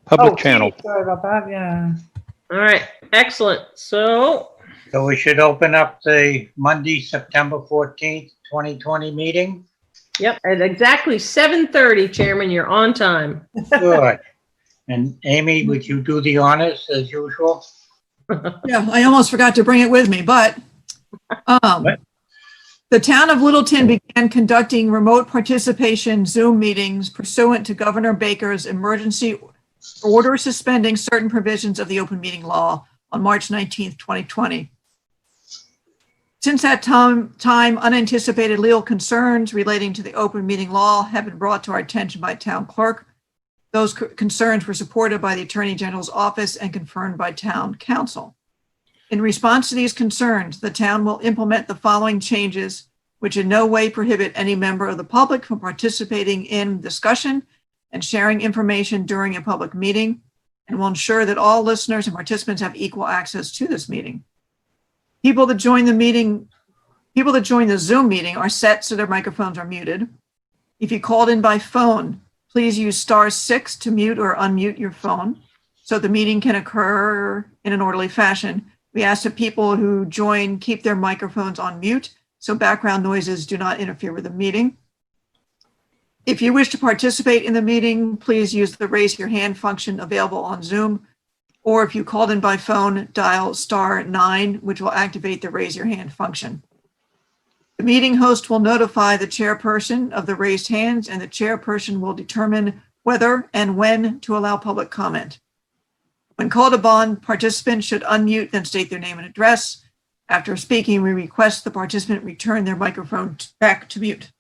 public channel. Sorry about that. Yeah. All right, excellent. So we should open up the Monday, September 14th, 2020 meeting. yep, at exactly 7:30, Chairman, you're on time. Good. And Amy, would you do the honors as usual? Yeah, I almost forgot to bring it with me, but the town of Littleton began conducting remote participation Zoom meetings pursuant to Governor Baker's emergency order suspending certain provisions of the open meeting law on March 19th, 2020. Since that time, unanticipated legal concerns relating to the open meeting law have been brought to our attention by town clerk. Those concerns were supported by the Attorney General's office and confirmed by town council. In response to these concerns, the town will implement the following changes, which in no way prohibit any member of the public from participating in discussion and sharing information during a public meeting, and will ensure that all listeners and participants have equal access to this meeting. People that join the Zoom meeting are set so their microphones are muted. If you called in by phone, please use *6 to mute or unmute your phone so the meeting can occur in an orderly fashion. We ask that people who join keep their microphones on mute so background noises do not interfere with the meeting. If you wish to participate in the meeting, please use the raise your hand function available on Zoom, or if you called in by phone, dial *9, which will activate the raise your hand function. The meeting host will notify the chairperson of the raised hands, and the chairperson will determine whether and when to allow public comment. When called upon, participants should unmute, then state their name and address. After speaking, we request the participant return their microphone back to mute.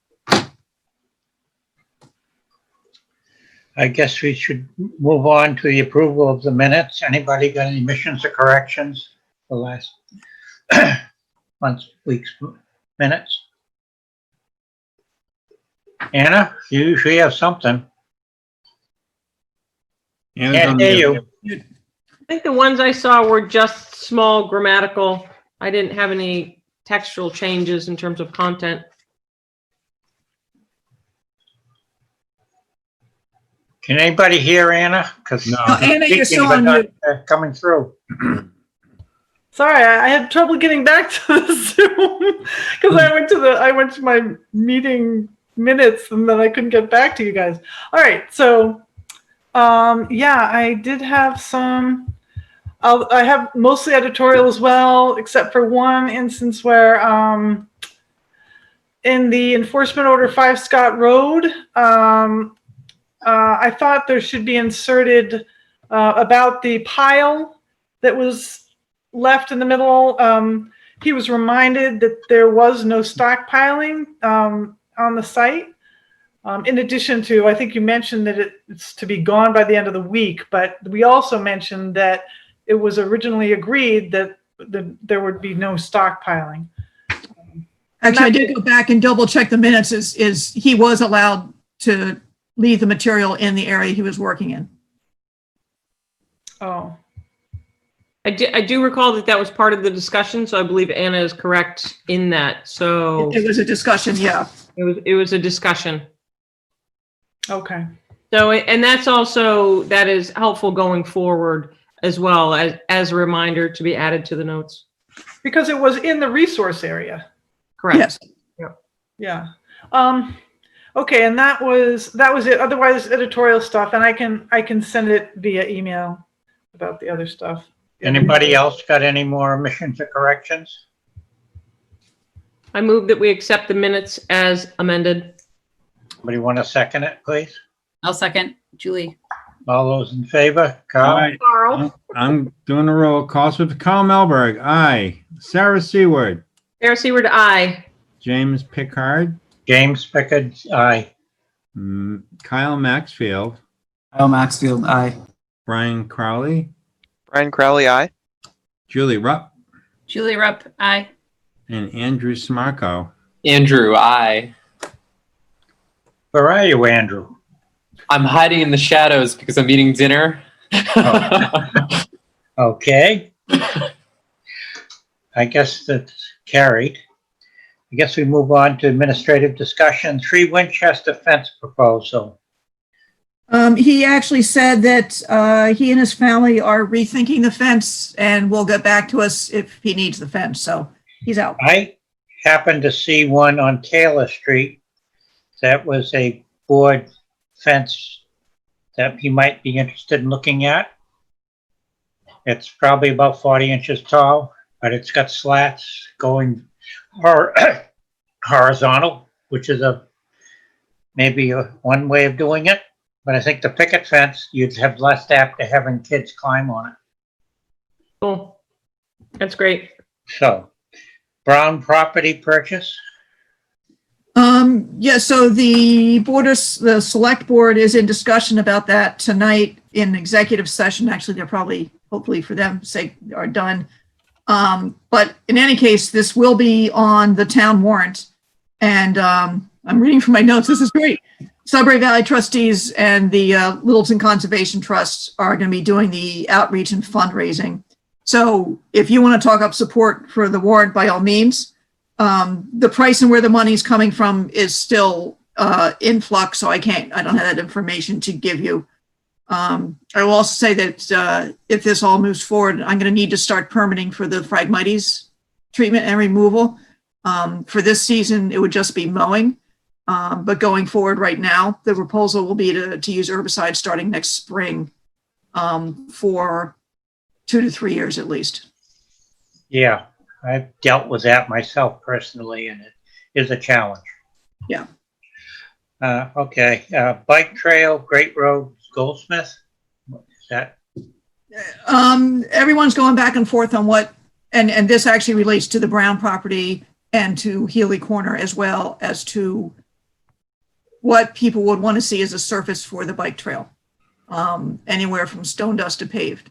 I guess we should move on to the approval of the minutes. Anybody got any omissions or corrections for last week's minutes? Anna, you usually have something. Can't hear you. I think the ones I saw were just small grammatical. I didn't have any textual changes in terms of content. Can anybody hear Anna? Because No, Anna, you're still on mute. Coming through. Sorry, I had trouble getting back to the Zoom because I went to my meeting minutes and then I couldn't get back to you guys. All right, so yeah, I did have some. I have mostly editorial as well, except for one instance where in the enforcement order 5 Scott Road, I thought there should be inserted about the pile that was left in the middle. He was reminded that there was no stockpiling on the site. In addition to, I think you mentioned that it's to be gone by the end of the week, but we also mentioned that it was originally agreed that there would be no stockpiling. Actually, I did go back and double check the minutes. Is he was allowed to leave the material in the area he was working in. Oh. I do recall that was part of the discussion, so I believe Anna is correct in that. So it was a discussion, yeah. It was a discussion. Okay. So, and that is helpful going forward as well as a reminder to be added to the notes. Because it was in the resource area. Correct. Yes. Yeah. Okay, and that was it. Otherwise, editorial stuff, and I can send it via email about the other stuff. Anybody else got any more omissions or corrections? I move that we accept the minutes as amended. Somebody want to second it, please? I'll second. Julie. All those in favor? Carl? Aye. Carl. I'm doing a roll call. So Carl Melberg, aye. Sarah Seward. Sarah Seward, aye. James Pickard. James Pickard, aye. Kyle Maxfield. Kyle Maxfield, aye. Brian Crowley. Brian Crowley, aye. Julie Rupp. Julie Rupp, aye. And Andrew Smarko. Andrew, aye. Where are you, Andrew? I'm hiding in the shadows because I'm eating dinner. Oh. Okay. I guess that's carried. I guess we move on to administrative discussion. 3 Winchester fence proposal. He actually said that he and his family are rethinking the fence and will get back to us if he needs the fence. So he's out. I happened to see one on Taylor Street that was a board fence that he might be interested in looking at. It's probably about 40 inches tall, but it's got slats going horizontal, which is maybe one way of doing it. But I think the picket fence, you'd have less apt to having kids climb on it. Cool. That's great. So, Brown property purchase. Yeah, so the select board is in discussion about that tonight in executive session. Actually, they're probably, hopefully for them sake, are done. But in any case, this will be on the town warrant. And I'm reading from my notes. This is great. Sudbury Valley trustees and the Littleton Conservation Trust are going to be doing the outreach and fundraising. So if you want to talk up support for the warrant, by all means. The price and where the money's coming from is still in flux, so I don't have that information to give you. I will also say that if this all moves forward, I'm going to need to start permitting for the Phragmites treatment and removal. For this season, it would just be mowing. But going forward right now, the proposal will be to use herbicide starting next spring for 2 to 3 years at least. Yeah, I've dealt with that myself personally, and it is a challenge. Yeah. Okay, bike trail, Great Road, Goldsmith. Is that? Everyone's going back and forth on what, and this actually relates to the Brown property and to Healy Corner as well as to what people would want to see as a surface for the bike trail, anywhere from stone dust to paved.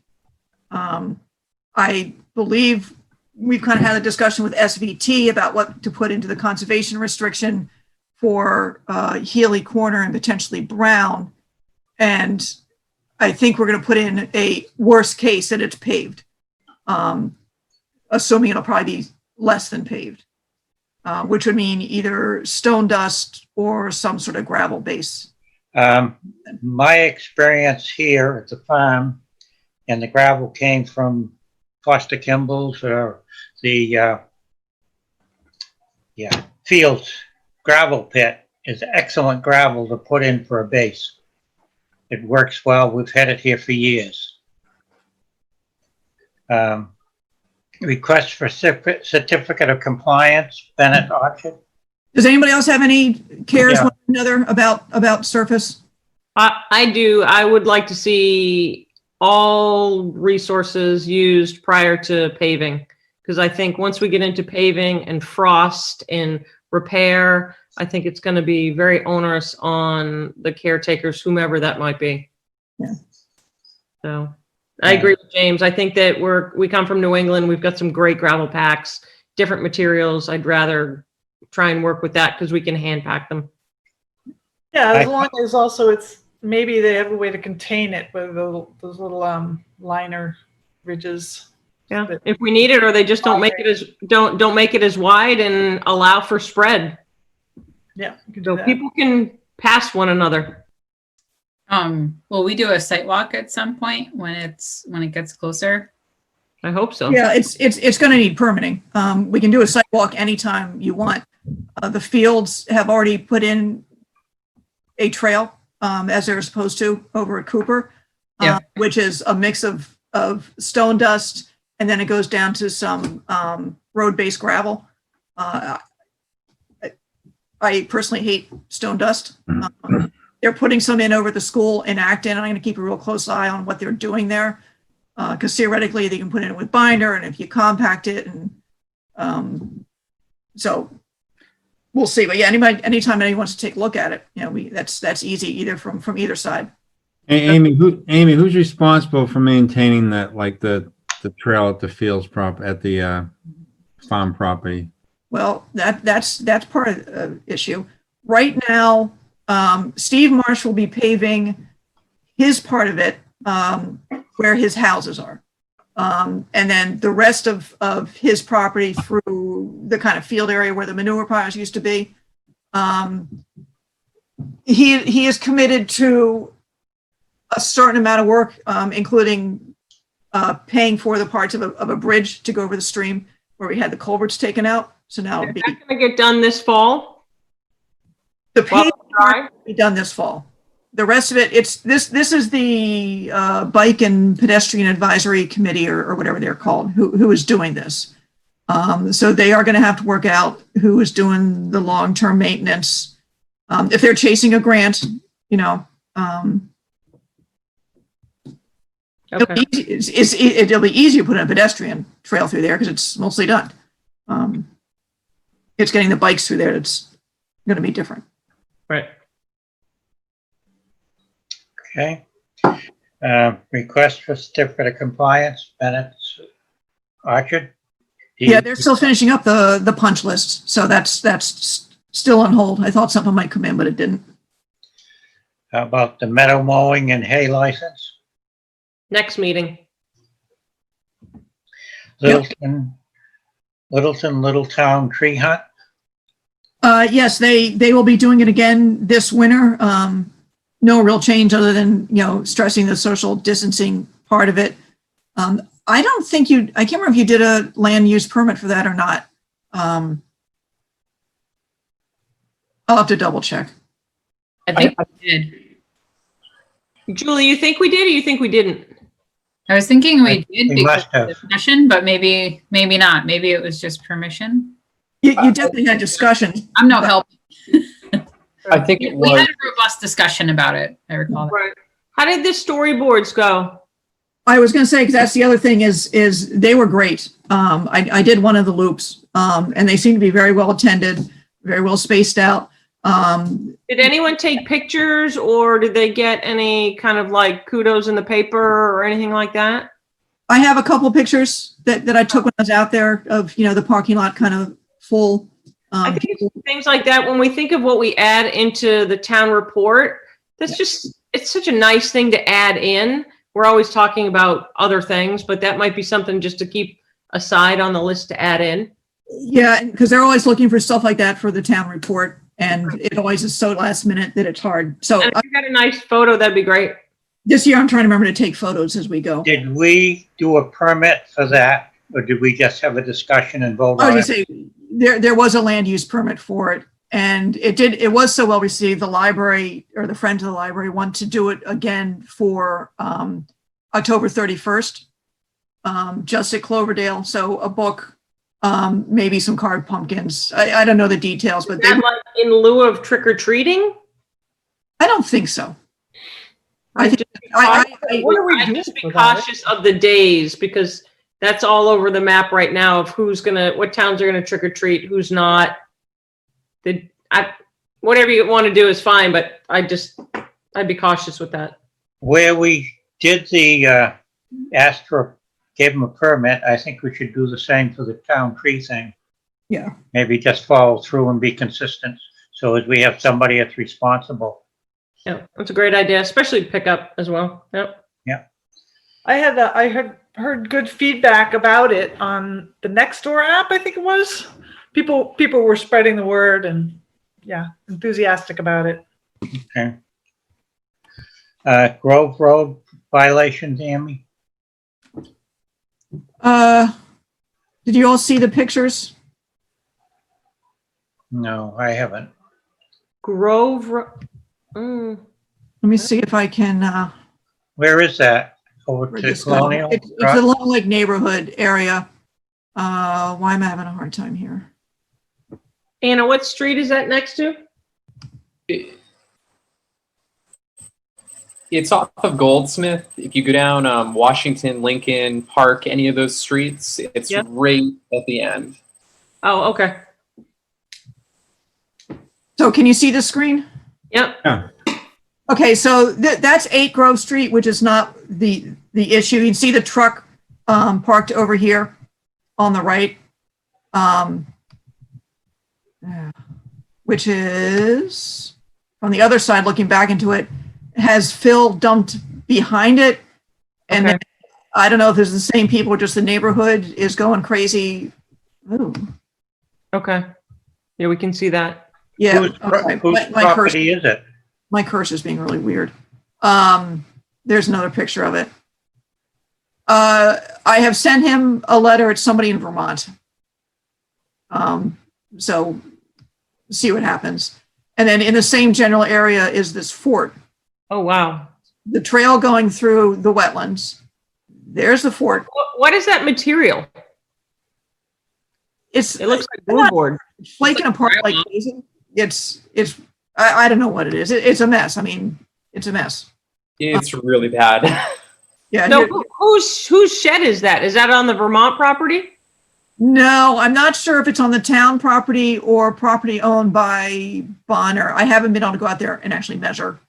I believe we've kind of had a discussion with SVT about what to put into the conservation restriction for Healy Corner and potentially Brown. And I think we're going to put in a worst case that it's paved, assuming it'll probably be less than paved, which would mean either stone dust or some sort of gravel base. My experience here at the farm, and the gravel came from Foster Kimball's or the Fields gravel pit, is excellent gravel to put in for a base. It works well. We've had it here for years. Request for certificate of compliance, Bennett Orchard. Does anybody else have any cares one or another about surface? I do. I would like to see all resources used prior to paving, because I think once we get into paving and frost and repair, I think it's going to be very onerous on the caretakers, whomever that might be. Yeah. So I agree with James. I think that we come from New England. We've got some great gravel packs, different materials. I'd rather try and work with that because we can hand pack them. Yeah, as long as also maybe they have a way to contain it with those little liner ridges. Yeah, if we need it, or they just don't make it as wide and allow for spread. Yeah, you can do So that. people can pass one another. Will we do a site walk at some point when it gets closer? I hope so. Yeah, it's going to need permitting. We can do a site walk anytime you want. The Fields have already put in a trail, as they're supposed to, over at Cooper, which is a mix of stone dust, and then it goes down to some road-based gravel. I personally hate stone dust. They're putting some in over at the school in Acton, and I'm going to keep a real close eye on what they're doing there, because theoretically they can put it in with binder, and if you compact it, and so we'll see. But yeah, anytime anyone wants to take a look at it, that's easy either from either side. Hey, Amy, who's responsible for maintaining that, like the trail at the Fields at the farm property? Well, that's part of the issue. Right now, Steve Marsh will be paving his part of it where his houses are. And then the rest of his property through the kind of field area where the manure piles used to be. He is committed to a certain amount of work, including paying for the parts of a bridge to go over the stream where we had the culverts taken out. So now Is that going to get done this fall? the Well, paving part will be done this fall. The rest of it, this is the Bike and Pedestrian Advisory Committee or whatever they're called, who is doing this. So they are going to have to work out who is doing the long-term maintenance. If they're chasing a grant, you know, Okay. it'll be easy to put in a pedestrian trail through there because it's mostly done. It's getting the bikes through there that's going to be different. Right. Okay. Request for certificate of compliance, Bennett Orchard. Yeah, they're still finishing up the punch list, so that's still on hold. I thought something might come in, but it didn't. How about the meadow mowing and hay license? Next meeting. Littletown tree hunt? Yes, they will be doing it again this winter. No real change other than, you know, stressing the social distancing part of it. I don't think I can't remember if you did a land use permit for that or not. I'll have to double check. I think we did. Julie, you think we did or you think we didn't? I was thinking we did We because must of have. discussion, but maybe not. Maybe it was just permission. You definitely had discussion. I'm no help. I think it We was. had a robust discussion about it. I recall that. Right. How did the storyboards go? I was going to say, because that's the other thing is they were great. I did one of the loops, and they seem to be very well attended, very well spaced out. Did anyone take pictures or did they get any kind of like kudos in the paper or anything like that? I have a couple pictures that I took when I was out there of, you know, the parking lot kind of full. I think things like that, when we think of what we add into the town report, that's just, it's such a nice thing to add in. We're always talking about other things, but that might be something just to keep aside on the list to add in. Yeah, because they're always looking for stuff like that for the town report, and it always is so last minute that it's hard. So And if you got a nice photo, that'd be great. this year I'm trying to remember to take photos as we go. Did we do a permit for that, or did we just have a discussion and vote I on was it? gonna say, there was a land use permit for it, and it was so well received. The library, or the Friends of the Library, want to do it again for October 31st, just at Cloverdale. So a book, maybe some carved pumpkins. I don't know the details, but Is that like in lieu of trick or treating? I don't think so. I think What are we doing Just be for that? cautious of the days because that's all over the map right now of what towns are gonna trick or treat, who's not. Whatever you want to do is fine, but I'd be cautious with that. Where we did the, gave them a permit, I think we should do the same for the town tree thing. Yeah. Maybe just follow through and be consistent, so as we have somebody that's responsible. Yeah, that's a great idea, especially pickup as well. Yep. I had heard good feedback about it on the Nextdoor app, I think it was. People were spreading the word and enthusiastic about it. Okay. Grove Road violation, Tammy? did you all see the pictures? No, I haven't. Let me see if I can, Where is that? Over to register. Colonial? It's a Long Lake neighborhood area. Why am I having a hard time here? Anna, what street is that next to? It's off of Goldsmith. If you go down Washington, Lincoln, Park, any of those streets, it's Yep. right at the end. Oh, okay. So can you see the screen? Yep. Yeah. Okay, so that's 8 Grove Street, which is not the issue. You can see the truck parked over here on the right, which is on the other side, looking back into it, has fill dumped behind it. And Okay. then, I don't know if it's the same people, or just the neighborhood is going crazy. Ooh, Okay. Yeah, we can see that. yeah. Whose okay. whose My cursor. property is it? My cursor's being really weird. There's another picture of it. I have sent him a letter. It's somebody in Vermont. So see what happens. And then in the same general area is this fort. Oh, wow. The trail going through the wetlands. There's the fort. What is that material? It looks like billboard. flaking apart like crazy. I don't know what it is. It's a mess. I mean, it's a mess. It's really bad. Yeah. No, whose shed is that? Is that on the Vermont property? No, I'm not sure if it's on the town property or property owned by Bonner. I haven't been able to go out there and actually measure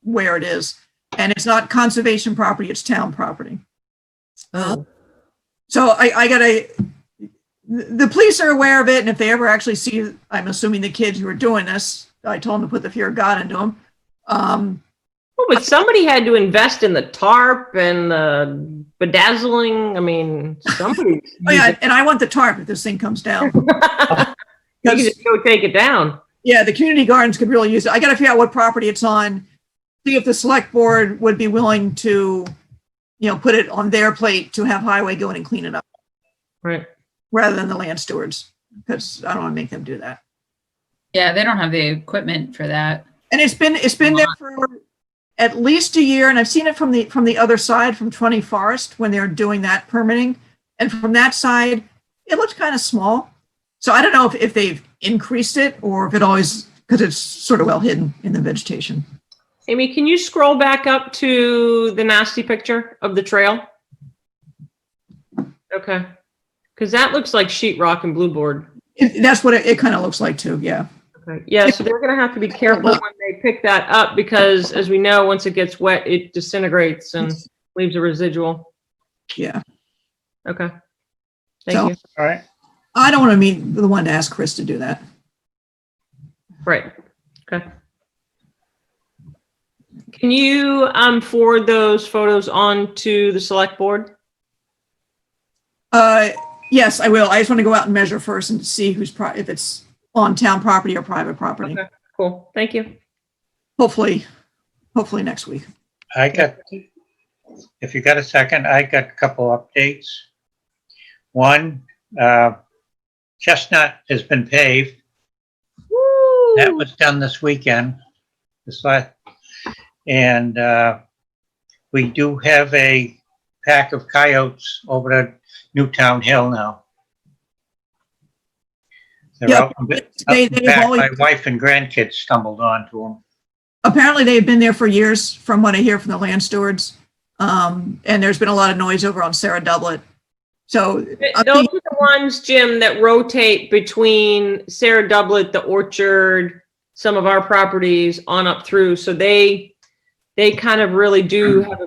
where it is. And it's not conservation property, it's town property. Oh. So I gotta, the police are aware of it, and if they ever actually see, I'm assuming the kids who are doing this, I told them to put the fear of God into them. Oh, but somebody had to invest in the tarp and the bedazzling. I mean, somebody. Oh yeah, and I want the tarp if this thing comes down. You can just go take it down. Yeah, the community gardens could really use it. I gotta figure out what property it's on, see if the select board would be willing to, put it on their plate to have highway go in and clean it up. Right. Rather than the land stewards, because I don't want to make them do that. Yeah, they don't have the equipment for that. And it's been there for at least a year, and I've seen it from the other side, from 20 Forest, when they're doing that permitting. And from that side, it looks kind of small. So I don't know if they've increased it or if it always, because it's sort of well hidden in the vegetation. Amy, can you scroll back up to the nasty picture of the trail? Okay. Because that looks like sheetrock and blueboard. That's what it kind of looks like too, yeah. Okay. Yeah, so they're going to have to be careful when they pick that up because, as we know, once it gets wet, it disintegrates and leaves a residual. Yeah. Okay. Thank you. All right. I don't want to be the one to ask Chris to do that. Right. Okay. Can you forward those photos on to the select board? Yes, I will. I just want to go out and measure first and see if it's on town property or private property. Okay, cool. Thank you. Hopefully next week. If you got a second, I got a couple updates. One, Chestnut has been paved. Woo! That was done this weekend. And we do have a pack of coyotes over at Newtown Hill now. They're Yeah, out they've back. always- My wife and grandkids stumbled onto them. Apparently they've been there for years, from what I hear from the land stewards. And there's been a lot of noise over on Sarah Doublet. So Those are the ones, Jim, that rotate between Sarah Doublet, the orchard, some of our properties on up through. So they kind of really do have a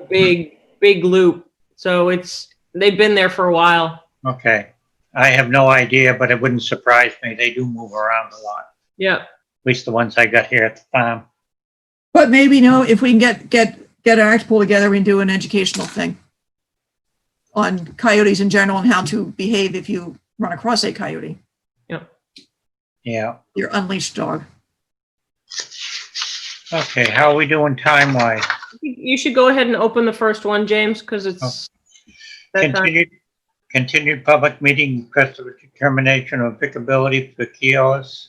big loop. So they've been there for a while. Okay. I have no idea, but it wouldn't surprise me. They do move around a lot. Yeah. At least the ones I got here at the farm. but maybe, if we can get our act pulled together, we can do an educational thing on coyotes in general and how to behave if you run across a coyote, Yeah. your unleashed dog. Okay. How are we doing time-wise? You should go ahead and open the first one, James, because it's that time. Continued public meeting, request of a determination of applicability for Keolis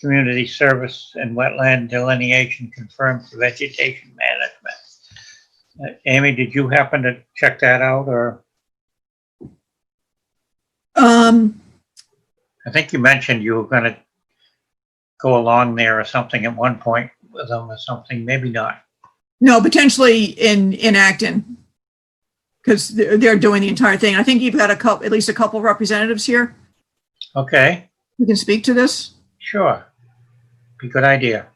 community service and wetland delineation confirmed for vegetation management. Amy, did you happen to check that out, or? I think you mentioned you were going to go along there or something at one point with them or something, maybe not. No, potentially in Acton, because they're doing the entire thing. I think you've got at least a couple representatives here Okay, who can speak to this. sure. Be a good idea.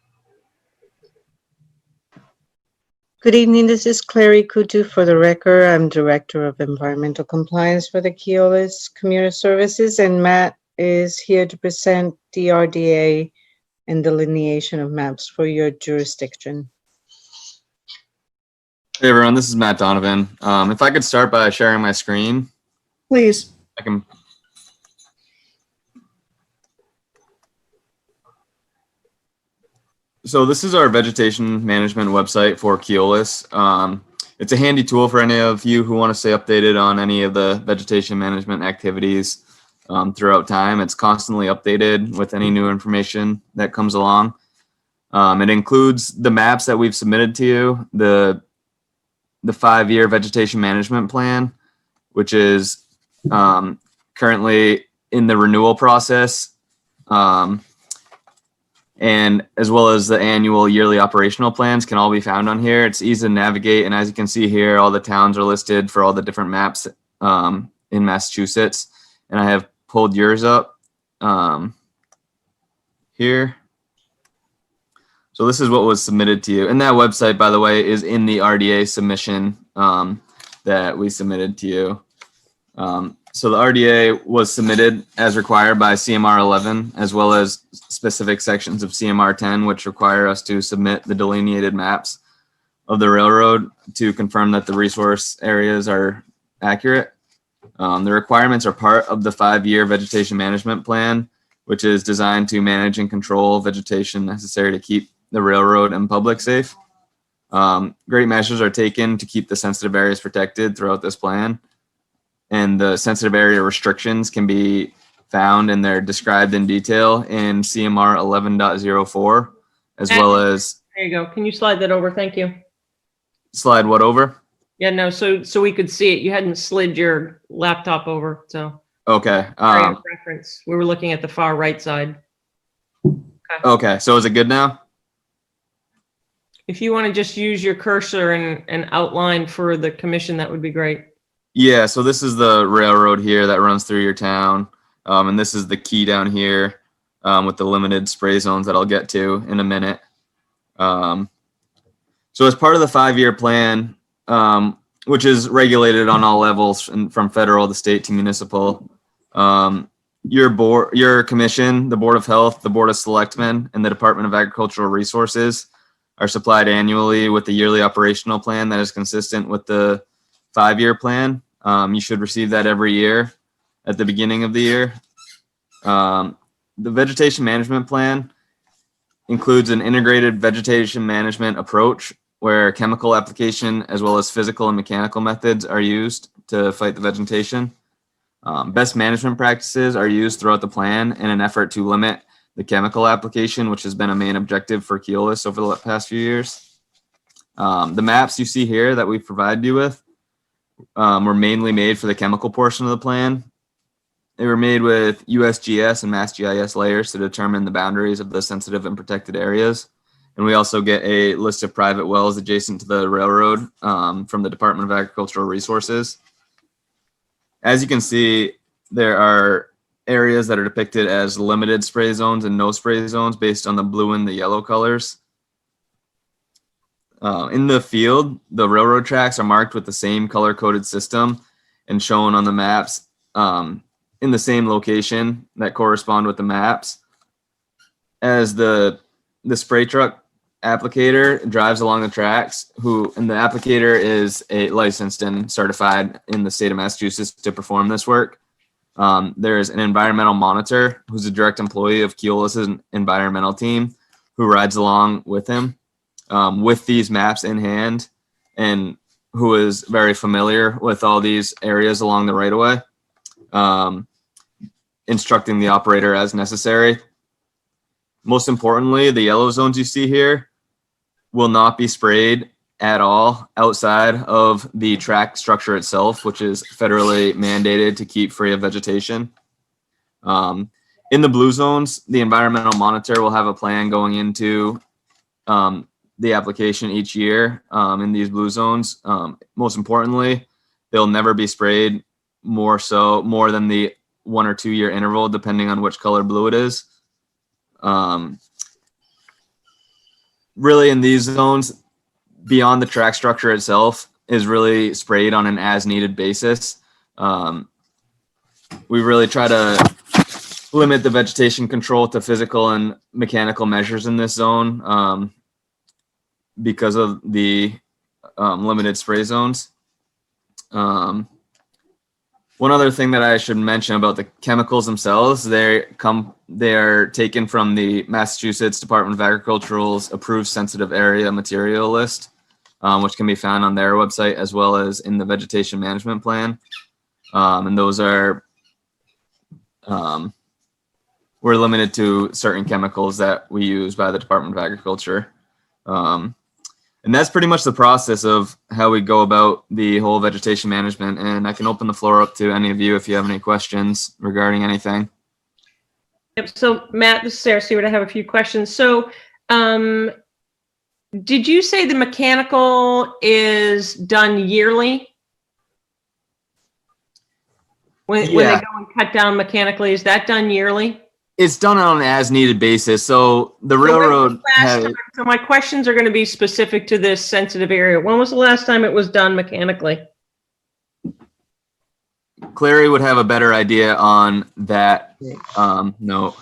Good evening, this is Clary Kutu for the record. I'm Director of Environmental Compliance for the Keolis Community Services, and Matt is here to present DRDA and delineation of maps for your jurisdiction. Hey everyone, this is Matt Donovan. If I could start by sharing my screen, Please. I can. So this is our vegetation management website for Keolis. it's a handy tool for any of you who want to stay updated on any of the vegetation management activities throughout time. It's constantly updated with any new information that comes along. It includes the maps that we've submitted to you, the 5-year vegetation management plan, which is currently in the renewal process, and as well as the annual yearly operational plans can all be found on here. It's easy to navigate, and as you can see here, all the towns are listed for all the different maps in Massachusetts, and I have pulled yours up here. So this is what was submitted to you. And that website, by the way, is in the RDA submission that we submitted to you. So the RDA was submitted as required by CMR 11, as well as specific sections of CMR 10, which require us to submit the delineated maps of the railroad to confirm that the resource areas are accurate. The requirements are part of the 5-year vegetation management plan, which is designed to manage and control vegetation necessary to keep the railroad and public safe. Great measures are taken to keep the sensitive areas protected throughout this plan. And the sensitive area restrictions can be found and they're described in detail in CMR 11.04, as well as. There you go. Can you slide that over? Thank you. Slide what over? Yeah, no, so we could see it. You hadn't slid your laptop over, so. Okay. Sorry, reference. We were looking at the far right side. Okay, so is it good now? If you want to just use your cursor and outline for the commission, that would be great. Yeah, so this is the railroad here that runs through your town. And this is the key down here with the limited spray zones that I'll get to in a minute. So as part of the 5-year plan, which is regulated on all levels from federal to state to municipal, your commission, the Board of Health, the Board of Selectmen, and the Department of Agricultural Resources are supplied annually with a yearly operational plan that is consistent with the 5-year plan. You should receive that every year at the beginning of the year. The vegetation management plan includes an integrated vegetation management approach where chemical application as well as physical and mechanical methods are used to fight the vegetation. Best management practices are used throughout the plan in an effort to limit the chemical application, which has been a main objective for Keolis over the past few years. The maps you see here that we've provided you with were mainly made for the chemical portion of the plan. They were made with USGS and MassGIS layers to determine the boundaries of the sensitive and protected areas. And we also get a list of private wells adjacent to the railroad from the Department of Agricultural Resources. As you can see, there are areas that are depicted as limited spray zones and no spray zones based on the blue and the yellow colors. In the field, the railroad tracks are marked with the same color-coded system and shown on the maps in the same location that correspond with the maps. As the spray truck applicator drives along the tracks, and the applicator is licensed and certified in the state of Massachusetts to perform this work. There is an environmental monitor who's a direct employee of Keolis' environmental team who rides along with him with these maps in hand and who is very familiar with all these areas along the right-of-way, instructing the operator as necessary. Most importantly, the yellow zones you see here will not be sprayed at all outside of the track structure itself, which is federally mandated to keep free of vegetation. In the blue zones, the environmental monitor will have a plan going into the application each year in these blue zones. Most importantly, they'll never be sprayed more than the 1 or 2 year interval, depending on which color blue it is. Really in these zones, beyond the track structure itself is really sprayed on an as needed basis. We really try to limit the vegetation control to physical and mechanical measures in this zone because of the limited spray zones. One other thing that I should mention about the chemicals themselves, they are taken from the Massachusetts Department of Agricultural's approved sensitive area material list. which can be found on their website as well as in the vegetation management plan. And those are, we're limited to certain chemicals that we use by the Department of Agriculture. And that's pretty much the process of how we go about the whole vegetation management. And I can open the floor up to any of you if you have any questions regarding anything. Yep. So Matt, this is Sarah Seward. I have a few questions. So did you say the mechanical is done yearly? When they go and cut down mechanically, is that done yearly? It's done on an as-needed basis. So the railroad So my questions are going to be specific to this sensitive area. When was the last time it was done mechanically? Clary would have a better idea on that note.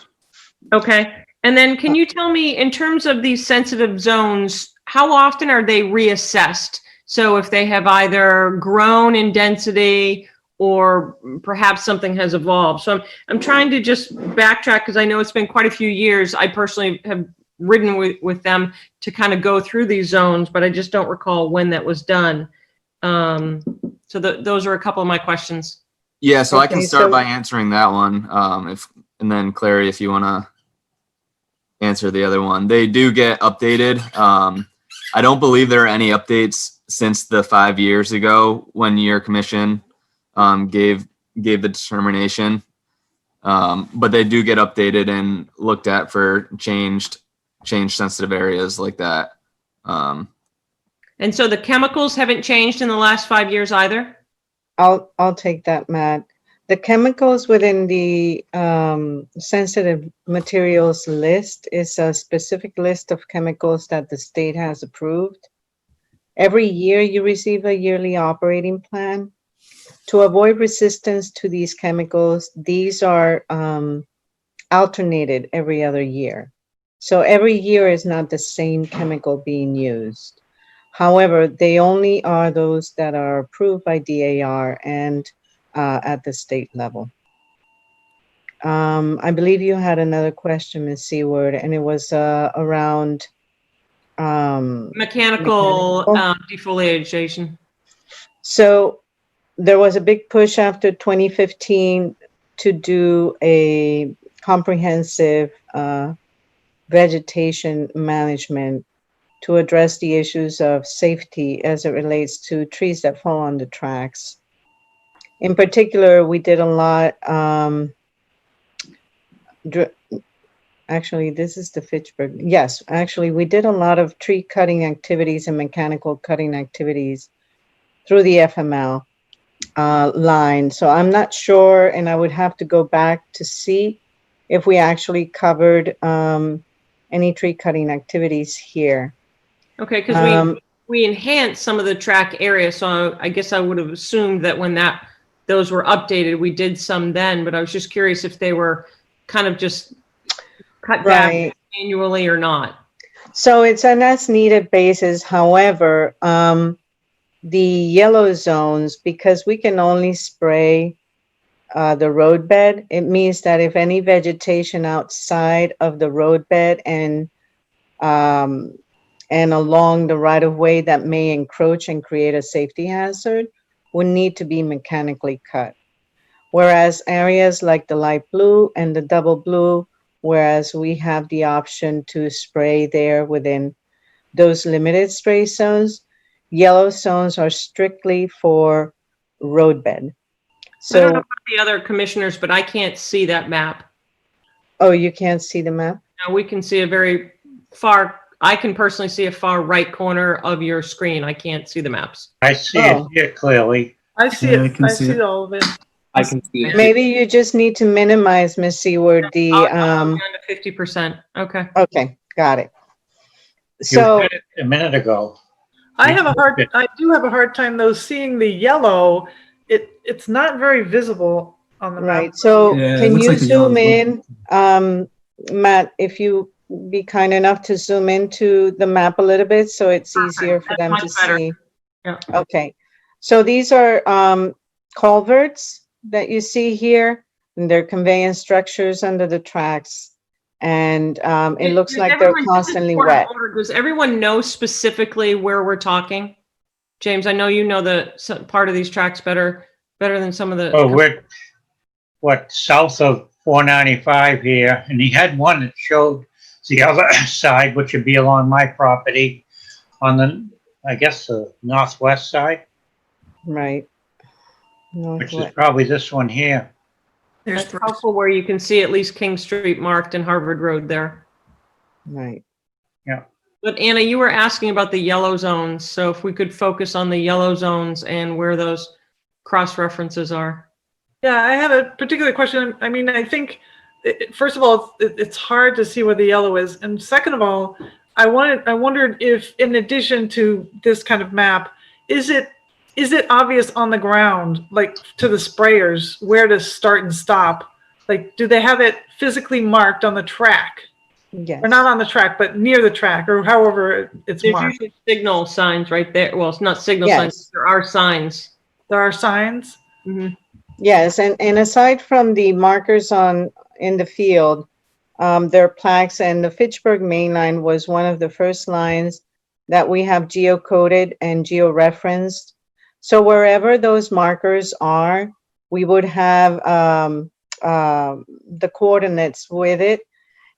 Okay. And then can you tell me, in terms of these sensitive zones, how often are they reassessed? So if they have either grown in density or perhaps something has evolved. So I'm trying to just backtrack because I know it's been quite a few years. I personally have ridden with them to kind of go through these zones, but I just don't recall when that was done. So those are a couple of my questions. Yeah, so I can Okay, start so- by answering that one. And then Clary, if you want to answer the other one. They do get updated. I don't believe there are any updates since the 5 years ago when your commission gave the determination. But they do get updated and looked at for changed sensitive areas like that. And so the chemicals haven't changed in the last 5 years either? I'll take that, Matt. The chemicals within the sensitive materials list is a specific list of chemicals that the state has approved. Every year you receive a yearly operating plan. To avoid resistance to these chemicals, these are alternated every other year. So every year is not the same chemical being used. However, they only are those that are approved by DAR and at the state level. I believe you had another question, Ms. Seward, and it was around Mechanical defoliation. So there was a big push after 2015 to do a comprehensive vegetation management to address the issues of safety as it relates to trees that fall on the tracks. In particular, we did a lot, actually, this is the Fitchburg. Yes, actually, we did a lot of tree cutting activities and mechanical cutting activities through the FML line. So I'm not sure, and I would have to go back to see if we actually covered any tree cutting activities here. Okay, because we enhanced some of the track area, so I guess I would have assumed that when those were updated, we did some then, but I was just curious if they were kind of just cut back annually or not. So it's an as needed basis. However, the yellow zones, because we can only spray the roadbed, it means that if any vegetation outside of the roadbed and along the right of way that may encroach and create a safety hazard would need to be mechanically cut. Whereas areas like the light blue and the double blue, whereas we have the option to spray there within those limited spray zones, yellow zones are strictly for roadbed. So I don't know So, about the other commissioners, but I can't see that map. oh, you can't see the map? Now we can see I can personally see a far right corner of your screen. I can't see the maps. I see Oh. it here clearly. I see Yeah, I it. can I see see it. all of it. I can see it. Maybe you just need to minimize, Ms. Seward, the, Down to 50%. Okay. okay, got it. You So, said it a minute ago. I do have a hard time though seeing the yellow. It's not very visible on the map. right, so Yeah, it can looks you like the yellow's zoom in? Matt, if you be kind enough to zoom into the map a little bit so it's easier for That's them much to better. see. Yeah. Okay, so these are culverts that you see here, and they're conveyance structures under the tracks. And it looks like they're Everyone, this is constantly point of wet. order. Does everyone know specifically where we're talking? James, I know you know part of these tracks better than some of the. Well, we're, south of 495 here, and he had one that showed the other side, which would be along my property on the, I guess, the northwest side, Right. which is Northwest. probably this one here. There's That's Bruce. helpful where you can see at least King Street marked and Harvard Road there. Right. But Anna, you were asking about the yellow zones, so if we could focus on the yellow zones and where those cross references are. Yeah, I had a particular question. I mean, I think, first of all, it's hard to see where the yellow is. And second of all, I wondered if, in addition to this kind of map, is it obvious on the ground, like to the sprayers, where to start and stop? Like, do they have it physically marked on the track? Yes. Or not on the track, but near the track, or however it's There's marked? usually signal signs right there. Well, it's not signal Yes. signs, there are signs. There are signs? Mhm. Yes, and aside from the markers in the field, there are plaques, and the Fitchburg main line was one of the first lines that we have geocoded and georeferenced. So wherever those markers are, we would have the coordinates with it,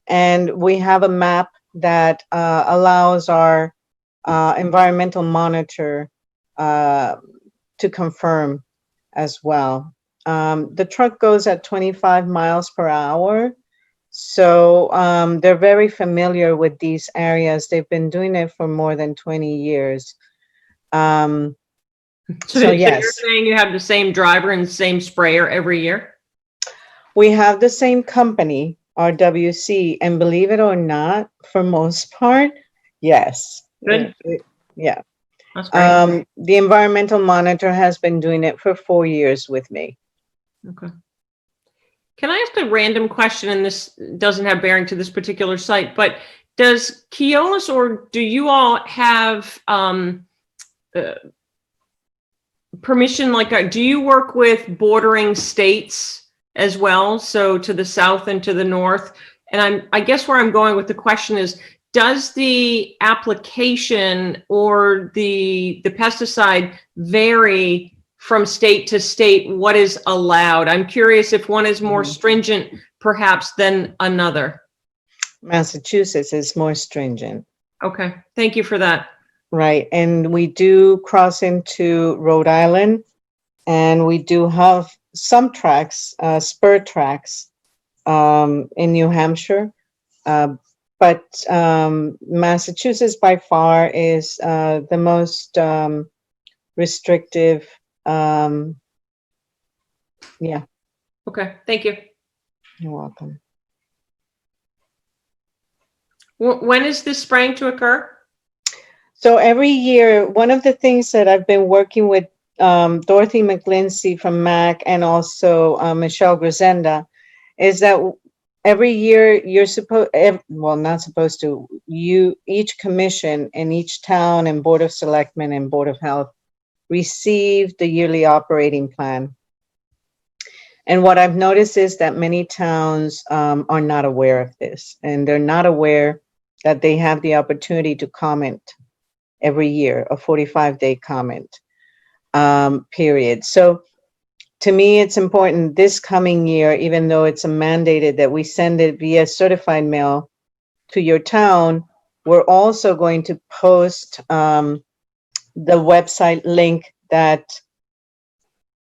and we have a map that allows our environmental monitor to confirm as well. The truck goes at 25 miles per hour. So they're very familiar with these areas. They've been doing it for more than 20 years. So You're yes, saying you have the same driver and the same sprayer every year? we have the same company, RWC, and believe it or not, for most part, yes. Good. Yeah. That's great. The environmental monitor has been doing it for 4 years with me. Okay. Can I ask a random question, and this doesn't have bearing to this particular site, but does Keolis, or do you all have permission, like, do you work with bordering states as well? So to the south and to the north? And I guess where I'm going with the question is, does the application or the pesticide vary from state to state what is allowed? I'm curious if one is more stringent perhaps than another. Massachusetts is more stringent. Okay, thank you for that. Right, and we do cross into Rhode Island, and we do have some tracks, spur tracks, in New Hampshire. But Massachusetts by far is the most restrictive. Yeah, Okay, thank you. you're welcome. When is this spraying to occur? So every year, one of the things that I've been working with Dorothy McGlincy from MAC and also Michelle Grisenda is that every year you're supposed, well, not supposed to, each commission in each town and Board of Selectmen and Board of Health receive the yearly operating plan. And what I've noticed is that many towns are not aware of this, and they're not aware that they have the opportunity to comment every year, a 45-day comment period. So to me, it's important this coming year, even though it's mandated that we send it via certified mail to your town, we're also going to post the website link that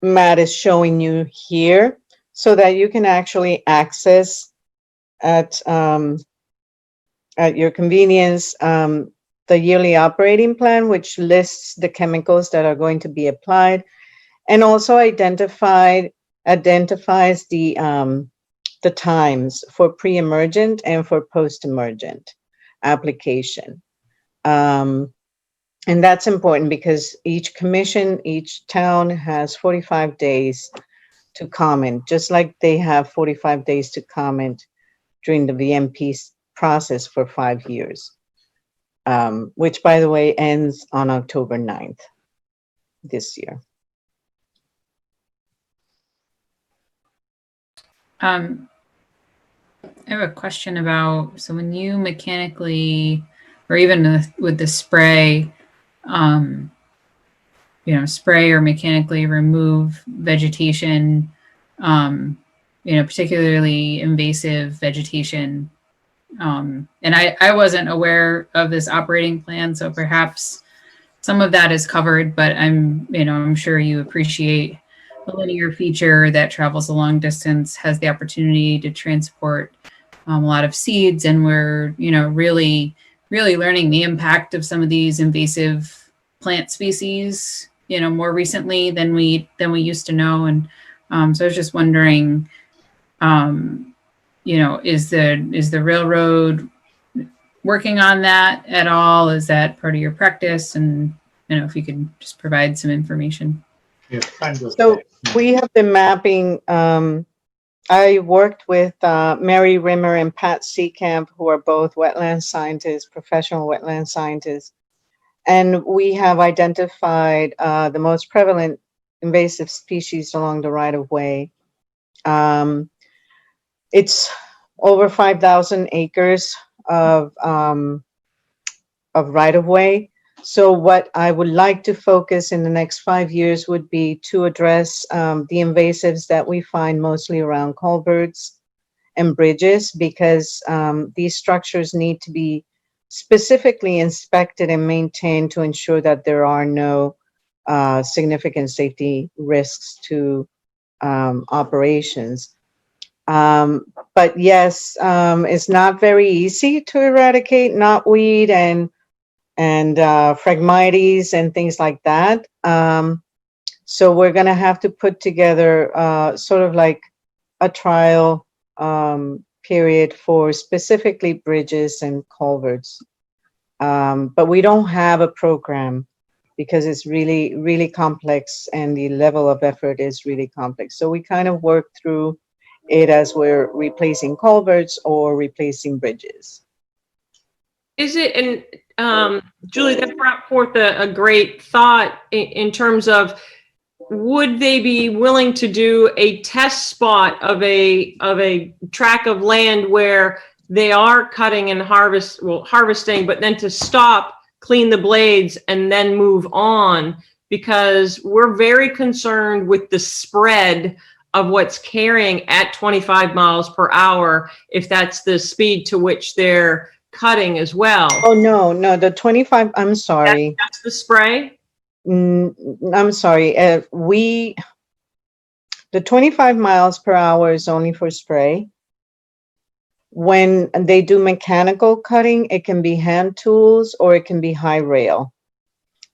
Matt is showing you here so that you can actually access at your convenience the yearly operating plan, which lists the chemicals that are going to be applied, and also identifies the times for pre-emergent and for post-emergent application. And that's important because each commission, each town has 45 days to comment, just like they have 45 days to comment during the VMP process for 5 years, which, by the way, ends on October 9th this year. And have a question about, so when you mechanically, or even with the spray, spray or mechanically remove vegetation, particularly invasive vegetation. And I wasn't aware of this operating plan, so perhaps some of that is covered, but I'm sure you appreciate a linear feature that travels a long distance, has the opportunity to transport a lot of seeds, and we're, really learning the impact of some of these invasive plant species, more recently than we used to know. And so I was just wondering, is the railroad working on that at all? Is that part of your practice? And if you could just provide some information. So we have been mapping, I worked with Mary Rimmer and Pat Seekamp, who are both wetland scientists, professional wetland scientists. And we have identified the most prevalent invasive species along the right-of-way. It's over 5,000 acres of right-of-way. So what I would like to focus in the next 5 years would be to address the invasives that we find mostly around culverts and bridges, because these structures need to be specifically inspected and maintained to ensure that there are no significant safety risks to operations. But yes, it's not very easy to eradicate knotweed and Phragmites and things like that. So we're going to have to put together sort of like a trial period for specifically bridges and culverts. But we don't have a program because it's really, really complex, and the level of effort is really complex. So we kind of work through it as we're replacing culverts or replacing bridges. Is it, and Julie, that brought forth a great thought in terms of, would they be willing to do a test spot of a tract of land where they are cutting and harvesting, but then to stop, clean the blades, and then move on? Because we're very concerned with the spread of what's carrying at 25 miles per hour, if that's the speed to which they're cutting as well. Oh, no, the 25, I'm sorry. That's the spray? I'm sorry. The 25 miles per hour is only for spray. When they do mechanical cutting, it can be hand tools or it can be high rail.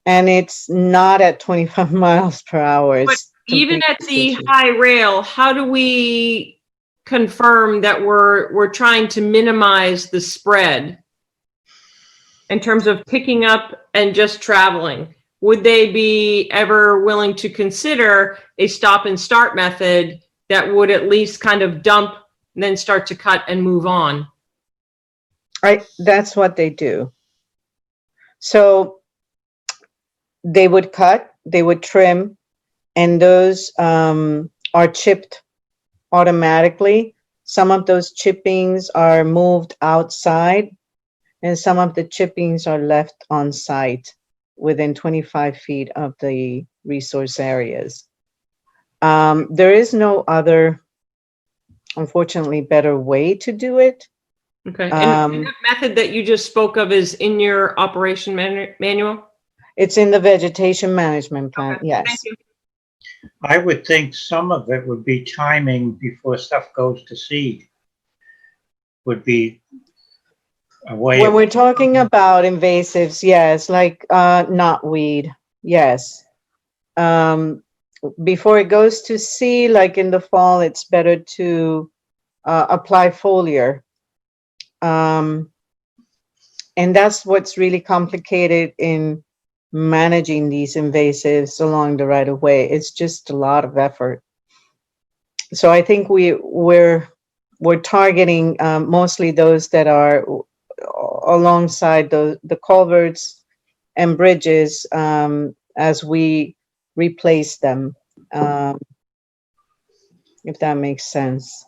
And it's not at 25 miles per hour. But even at the high rail, how do we confirm that we're trying to minimize the spread in terms of picking up and just traveling? Would they be ever willing to consider a stop and start method that would at least kind of dump and then start to cut and move on? Right, that's what they do. So they would cut, they would trim, and those are chipped automatically. Some of those chippings are moved outside, and some of the chippings are left on site within 25 feet of the resource areas. There is no other, unfortunately, better way to do it. Okay. And that method that you just spoke of is in your operation manual? It's in the vegetation management plan, Okay. yes. Thank you. I would think some of it would be timing before stuff goes to seed. Would be a way. When we're talking about invasives, yes, like knotweed, yes. Before it goes to seed, like in the fall, it's better to apply foliar. And that's what's really complicated in managing these invasives along the right of way. It's just a lot of effort. So I think we're targeting mostly those that are alongside the culverts and bridges as we replace them, if that makes sense.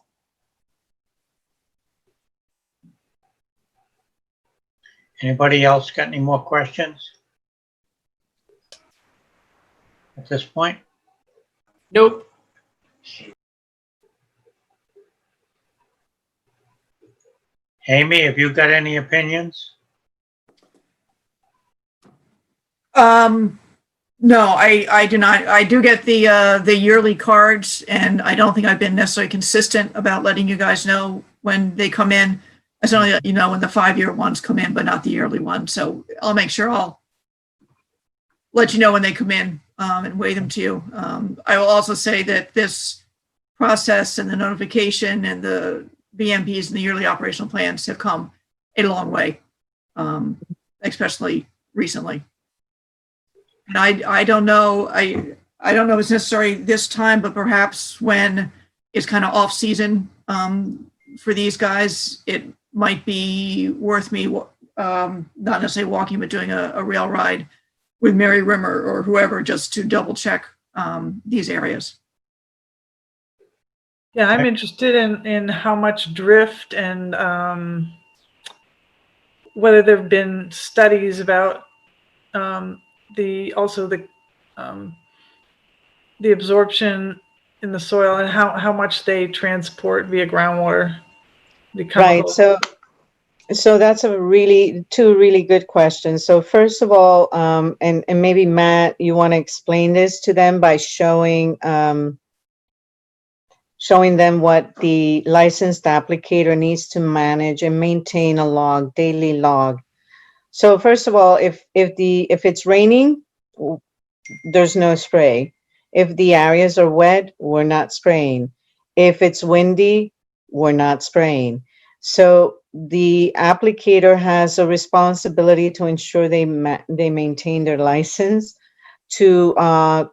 Anybody else got any more questions at this point? Nope. Amy, have you got any opinions? No, I do not. I do get the yearly cards, and I don't think I've been necessarily consistent about letting you guys know when they come in. I certainly let you know when the 5-year ones come in, but not the yearly one. So I'll make sure I'll let you know when they come in, and weigh them to you. I will also say that this process and the notification and the BMPs and the yearly operational plans have come a long way, especially recently. And I don't know, I don't know if it's necessary this time, but perhaps when it's kind of off season for these guys, it might be worth me not necessarily walking, but doing a rail ride with Mary Rimmer or whoever, just to double check these areas. Yeah, I'm interested in how much drift and whether there have been studies about the absorption in the soil and how much they transport via groundwater. The Right. chemicals. So that's two really good questions. So first of all, and maybe Matt, you want to explain this to them by showing them what the licensed applicator needs to manage and maintain a daily log. So first of all, if it's raining, there's no spray. If the areas are wet, we're not spraying. If it's windy, we're not spraying. So the applicator has a responsibility to ensure they maintain their license, to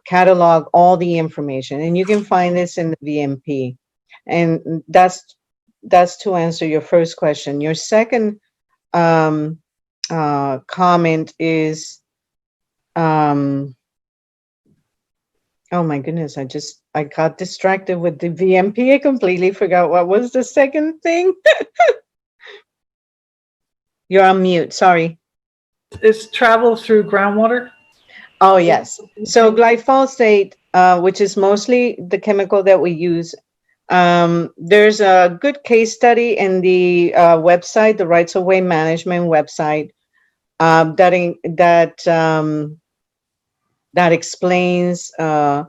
catalog all the information, and you can find this in the VMP. And that's to answer your first question. Your second comment is, oh my goodness, I got distracted with the VMP. I completely forgot what was the second thing. You're on mute, sorry. It's travel through groundwater. Oh, yes. So glyphosate, which is mostly the chemical that we use, there's a good case study in the website, the Rights of Way Management website, that explains the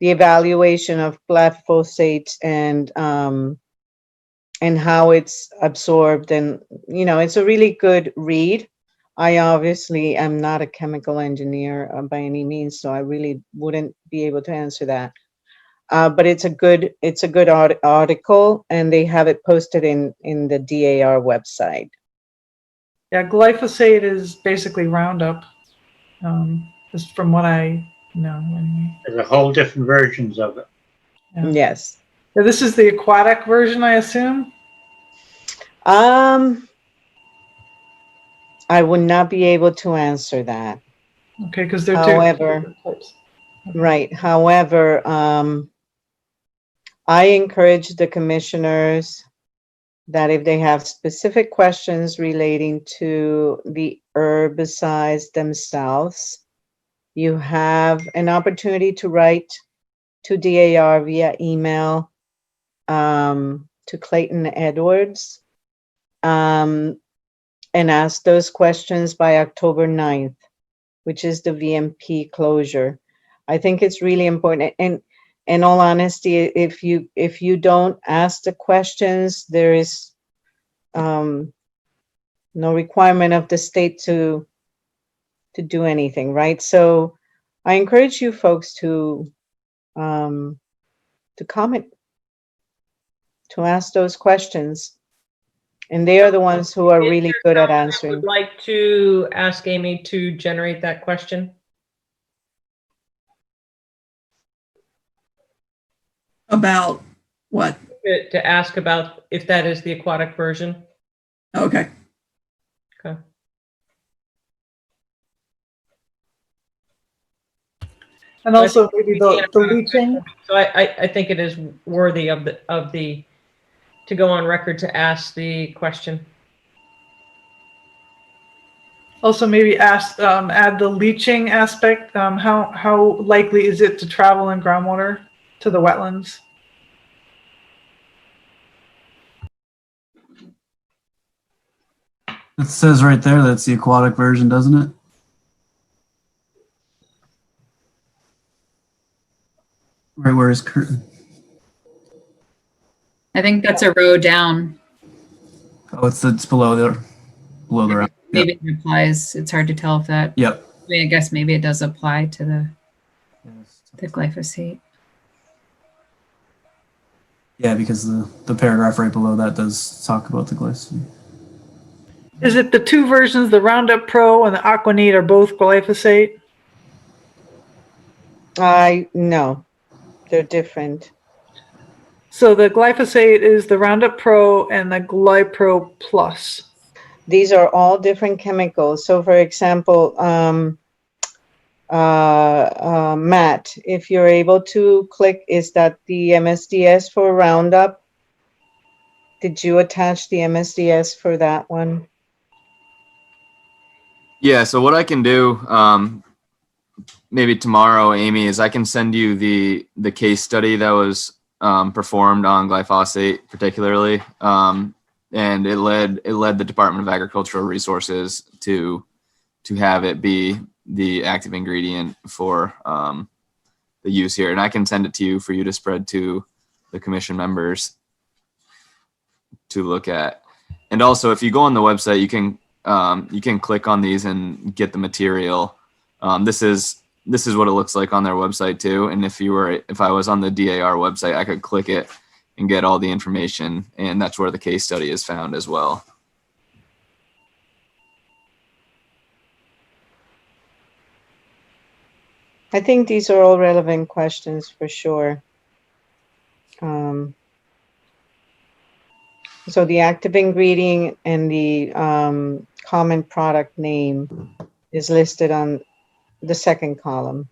evaluation of glyphosate and how it's absorbed. And, it's a really good read. I obviously am not a chemical engineer by any means, so I really wouldn't be able to answer that. But it's a good article, and they have it posted in the DAR website. Yeah, glyphosate is basically Roundup, just from what I know. Anyway. There's a whole different versions of it. Yeah. Yes. Yeah, this is the aquatic version, I assume. I would not be able to answer that. Okay, because they're However, two types. Okay. right. However, I encourage the commissioners that if they have specific questions relating to the herbicides themselves, you have an opportunity to write to DAR via email to Clayton Edwards and ask those questions by October 9th, which is the VMP closure. I think it's really important. And in all honesty, if you don't ask the questions, there is no requirement of the state to do anything, right? So I encourage you folks to comment, to ask those questions. And they are the ones who are really good at answering. I would like to ask Amy to generate that question. About what? To ask about if that is the aquatic version. Okay. Okay. And also maybe the leaching. So I think it is worthy of the to go on record to ask the question. Also, maybe add the leaching aspect. How likely is it to travel in groundwater to the wetlands? It says right there that's the aquatic version, doesn't it? Right where is curtain? I think that's a row down. Oh, it's below the round. Maybe it applies. It's hard to tell if that. Yep. I mean, I guess maybe it does apply to the glyphosate. Yeah, because the paragraph right below that does talk about the glyphosate. Is it the two versions, the Roundup Pro and the Aquaneat, are both glyphosate? No, they're different. So the glyphosate is the Roundup Pro and the Glypro Plus. These are all different chemicals. So for example, Matt, if you're able to click, is that the MSDS for Roundup? Did you attach the MSDS for that one? Yeah, so what I can do, maybe tomorrow, Amy, is I can send you the case study that was performed on glyphosate particularly, and it led the Department of Agricultural Resources to have it be the active ingredient for the use here. And I can send it to you for you to spread to the commission members to look at. And also, if you go on the website, you can click on these and get the material. This is what it looks like on their website too. And if I was on the DAR website, I could click it and get all the information. And that's where the case study is found as well. I think these are all relevant questions for sure. So the active ingredient and the common product name is listed on the second column.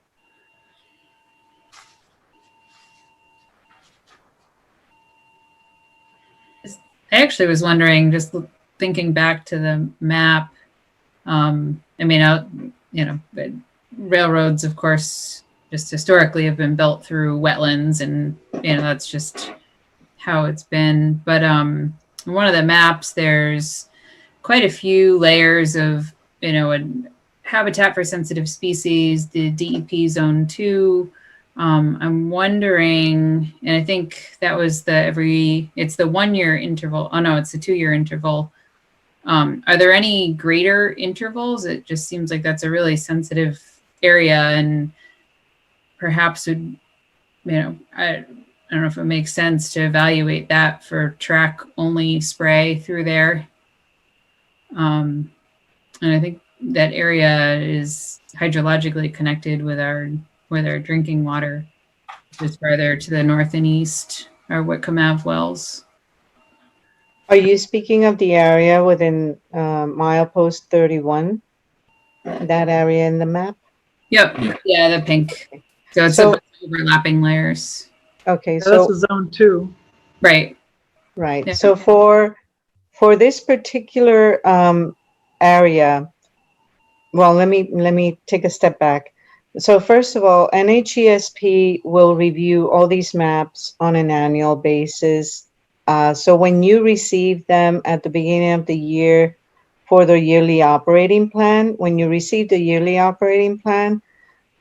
I actually was wondering, just thinking back to the map. I mean, but railroads, of course, just historically have been built through wetlands, and that's just how it's been. But in one of the maps, there's quite a few layers of a habitat for sensitive species, the DEP zone 2. I'm wondering, and I think that was it's the 1 year interval. Oh no, it's the 2 year interval. Are there any greater intervals? It just seems like that's a really sensitive area, and perhaps would, I don't know if it makes sense to evaluate that for track only spray through there. And I think that area is hydrologically connected with our drinking water, just farther to the north and east, our Whitcomb Ave wells. Are you speaking of the area within milepost 31? That area in the map? Yep. Yeah, the pink. So it's overlapping layers. Okay, So this is zone 2. Right. Right. Yeah. So for this particular area, well, let me take a step back. So first of all, NHESP will review all these maps on an annual basis. So when you receive them at the beginning of the year for the yearly operating plan, when you receive the yearly operating plan,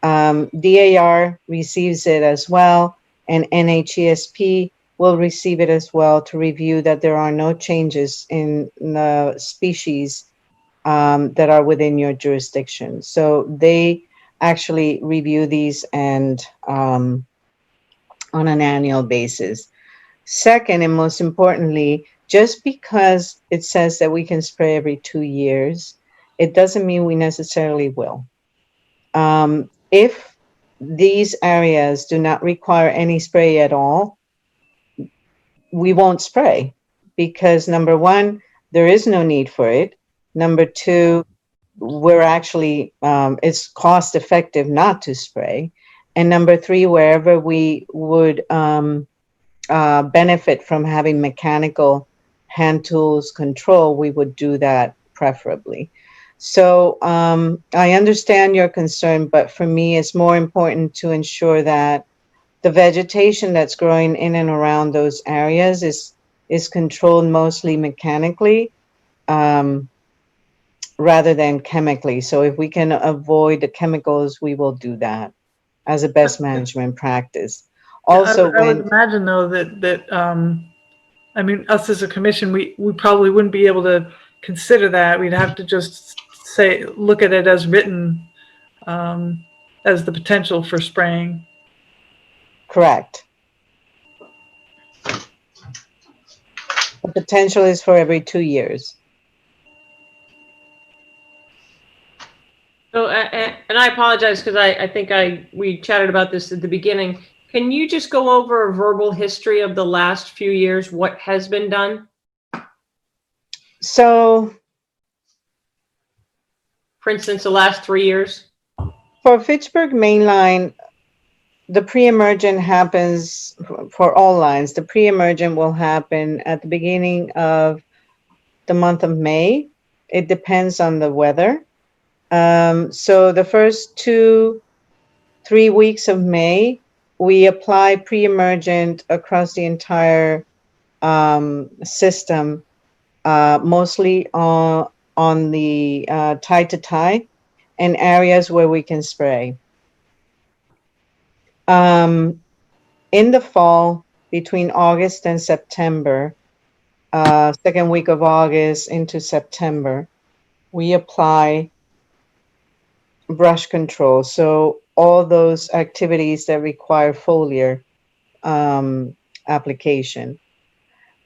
DAR receives it as well, and NHESP will receive it as well to review that there are no changes in the species that are within your jurisdiction. So they actually review these and on an annual basis. Second, and most importantly, just because it says that we can spray every 2 years, it doesn't mean we necessarily will. If these areas do not require any spray at all, we won't spray because number one, there is no need for it. Number two, we're actually, it's cost effective not to spray. And number three, wherever we would benefit from having mechanical hand tools control, we would do that preferably. So I understand your concern, but for me, it's more important to ensure that the vegetation that's growing in and around those areas is controlled mostly mechanically rather than chemically. So if we can avoid the chemicals, we will do that as a best management practice. Also, I would imagine though that I mean, us as a commission, we probably wouldn't be able to consider that. We'd have to just say, look at it as written, as the potential for spraying. correct. The potential is for every 2 years. So, and I apologize because I think we chatted about this at the beginning. Can you just go over a verbal history of the last few years, what has been done? So For instance, the last 3 years? for Fitchburg Main Line, the pre-emergent happens for all lines. The pre-emergent will happen at the beginning of the month of May. It depends on the weather. So the first 2-3 weeks of May, we apply pre-emergent across the entire system, mostly on the tie to tie and areas where we can spray. In the fall, between August and September, second week of August into September, we apply brush control. So all those activities that require foliar application.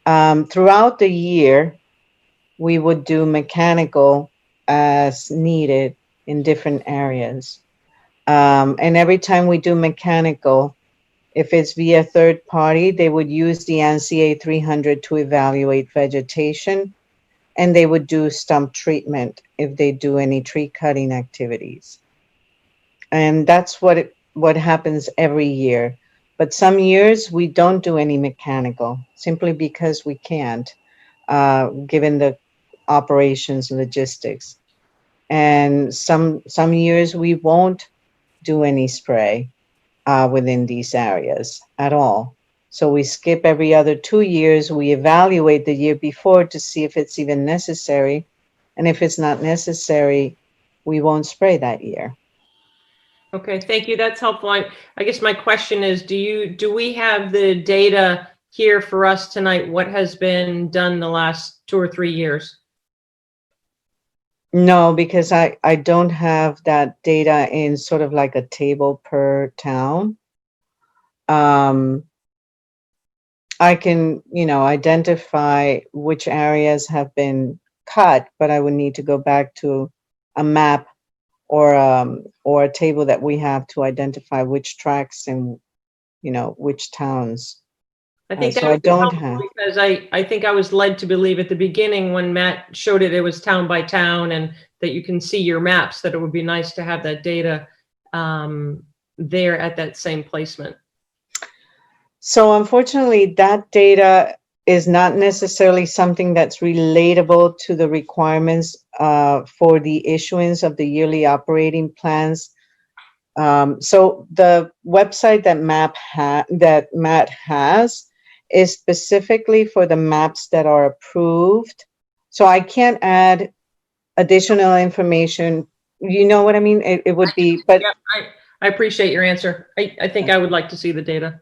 Throughout the year, we would do mechanical as needed in different areas. And every time we do mechanical, if it's via third party, they would use the NCA 300 to evaluate vegetation, and they would do stump treatment if they do any tree cutting activities. And that's what happens every year. But some years we don't do any mechanical simply because we can't, given the operations logistics. And some years we won't do any spray within these areas at all. So we skip every other 2 years. We evaluate the year before to see if it's even necessary. And if it's not necessary, we won't spray that year. Okay, thank you. That's helpful. I guess my question is, do we have the data here for us tonight? What has been done the last 2 or 3 years? No, because I don't have that data in sort of like a table per town. I can, identify which areas have been cut, but I would need to go back to a map or a table that we have to identify which tracks and, which towns. I think So that I would be don't helpful have. because I think I was led to believe at the beginning when Matt showed it was town by town and that you can see your maps, that it would be nice to have that data there at that same placement. So unfortunately, that data is not necessarily something that's relatable to the requirements for the issuance of the yearly operating plans. So the website that Matt has is specifically for the maps that are approved. So I can't add additional information. You know what I mean? It would be, but yeah, I appreciate your answer. I think I would like to see the data.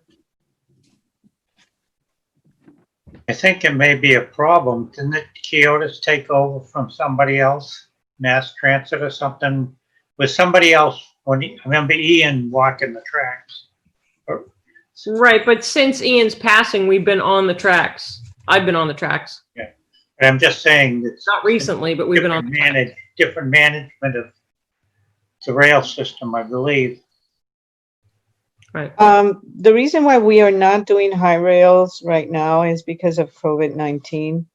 I think it may be a problem. Didn't the Kyotos take over from somebody else, Mass Transit or something? Was somebody else, I remember Ian walking the tracks. Right, but since Ian's passing, we've been on the tracks. I've been on the tracks. Yeah, but I'm just saying it's Not recently, but we've been on the tracks. different management of the rail system, I believe. Right. the reason why we are not doing high rails right now is because of COVID-19.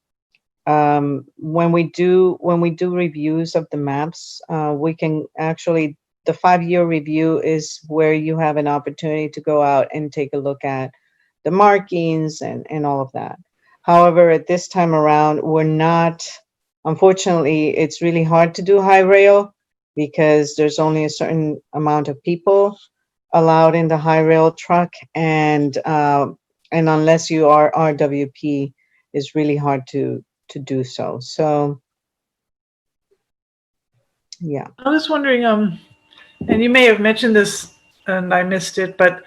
When we do reviews of the maps, we can actually, the 5-year review is where you have an opportunity to go out and take a look at the markings and all of that. However, at this time around, we're not Unfortunately, it's really hard to do high rail because there's only a certain amount of people allowed in the high rail truck, and unless you are RWP, it's really hard to do so. So, yeah. I was wondering, and you may have mentioned this and I missed it, but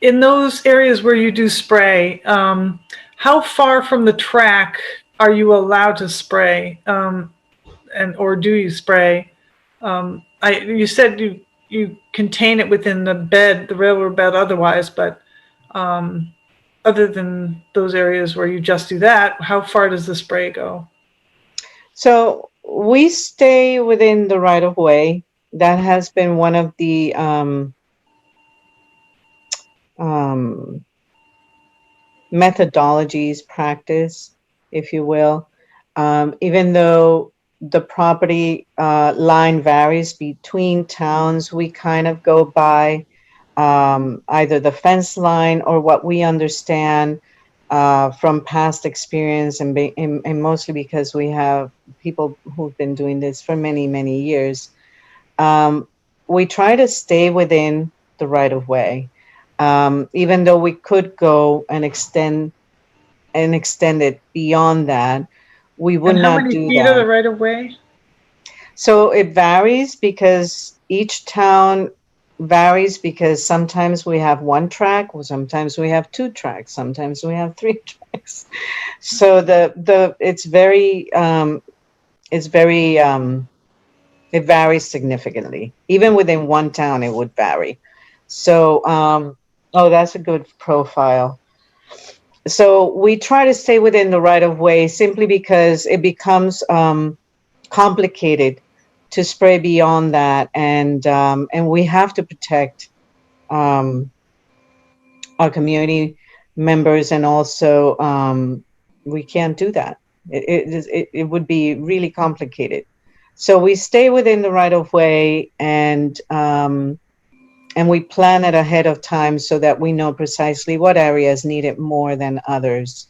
in those areas where you do spray, how far from the track are you allowed to spray, or do you spray? You said you contain it within the bed, the railroad bed otherwise, but other than those areas where you just do that, how far does the spray go? So we stay within the right of way. That has been one of the methodologies practice, if you will. Even though the property line varies between towns, we kind of go by either the fence line or what we understand from past experience, and mostly because we have people who've been doing this for many, many years. We try to stay within the right of way, even though we could go and extend it beyond that. We would And how not many do feet are the that. right of way? So it varies because each town varies, because sometimes we have one track, or sometimes we have two tracks, sometimes we have three tracks. So it varies significantly. Even within one town, it would vary. So, oh, that's a good profile. So we try to stay within the right of way simply because it becomes complicated to spray beyond that, and we have to protect our community members, and also we can't do that. It would be really complicated. So we stay within the right of way, and we plan it ahead of time so that we know precisely what areas need it more than others.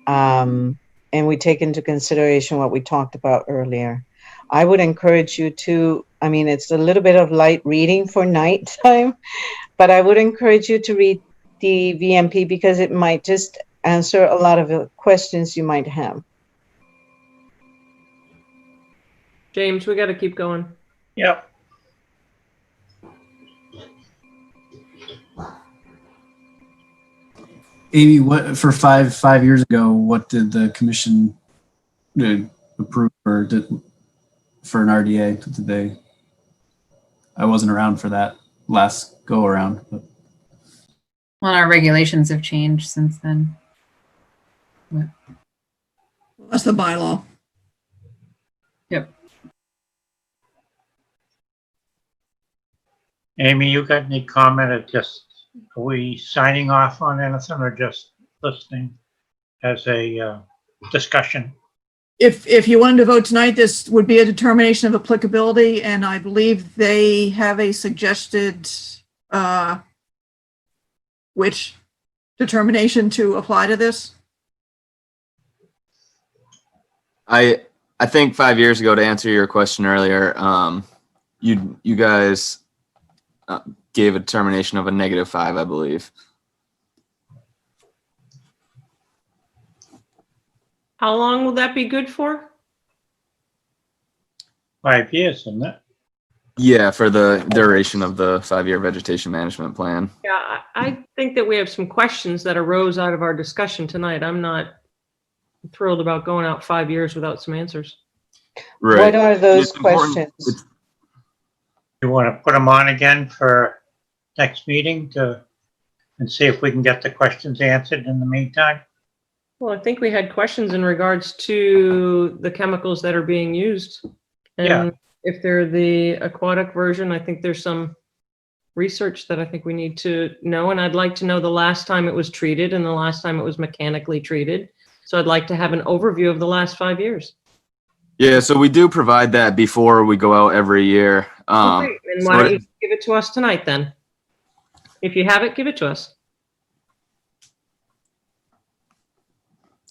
And we take into consideration what we talked about earlier. I would encourage you to, I mean, it's a little bit of light reading for nighttime, but I would encourage you to read the VMP because it might just answer a lot of the questions you might have. James, we got to keep going. Yep. Amy, what for 5 years ago? What did the commission approve or did for an RDA? Did they? I wasn't around for that last go around. But. Well, our regulations have changed since then. That's the bylaw. Yep. Amy, you got any comment, or just, are we signing off on anything or just listening as a discussion? If you wanted to vote tonight, this would be a determination of applicability, and I believe they have a suggested which determination to apply to this. I think 5 years ago, to answer your question earlier, you guys gave a determination of a -5, I believe. How long will that be good for? 5 years, isn't it? Yeah, for the duration of the 5-year vegetation management plan. Yeah, I think that we have some questions that arose out of our discussion tonight. I'm not thrilled about going out 5 years without some answers. Right. What are those It's important- questions? You want to put them on again for next meeting and see if we can get the questions answered in the meantime? Well, I think we had questions in regards to the chemicals that are being used. And Yeah. if they're the aquatic version, I think there's some research that I think we need to know. And I'd like to know the last time it was treated and the last time it was mechanically treated. So I'd like to have an overview of the last 5 years. Yeah, so we do provide that before we go out every year. Okay, and so why don't you give it to us tonight then? If you have it, give it to us.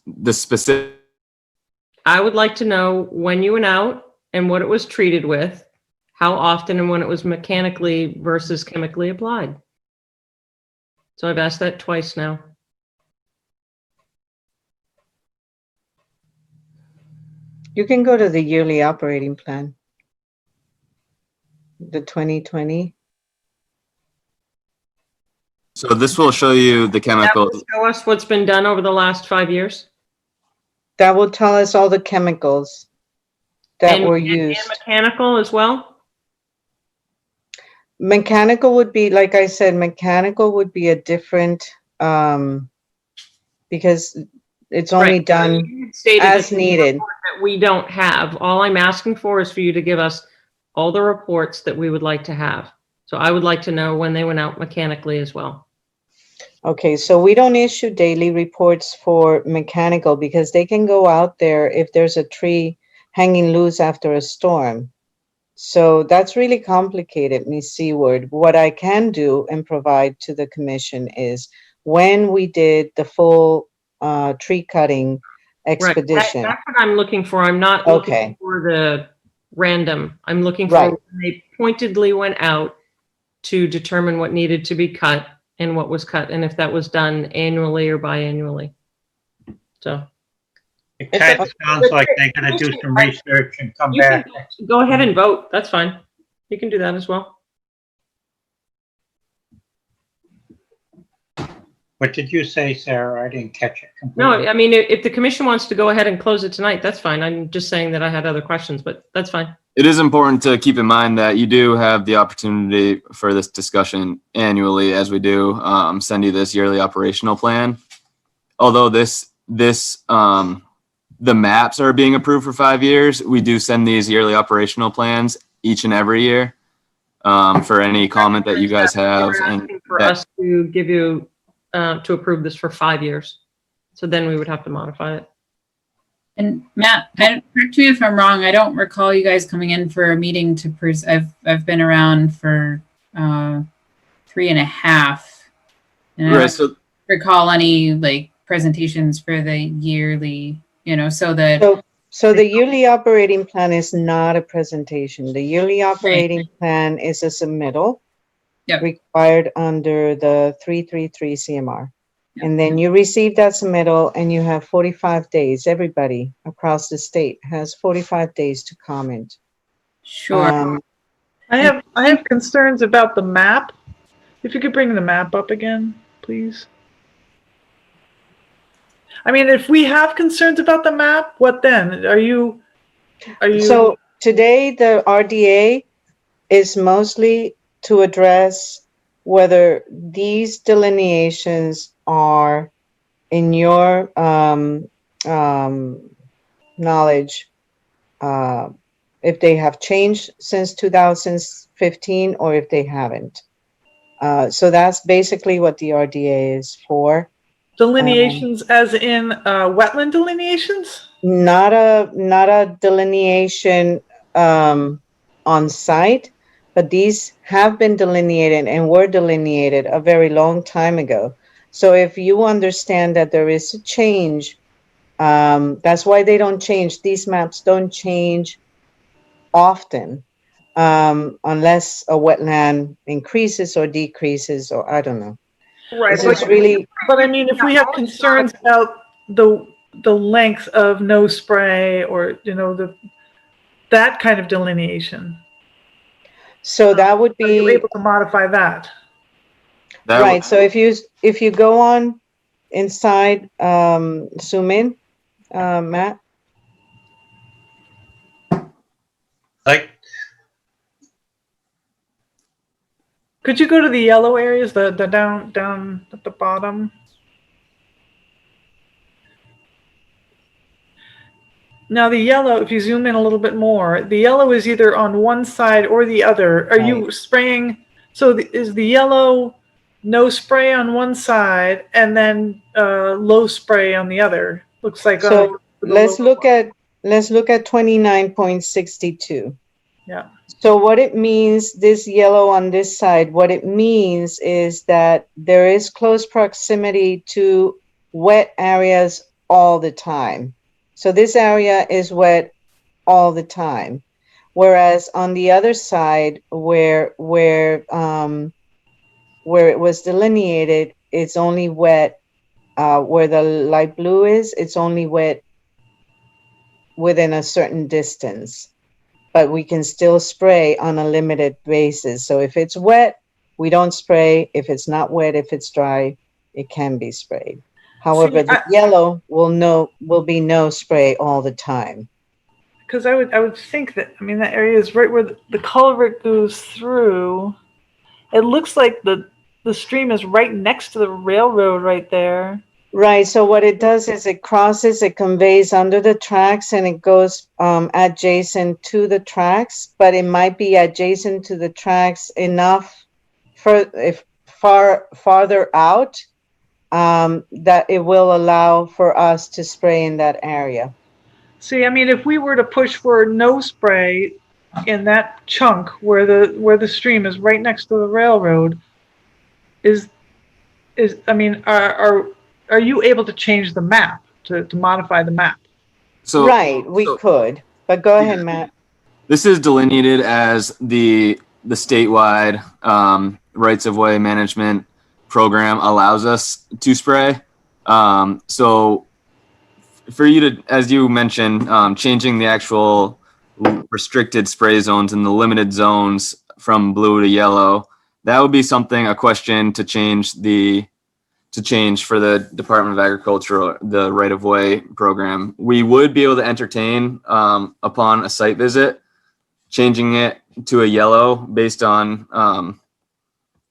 the specific I would like to know when you went out and what it was treated with, how often and when it was mechanically versus chemically applied. So I've asked that twice now. You can go to the yearly operating plan. The 2020. So this will show you the That chemical. will show us what's been done over the last 5 years. That will tell us all the chemicals that were And used. mechanical as well? Mechanical would be, like I said, mechanical would be a different, because it's only Right. done You stated as that needed. that we don't have. All I'm asking for is for you to give us all the reports that we would like to have. So I would like to know when they went out mechanically as well. Okay, so we don't issue daily reports for mechanical because they can go out there if there's a tree hanging loose after a storm. So that's really complicated, Ms. Seward. What I can do and provide to the commission is when we did the full tree cutting expedition. Right. That's what I'm looking for. I'm not Okay. looking for the random. I'm looking for Right. when they pointedly went out to determine what needed to be cut and what was cut, and if that was done annually or biannually. So It kind of sounds like they're gonna do some research and come you back. can go ahead and vote. That's fine. You can do that as well. What did you say, Sarah? I didn't catch it No, completely. I mean, if the commission wants to go ahead and close it tonight, that's fine. I'm just saying that I had other questions, but that's fine. It is important to keep in mind that you do have the opportunity for this discussion annually, as we do send you this yearly operational plan. Although the maps are being approved for 5 years, we do send these yearly operational plans each and every year for any comment that you guys have. You're And asking for that- us to give you, to approve this for 5 years. So then we would have to modify it. And Matt, correct me if I'm wrong. I don't recall you guys coming in for a meeting to I've been around for 3.5. And I Right, don't so recall any like presentations for the yearly, so that So the yearly operating plan is not a presentation. The yearly operating plan is a submittal Yep. required under the 333 CMR. Yep. And then you receive that submittal and you have 45 days. Everybody across the state has 45 days to comment. sure. I have concerns about the map. If you could bring the map up again, please. I mean, if we have concerns about the map, what then? Are you? So today, the RDA is mostly to address whether these delineations are, in your knowledge, if they have changed since 2015 or if they haven't. So that's basically what the RDA is for. Delineations as in wetland delineations? Not a delineation on site, but these have been delineated and were delineated a very long time ago. So if you understand that there is a change, that's why they don't change. These maps don't change often unless a wetland increases or decreases, or I don't know. Right. This is really, But I mean, if we have concerns about the length of no spray or that kind of delineation, so that would are you be able to modify that? that right. So if you go on inside, zoom in, Matt. Like, Could you go to the yellow areas, the down at the bottom? Now the yellow, if you zoom in a little bit more, the yellow is either on one side or the other. Are you spraying? So is the yellow no spray on one side and then low spray on the other? Looks like. So let's look at 29.62. Yeah. So what it means, this yellow on this side, what it means is that there is close proximity to wet areas all the time. So this area is wet all the time. Whereas on the other side, where it was delineated, it's only wet, where the light blue is, it's only wet within a certain distance. But we can still spray on a limited basis. So if it's wet, we don't spray. If it's not wet, if it's dry, it can be sprayed. However, the yellow will be no spray all the time. Because I would think that, I mean, that area is right where the culvert goes through. It looks like the stream is right next to the railroad right there. Right. So what it does is it crosses, it conveys under the tracks, and it goes adjacent to the tracks, but it might be adjacent to the tracks enough farther out that it will allow for us to spray in that area. See, I mean, if we were to push for no spray in that chunk where the stream is right next to the railroad, I mean, are you able to change the map to modify the map? So Right, we could, but go ahead, Matt. this is delineated as the statewide rights of way management program allows us to spray. So for you to, as you mentioned, changing the actual restricted spray zones and the limited zones from blue to yellow, that would be something, a question to change for the Department of Agriculture, the right of way program. We would be able to entertain upon a site visit, changing it to a yellow based on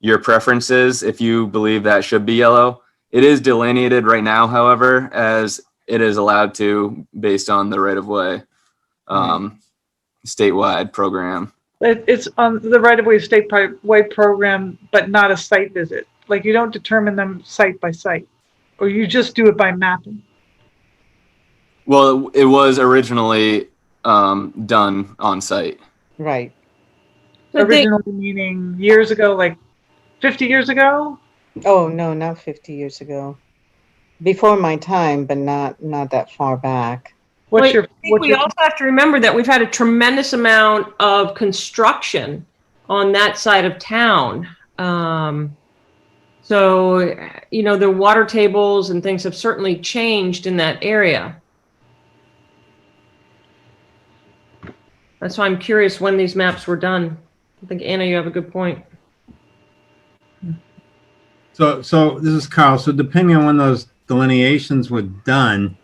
your preferences. If you believe that should be yellow, it is delineated right now, however, as it is allowed to based on the right of way statewide program. It's on the right of way statewide program, but not a site visit. Like, you don't determine them site by site, or you just do it by mapping. Well, it was originally done on site. Right. Originally meaning years ago, like 50 years ago? Oh, no, not 50 years ago. Before my time, but not that far back. What's I think we also have to remember that we've had a tremendous amount of construction on that side of town. So, you know, the water tables and things have certainly changed in that area. That's why I'm curious when these maps were done. I think, Anna, you have a good point. So this is Carl. So depending on when those delineations were done,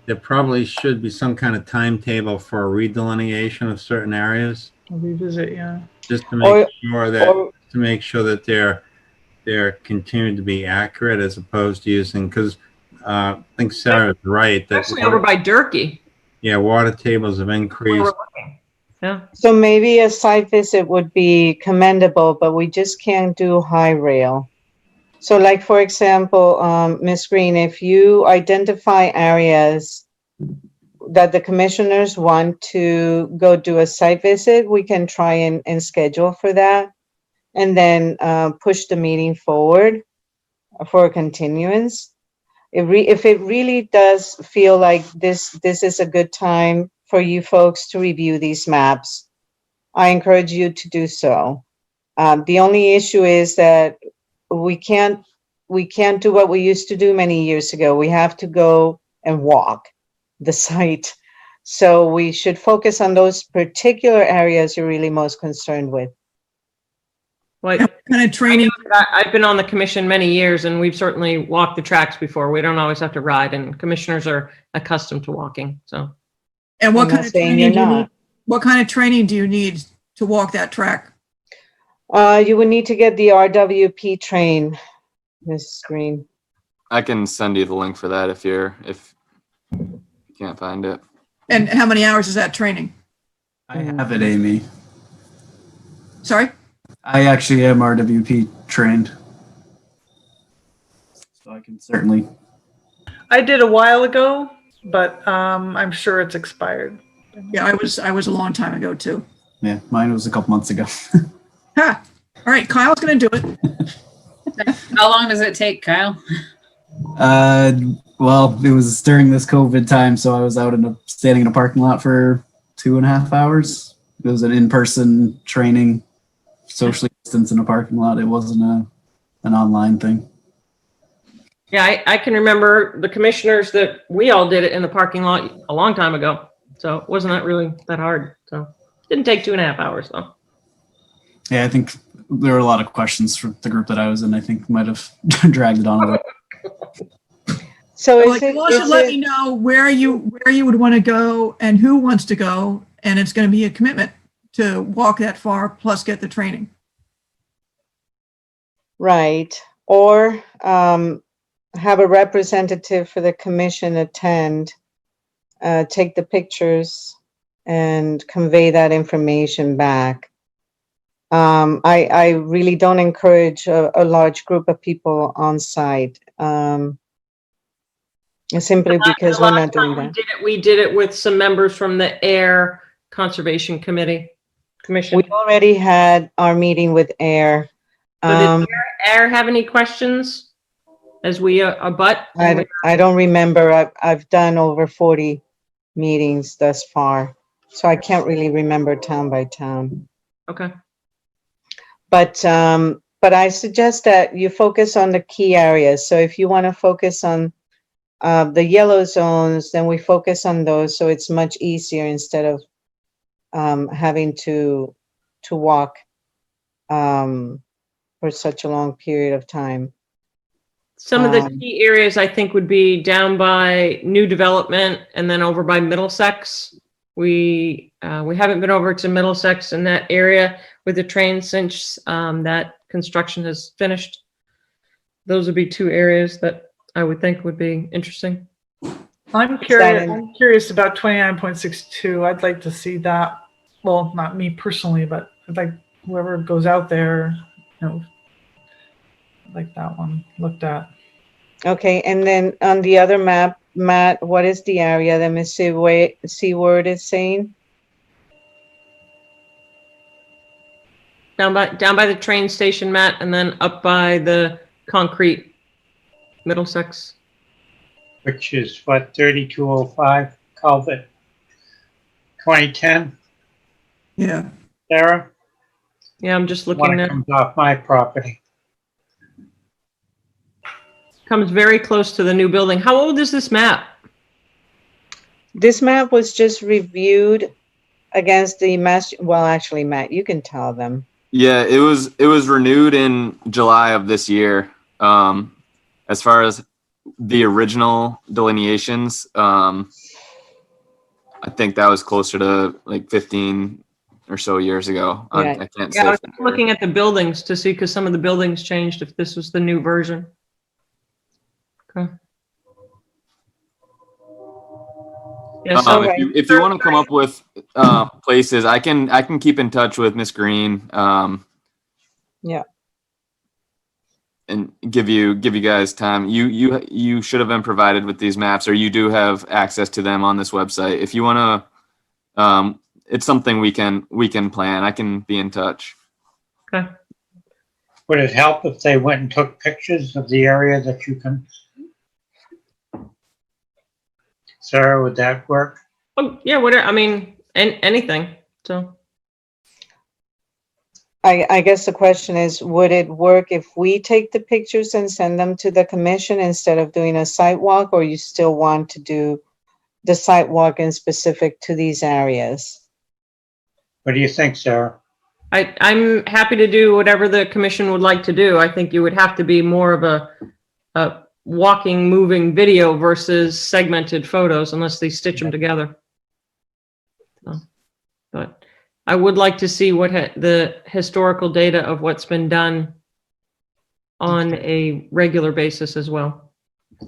there probably should be some kind of timetable for a redelineation of certain areas. I'll revisit, yeah. Just to make sure that they're continuing to be accurate, as opposed to using, because I think Sarah's right. That Actually, over by Durkee. Yeah, water tables have increased. Yeah. So maybe a site visit would be commendable, but we just can't do high rail. So like, for example, Ms. Green, if you identify areas that the commissioners want to go do a site visit, we can try and schedule for that, and then push the meeting forward for a continuance. If it really does feel like this is a good time for you folks to review these maps, I encourage you to do so. The only issue is that we can't do what we used to do many years ago. We have to go and walk the site. So we should focus on those particular areas you're really most concerned with. What kind of training? I've been on the commission many years, and we've certainly walked the tracks before. We don't always have to ride, and commissioners are accustomed to walking. So, and what kind of training do you need? Not. What kind of training do you need to walk that track? You would need to get the RWP train, Ms. Green. I can send you the link for that if you can't find it. And how many hours is that training? I have it, Amy. Sorry? I actually am RWP trained. So I can certainly. I did a while ago, but I'm sure it's expired. Yeah, I was a long time ago too. Yeah, mine was a couple months ago. Ha! All right, Kyle's going to do it. How long does it take, Kyle? Well, it was during this COVID time, so I was out standing in a parking lot for 2.5 hours. It was an in-person training, socially distanced in a parking lot. It wasn't an online thing. Yeah, I can remember the commissioners that we all did it in the parking lot a long time ago. So it wasn't that really that hard. So didn't take 2.5 hours though. Yeah, I think there were a lot of questions for the group that I was in. I think might have dragged it on a little. So Like, you all should let me know where you would want to go and who wants to go, and it's going to be a commitment to walk that far plus get the training. right, or have a representative for the commission attend, take the pictures and convey that information back. I really don't encourage a large group of people on site. Simply because we're not doing that. We did it with some members from the Air Conservation Commission. We already had our meeting with AIR. So did Air have any questions as we abut? I don't remember. I've done over 40 meetings thus far, so I can't really remember town by town. Okay. But I suggest that you focus on the key areas. So if you want to focus on the yellow zones, then we focus on those, so it's much easier instead of having to walk for such a long period of time. Some of the key areas I think would be down by new development and then over by Middlesex. We haven't been over to Middlesex in that area with the train since that construction has finished. Those would be two areas that I would think would be interesting. I'm curious about 29.62. I'd like to see that. Well, not me personally, but I'd like whoever goes out there, I'd like that one looked at. Okay, and then on the other map, Matt, what is the area that Ms. Seaward is saying? Down by the train station, Matt, and then up by the concrete Middlesex. Which is what, 3205 Culvert, 2010, Yeah. Sarah? Yeah, I'm just looking One at. comes off my property. Comes very close to the new building. How old is this map? This map was just reviewed against the well, actually, Matt, you can tell them. Yeah, it was renewed in July of this year. As far as the original delineations, I think that was closer to like 15 or so years ago. Yeah. I can't Yeah, I was say. looking at the buildings to see because some of the buildings changed if this was the new version. Okay. Yeah, so If you want to come up with places, I can keep in touch with Miss Green. Yeah. And give you guys time. You should have been provided with these maps, or you do have access to them on this website. If you want to, it's something we can plan. I can be in touch. okay. Would it help if they went and took pictures of the area that you can? Sarah, would that work? Oh yeah, whatever. I mean, anything. So I guess the question is, would it work if we take the pictures and send them to the commission instead of doing a site walk, or you still want to do the site walk in specific to these areas? What do you think, Sarah? I'm happy to do whatever the commission would like to do. I think you would have to be more of a walking, moving video versus segmented photos, unless they stitch them together. So, but I would like to see what the historical data of what's been done on a regular basis as well.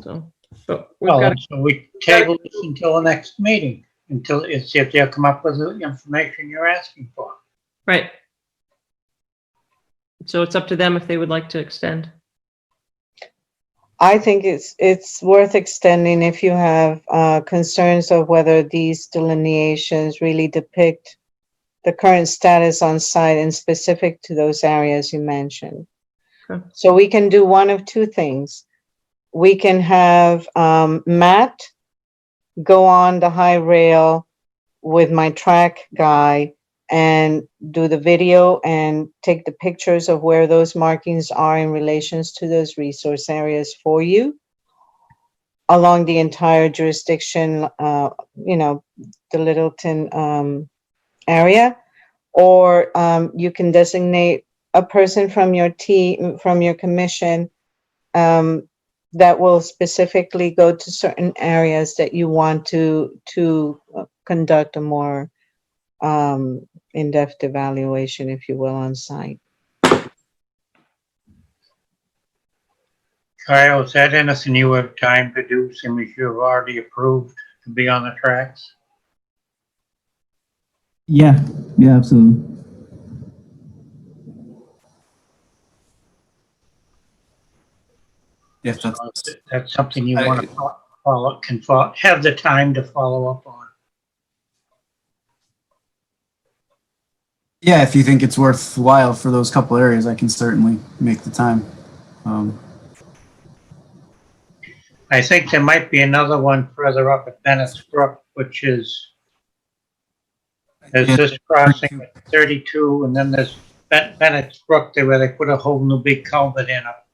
So, but we've got So we table this until the next meeting, until see if they'll come up with the information you're asking for. right. So it's up to them if they would like to extend. I think it's worth extending if you have concerns of whether these delineations really depict the current status on site and specific to those areas you mentioned. Okay. So we can do one of two things. we can have Matt go on the high rail with my track guy and do the video and take the pictures of where those markings are in relations to those resource areas for you along the entire jurisdiction, you know, the Littleton area. Or you can designate a person from your team, from your commission, that will specifically go to certain areas that you want to conduct a more in-depth evaluation, if you will, on site. Kyle, is that anything you have time to do, since you've already approved to be on the tracks? Yeah, yeah, absolutely. Yes, That's something you want to have the time to follow up on. yeah, if you think it's worthwhile for those couple areas, I can certainly make the time. I think there might be another one further up at Bennett's Brook, which is, there's Yeah, this crossing at 32, and then there's Bennett's Brook there where they put a whole new big culvert in up.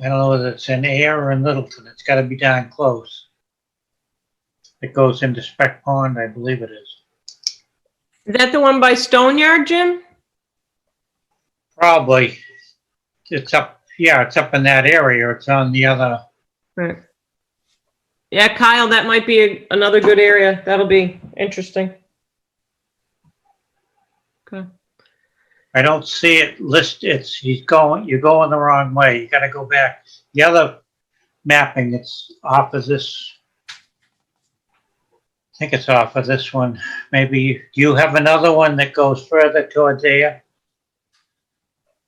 I don't know whether it's in Air or in Littleton. It's got to be down close. It goes into Speck Pond, I believe it is. Is that the one by Stoneyard, Jim? Probably. It's up, yeah, it's up in that area. It's on the other. Right. Yeah, Kyle, that might be another good area. That'll be interesting. Okay. I don't see it listed. You're going the wrong way. You got to go back. The other mapping, it's off of this. I think it's off of this one. Maybe, do you have another one that goes further towards there?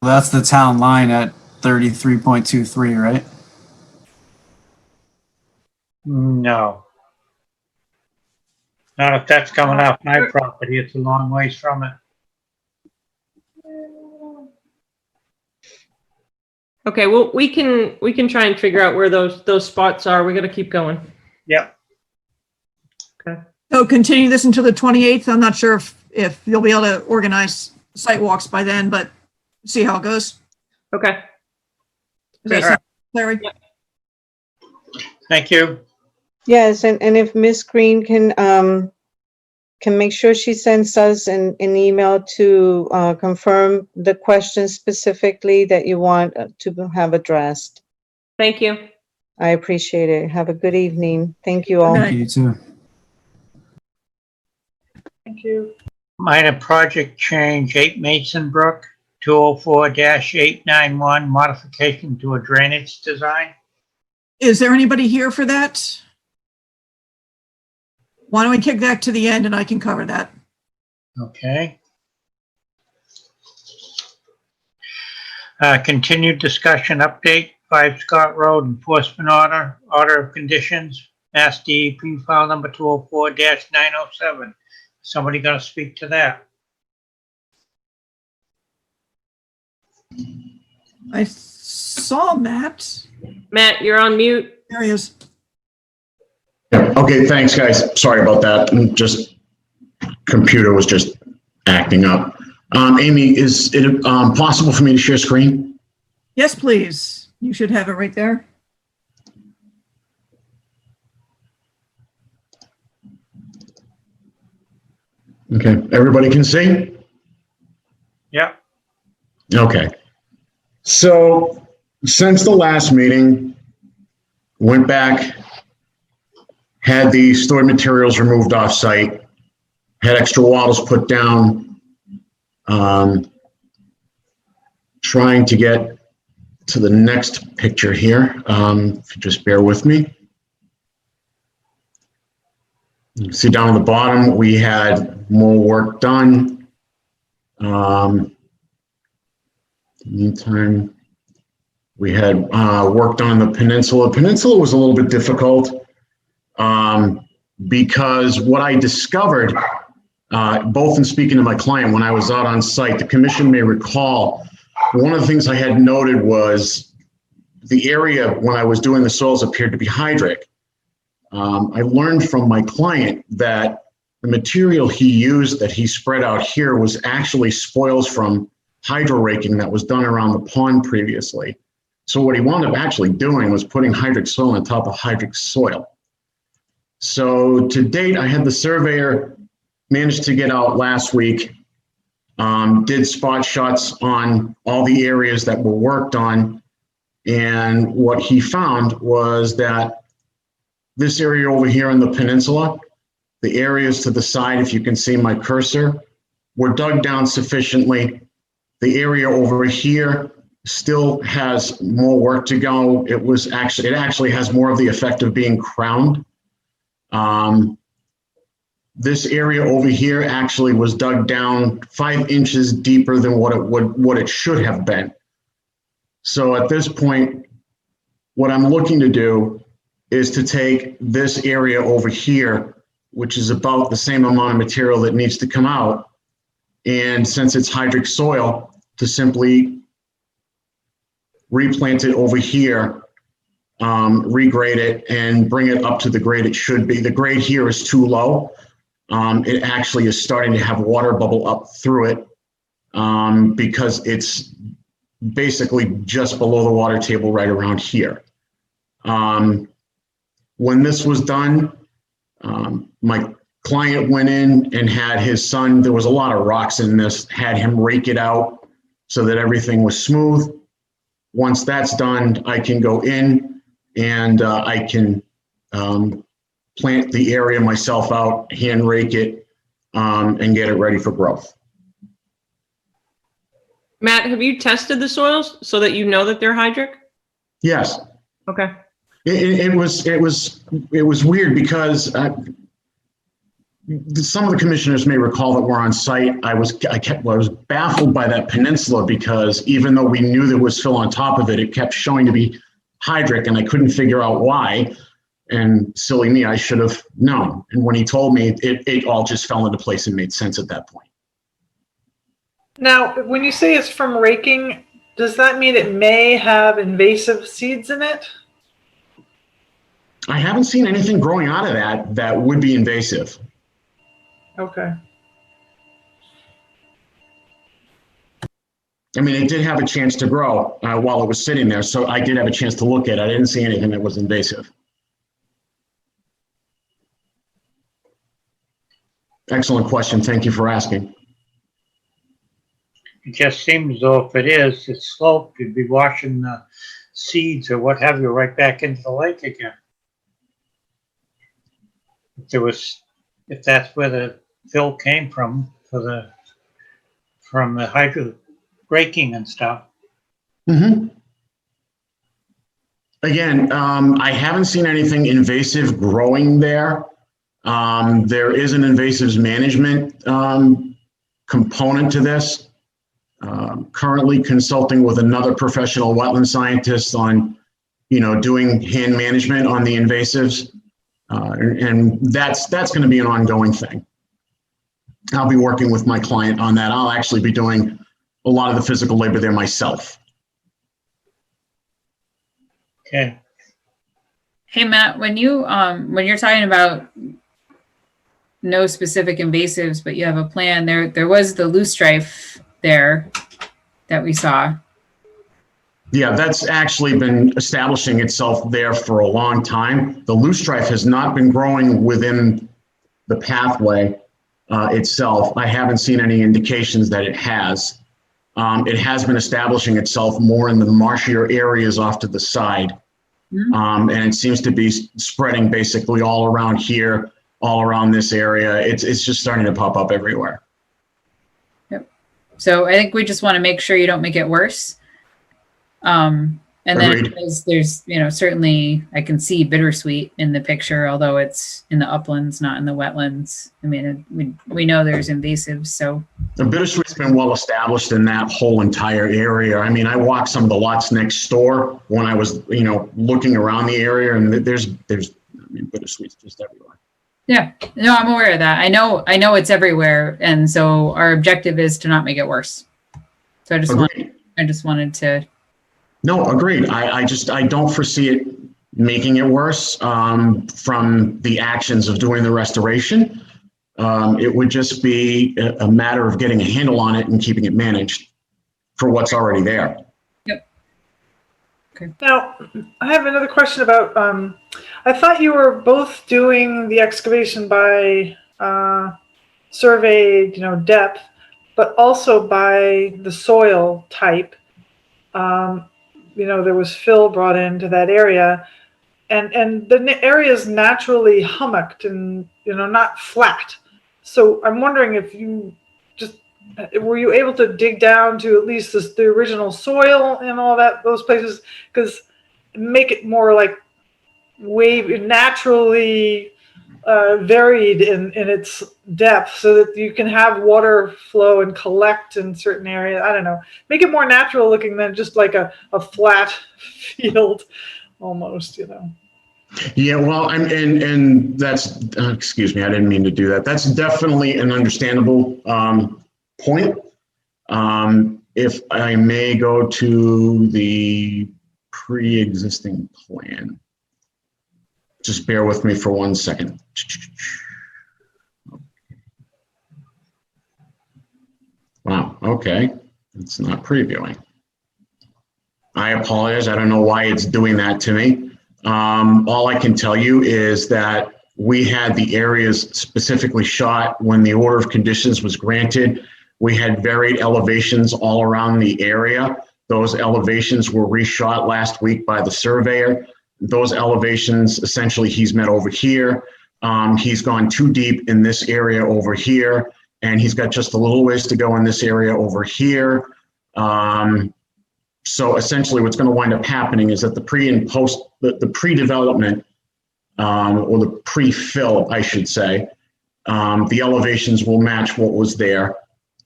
that's the town line at 33.23, right? No. Not if that's coming off my property. It's a long ways from it. Okay, well, we can try and figure out where those spots are. We got to keep going. Yep. So continue this until the 28th. I'm not sure if you'll be able to organize site walks by then, but see how it goes. Okay. Does that sound clear? Yep. Thank you. Yes, and if Ms. Green can make sure she sends us an email to confirm the questions specifically that you want to have addressed. Thank you. I appreciate it. Have a good evening. Thank you all. Good night. You too. Thank you. Minor project change, 8 Mason Brook, 204-891, modification to a drainage design. Is there anybody here for that? Why don't we kick that to the end and I can cover that? Okay. Continued discussion update, 5 Scott Road enforcement order of conditions, Mass DEP file number 204-907. Somebody gonna speak to that? I saw Matt. Matt, you're on mute. There he is. Yeah, okay, thanks, guys. Sorry about that. Just computer was just acting up. Amy, is it possible for me to share screen? Yes, please. You should have it right there. Okay, everybody can see? Yep. Okay. So since the last meeting, went back, had the stored materials removed off site, had extra wattles put down, trying to get to the next picture here. If you just bear with me. You can see down at the bottom, we had more work done. Meantime, we had work done on the peninsula. Peninsula was a little bit difficult because what I discovered, both in speaking to my client when I was out on site, the commission may recall, one of the things I had noted was the area when I was doing the soils appeared to be hydric. I learned from my client that the material he used that he spread out here was actually spoils from hydro raking that was done around the pond previously. So what he wound up actually doing was putting hydric soil on top of hydric soil. So to date, I had the surveyor managed to get out last week, did spot shots on all the areas that were worked on. And what he found was that this area over here on the peninsula, the areas to the side, if you can see my cursor, were dug down sufficiently. The area over here still has more work to go. It actually has more of the effect of being crowned. This area over here actually was dug down 5 inches deeper than what it should have been. So at this point, what I'm looking to do is to take this area over here, which is about the same amount of material that needs to come out, and since it's hydric soil, to simply replant it over here, regrade it, and bring it up to the grade it should be. The grade here is too low. It actually is starting to have water bubble up through it because it's basically just below the water table right around here. When this was done, my client went in and had his son, there was a lot of rocks in this, had him rake it out so that everything was smooth. Once that's done, I can go in and I can plant the area myself out, hand rake it, and get it ready for growth. Matt, have you tested the soils so that you know that they're hydric? Yes. Okay. It was weird because some of the commissioners may recall that we're on site. I was baffled by that peninsula because even though we knew there was fill on top of it, it kept showing to be hydric, and I couldn't figure out why. And silly me, I should have known. And when he told me, it all just fell into place and made sense at that point. Now, when you say it's from raking, does that mean it may have invasive seeds in it? I haven't seen anything growing out of that would be invasive. Okay. I mean, it did have a chance to grow while it was sitting there, so I did have a chance to look at it. I didn't see anything that was invasive. Excellent question. Thank you for asking. It just seems though if it is, it's sloped, you'd be washing the seeds or what have you right back into the lake again. If that's where the fill came from the hydro raking and stuff. Mm-hmm. Again, I haven't seen anything invasive growing there. There is an invasives management component to this. Currently consulting with another professional wetland scientist on, doing hand management on the invasives. And that's going to be an ongoing thing. I'll be working with my client on that. I'll actually be doing a lot of the physical labor there myself. Okay. Hey, Matt, when you're talking about no specific invasives, but you have a plan, there was the loosestrife there that we saw. Yeah, that's actually been establishing itself there for a long time. The loosestrife has not been growing within the pathway itself. I haven't seen any indications that it has. It has been establishing itself more in the marshier areas off to the side. And it seems to be spreading basically all around here, all around this area. It's just starting to pop up everywhere. Yep. So I think we just want to make sure you don't make it worse. And then there's, certainly I can see bittersweet in the picture, although it's in the uplands, not in the wetlands. I mean, we know there's invasives, so. The bittersweet's been well established in that whole entire area. I mean, I walked some of the lots next door when I was, looking around the area, and there's bittersweet's just everywhere. Yeah, no, I'm aware of that. I know it's everywhere, and so our objective is to not make it worse. So I just wanted to No, agreed. I don't foresee it making it worse from the actions of doing the restoration. It would just be a matter of getting a handle on it and keeping it managed for what's already there. Now, I have another question about, I thought you were both doing the excavation by surveyed, depth, but also by the soil type. There was fill brought into that area, and the area is naturally hummocked and, not flat. So I'm wondering if you were you able to dig down to at least the original soil and all that, those places, because make it more like naturally varied in its depth, so that you can have water flow and collect in certain areas. I don't know, make it more natural looking than just like a flat field almost. Yeah, well, and that's, excuse me, I didn't mean to do that. That's definitely an understandable point. If I may go to the pre-existing plan. Just bear with me for 1 second. Wow, okay. It's not previewing. I apologize. I don't know why it's doing that to me. All I can tell you is that we had the areas specifically shot when the order of conditions was granted. We had varied elevations all around the area. Those elevations were reshot last week by the surveyor. Those elevations, essentially, he's met over here. He's gone too deep in this area over here, and he's got just a little ways to go in this area over here. So essentially what's going to wind up happening is that the pre and post, the pre-development, or the pre-fill, I should say, the elevations will match what was there.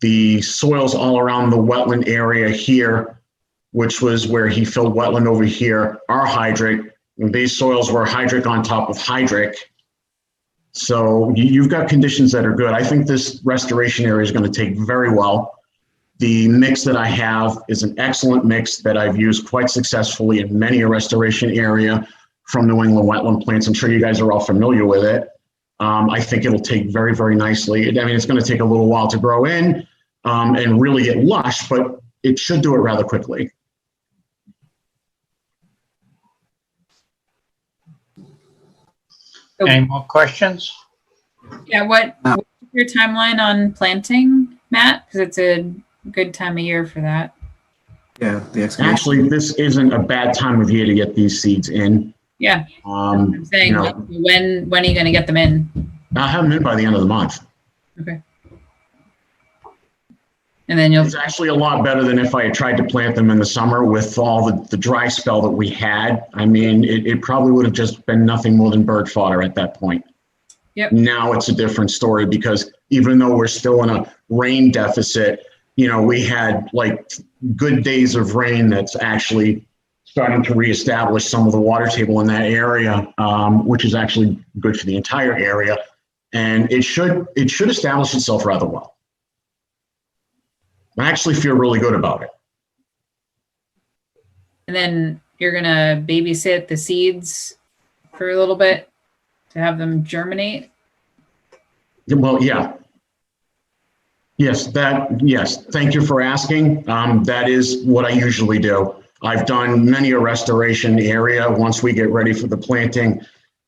The soils all around the wetland area here, which was where he filled wetland over here, are hydric. And these soils were hydric on top of hydric. So you've got conditions that are good. I think this restoration area is going to take very well. The mix that I have is an excellent mix that I've used quite successfully in many a restoration area from New England wetland plants. I'm sure you guys are all familiar with it. I think it'll take very, very nicely. I mean, it's going to take a little while to grow in and really get lush, but it should do it rather quickly. Any more questions? Yeah, what's your timeline on planting, Matt? Because it's a good time of year for that. Yeah, the excavation. Actually, this isn't a bad time of year to get these seeds in. Yeah. I'm saying, when are you going to get them in? I'll have them in by the end of the month. Okay. And then It's actually a lot better than if I had tried to plant them in the summer with all the dry spell that we had. I mean, it probably would have just been nothing more than bird fodder at that point. Yep. Now it's a different story, because even though we're still in a rain deficit, we had like good days of rain that's actually starting to reestablish some of the water table in that area, which is actually good for the entire area. And it should establish itself rather well. I actually feel really good about it. And then you're going to babysit the seeds for a little bit to have them germinate? Well, yeah. Yes, thank you for asking. That is what I usually do. I've done many a restoration area. Once we get ready for the planting,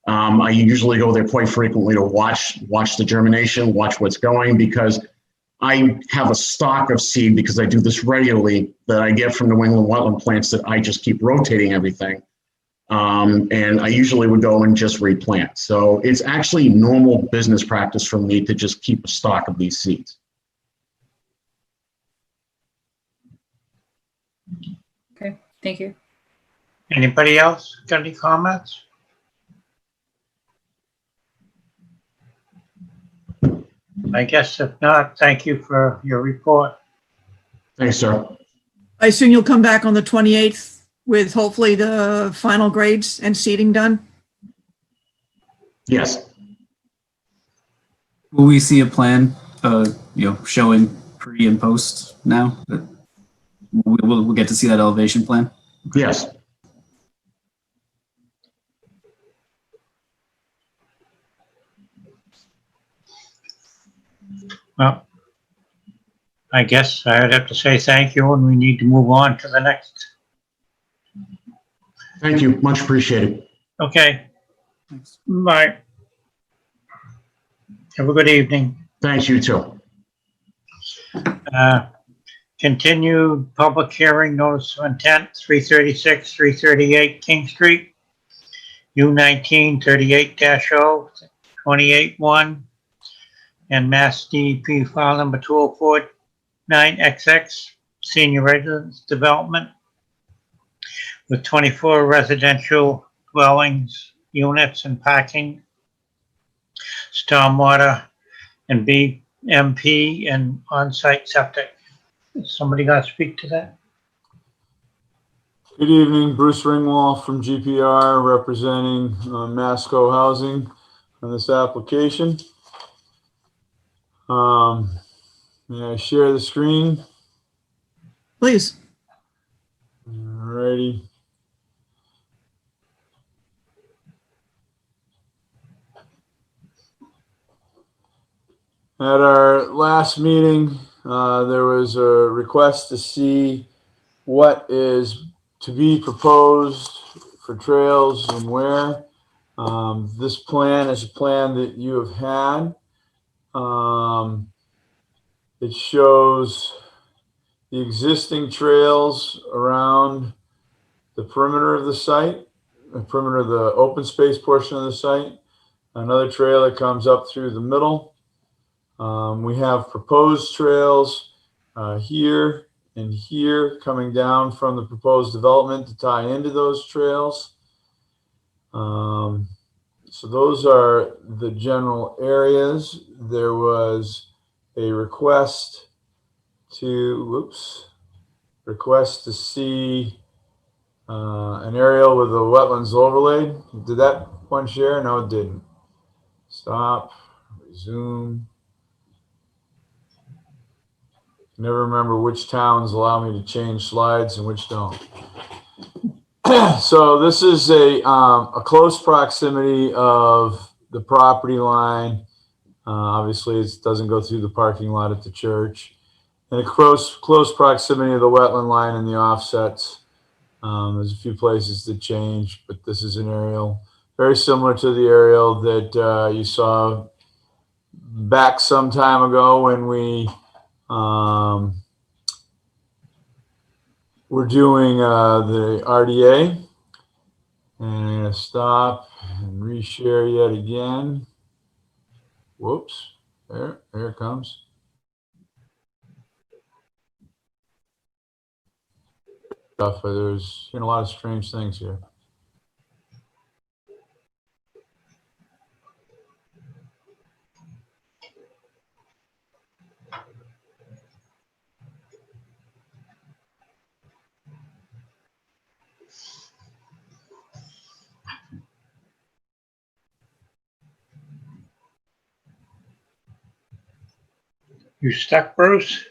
I usually go there quite frequently to watch the germination, watch what's going, because I have a stock of seed, because I do this regularly, that I get from New England wetland plants that I just keep rotating everything. And I usually would go and just replant. So it's actually normal business practice for me to just keep a stock of these seeds. Okay, thank you. Anybody else got any comments? I guess if not, thank you for your report. Thanks, sir. I assume you'll come back on the 28th with hopefully the final grades and seeding done? Yes. Will we see a plan, showing pre and post now? We'll get to see that elevation plan? Yes. Well, I guess I'd have to say thank you, and we need to move on to the next. Thank you. Much appreciated. Okay, Thanks. bye. Have a good evening. Thanks, you too. Continued public hearing notice of intent, 336, 338 King Street, U19 38-0, 28-1, and Mass DEP file number 2049XX, Senior Residence Development, with 24 residential dwellings, units, and parking, stormwater, and BMP, and on-site septic. Is somebody gonna speak to that? Good evening, Bruce Ringwall from GPR representing Masco Housing on this application. May I share the screen? Please. Alrighty. At our last meeting, there was a request to see what is to be proposed for trails and where. This plan is a plan that you have had. It shows the existing trails around the perimeter of the site, the perimeter of the open space portion of the site, another trail that comes up through the middle. We have proposed trails here and here coming down from the proposed development to tie into those trails. So those are the general areas. There was a request to, request to see an aerial with a wetlands overlay. Did that one share? No, it didn't. Stop, resume. Never remember which towns allow me to change slides and which don't. So this is a close proximity of the property line. Obviously, it doesn't go through the parking lot at the church. And a close proximity of the wetland line and the offsets. There's a few places that change, but this is an aerial very similar to the aerial that you saw back some time ago when we we're doing the RDA. And I'm going to stop and reshare yet again. Whoops, there it comes. There's a lot of strange things here. You stuck, Bruce?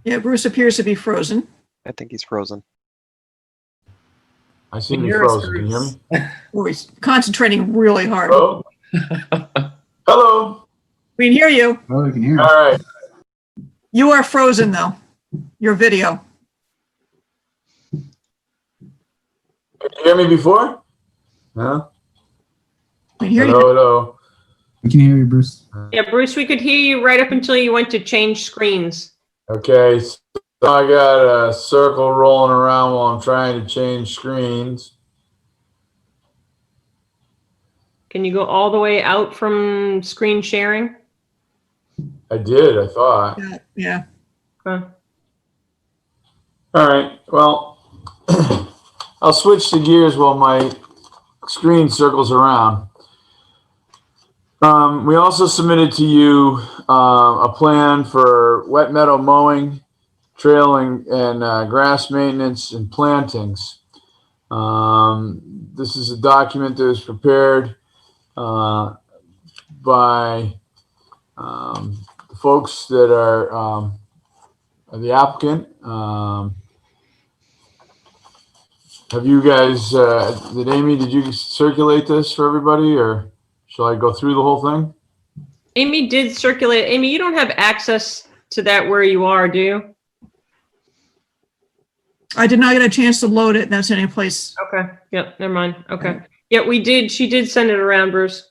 Yeah, Bruce appears to be frozen. I think he's frozen. I seem to be frozen. Can you hear me? Oh, he's concentrating really hard. Hello? Hello? We can hear you. Oh, we can hear. All right. You are frozen, though. Your video. Did you hear me before? Huh? We can hear Hello, you. hello. We can hear you, Bruce. Yeah, Bruce, we could hear you right up until you went to change screens. Okay, so I got a circle rolling around while I'm trying to change screens. Can you go all the way out from screen sharing? I did, I thought. Yeah. Huh. All right, well, I'll switch the gears while my screen circles around. We also submitted to you a plan for wet meadow mowing, trailing, and grass maintenance and plantings. This is a document that was prepared by the folks that are the applicant. Have you guys, did you circulate this for everybody, or shall I go through the whole thing? Amy did circulate. Amy, you don't have access to that where you are, do you? I did not get a chance to load it. That's any place. Okay. Yep. Never mind. Okay. Yeah, we did. She did send it around, Bruce.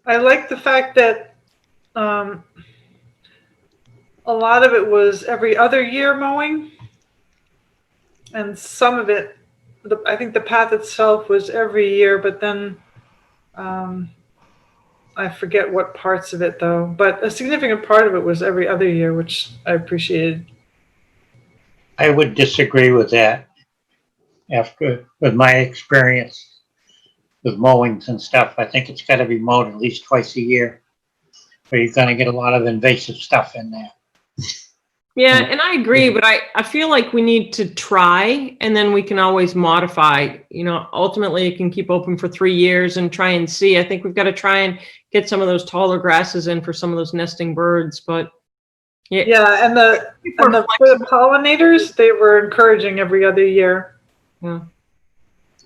I like the fact that a lot of it was every other year mowing, and some of it, I think the path itself was every year, but then I forget what parts of it though, but a significant part of it was every other year, which I appreciated. I would disagree with that. With my experience with mowings and stuff, I think it's got to be mowed at least twice a year, or you're going to get a lot of invasive stuff in there. Yeah, and I agree, but I feel like we need to try, and then we can always modify. You know, ultimately it can keep open for 3 years and try and see. I think we've got to try and get some of those taller grasses in for some of those nesting birds, but yeah, and for the pollinators, they were encouraging every other year. Yeah.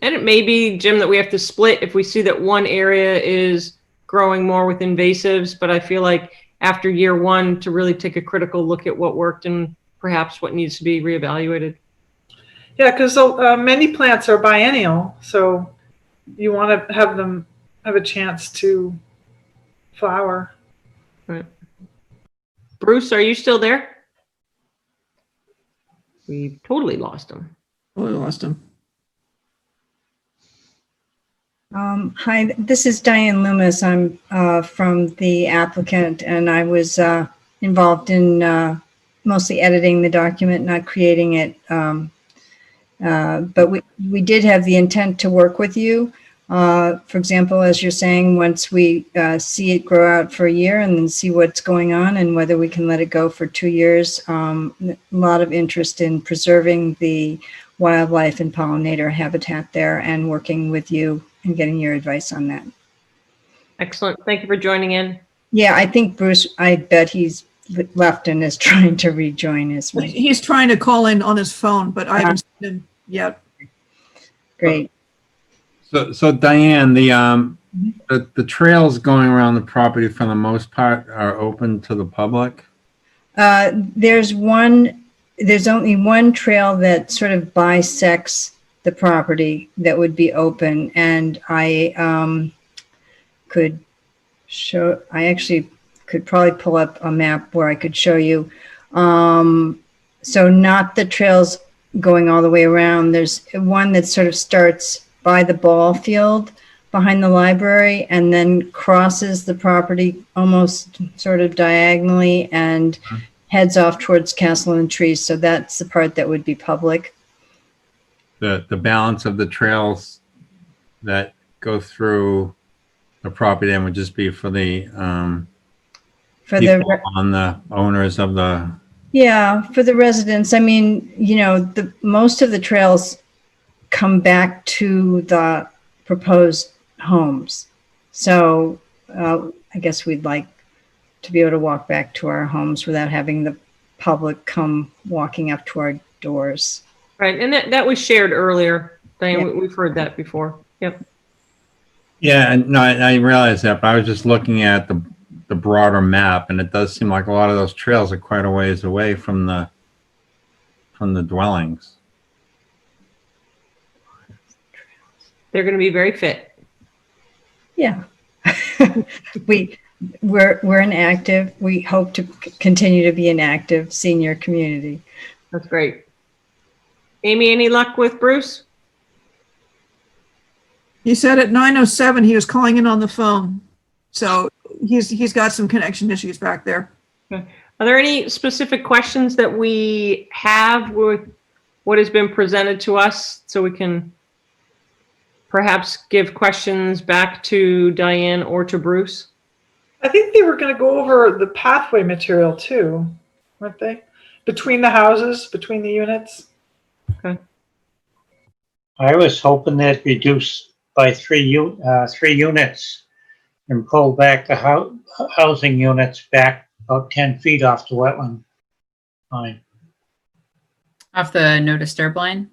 And it may be, Jim, that we have to split if we see that one area is growing more with invasives, but I feel like after year one to really take a critical look at what worked and perhaps what needs to be reevaluated. Yeah, because many plants are biennial, so you want to have them have a chance to flower. Right. Bruce, are you still there? We've totally lost him. Totally lost him. Hi, this is Diane Loomis. I'm from the applicant, and I was involved in mostly editing the document, not creating it. But we did have the intent to work with you. For example, as you're saying, once we see it grow out for a year and then see what's going on and whether we can let it go for 2 years. A lot of interest in preserving the wildlife and pollinator habitat there and working with you and getting your advice on that. Excellent. Thank you for joining in. Yeah, I think Bruce, I bet he's left and is trying to rejoin his mic. He's trying to call in on his phone, but I haven't seen him yet. Great. So Diane, the trails going around the property for the most part are open to the public? There's only one trail that sort of bisects the property that would be open, and I actually could probably pull up a map where I could show you. So not the trails going all the way around. There's one that sort of starts by the ball field behind the library and then crosses the property almost sort of diagonally and heads off towards Castle and Trees. So that's the part that would be public. The balance of the trails that go through the property then would just be for the people on the owners of the. Yeah, for the residents. I mean, you know, most of the trails come back to the proposed homes. So I guess we'd like to be able to walk back to our homes without having the public come walking up to our doors. Right, and that was shared earlier, Diane. Yeah. We've heard that before. Yep. Yeah, and no, I realize that, but I was just looking at the broader map, and it does seem like a lot of those trails are quite a ways away from the dwellings. They're going to be very fit. Yeah. We're an active, we hope to continue to be an active senior community. That's great. Amy, any luck with Bruce? He said at 9:07 he was calling in on the phone. So he's got some connection issues back there. Okay. Are there any specific questions that we have with what has been presented to us so we can perhaps give questions back to Diane or to Bruce? I think they were going to go over the pathway material too, weren't they? Between the houses, between the units. Okay. I was hoping they'd reduce by three units and pull back the housing units back about 10 feet off the wetland line. Off the no disturb line.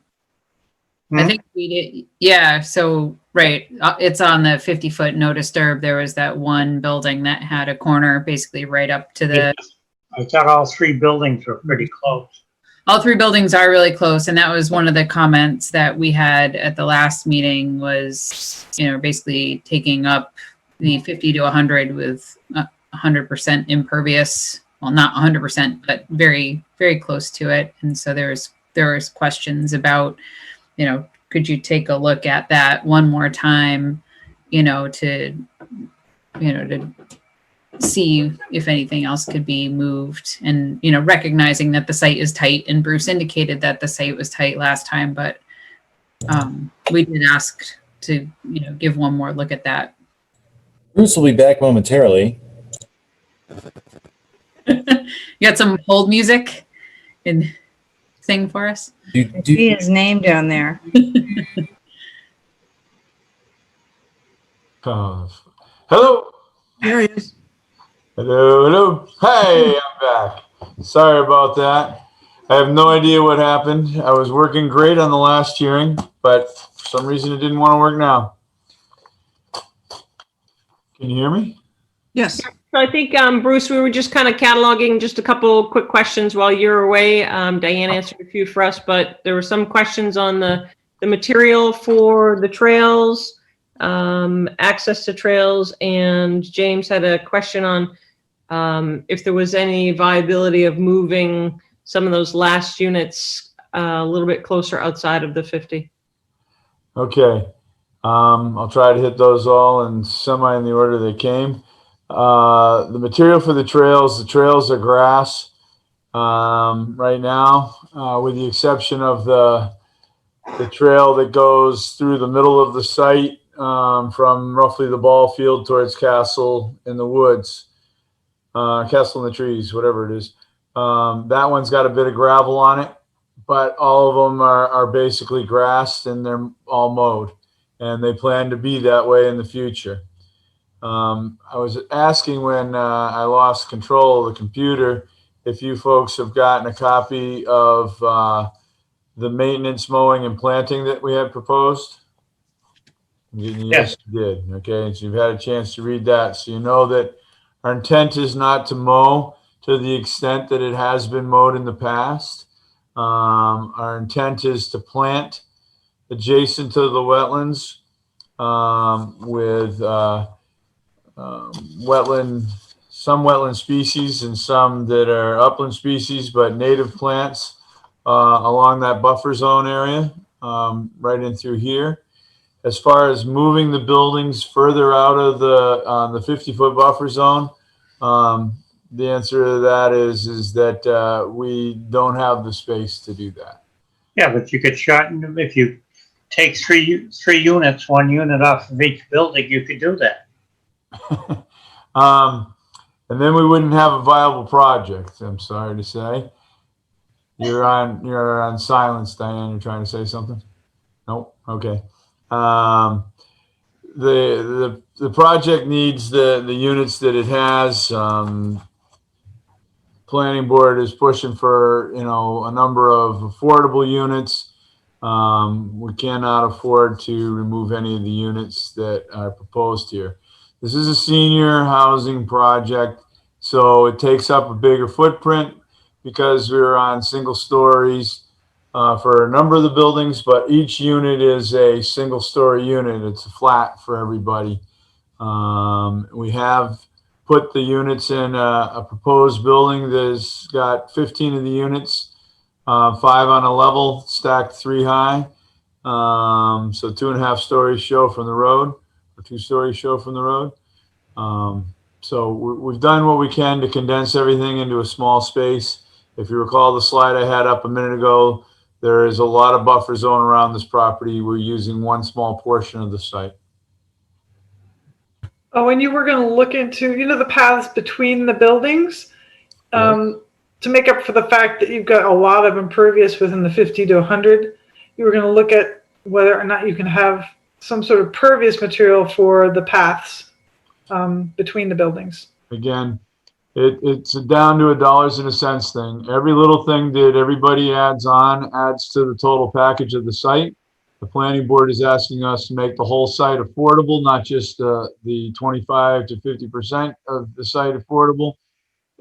I Hmm? think we did. Yeah. So, right. It's on the 50-foot no disturb. There was that one building that had a corner basically right up to the. I thought all three buildings were pretty close. All three buildings are really close. And that was one of the comments that we had at the last meeting was, basically taking up the 50 to 100 with 100% impervious. Well, not 100%, but very, very close to it. And so there was questions about, could you take a look at that one more time, to see if anything else could be moved, and recognizing that the site is tight, and Bruce indicated that the site was tight last time, but we did ask to give one more look at that. Bruce will be back momentarily. You got some hold music and sing for us? I see his name down there. Hello. There he is. Hello. Hey, I'm back. Sorry about that. I have no idea what happened. I was working great on the last hearing, but for some reason it didn't want to work now. Can you hear me? Yes. So I think, Bruce, we were just kind of cataloging just a couple quick questions while you're away. Diane answered a few for us, but there were some questions on the material for the trails, access to trails, and James had a question on if there was any viability of moving some of those last units a little bit closer outside of the 50. Okay. I'll try to hit those all in semi in the order they came. The material for the trails are grass right now, with the exception of the trail that goes through the middle of the site from roughly the ball field towards Castle in the woods, Castle in the trees, whatever it is. That one's got a bit of gravel on it, but all of them are basically grass, and they're all mowed, and they plan to be that way in the future. I was asking when I lost control of the computer if you folks have gotten a copy of the maintenance, mowing, and planting that we had proposed. Yes, you did. Okay, so you've had a chance to read that, so you know that our intent is not to mow to the extent that it has been mowed in the past. Our intent is to plant adjacent to the wetlands with some wetland species and some that are upland species, but native plants along that buffer zone area, right in through here. As far as moving the buildings further out of the 50-foot buffer zone, the answer to that is that we don't have the space to do that. Yeah, but you could shorten them if you take three units, one unit off of each building, you could do that. And then we wouldn't have a viable project, I'm sorry to say. You're on silence, Diane. You're trying to say something? Nope. Okay. The project needs the units that it has. Planning board is pushing for, a number of affordable units. We cannot afford to remove any of the units that are proposed here. This is a senior housing project, so it takes up a bigger footprint because we're on single stories for a number of the buildings, but each unit is a single story unit. It's a flat for everybody. We have put the units in a proposed building that's got 15 of the units, 5 on a level, stacked 3 high. So 2.5 stories show from the road, or 2 stories show from the road. So we've done what we can to condense everything into a small space. If you recall the slide I had up a minute ago, there is a lot of buffer zone around this property. We're using one small portion of the site. Oh, and you were going to look into, the paths between the buildings to make up for the fact that you've got a lot of impervious within the 50 to 100. You were going to look at whether or not you can have some sort of pervious material for the paths between the buildings. Again, it's down to a dollars and a cents thing. Every little thing that everybody adds to the total package of the site. The planning board is asking us to make the whole site affordable, not just the 25 to 50% of the site affordable.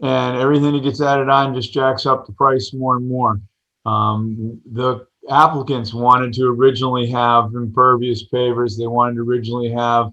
And everything that gets added on just jacks up the price more and more. The applicants wanted to originally have impervious pavers. They wanted to originally have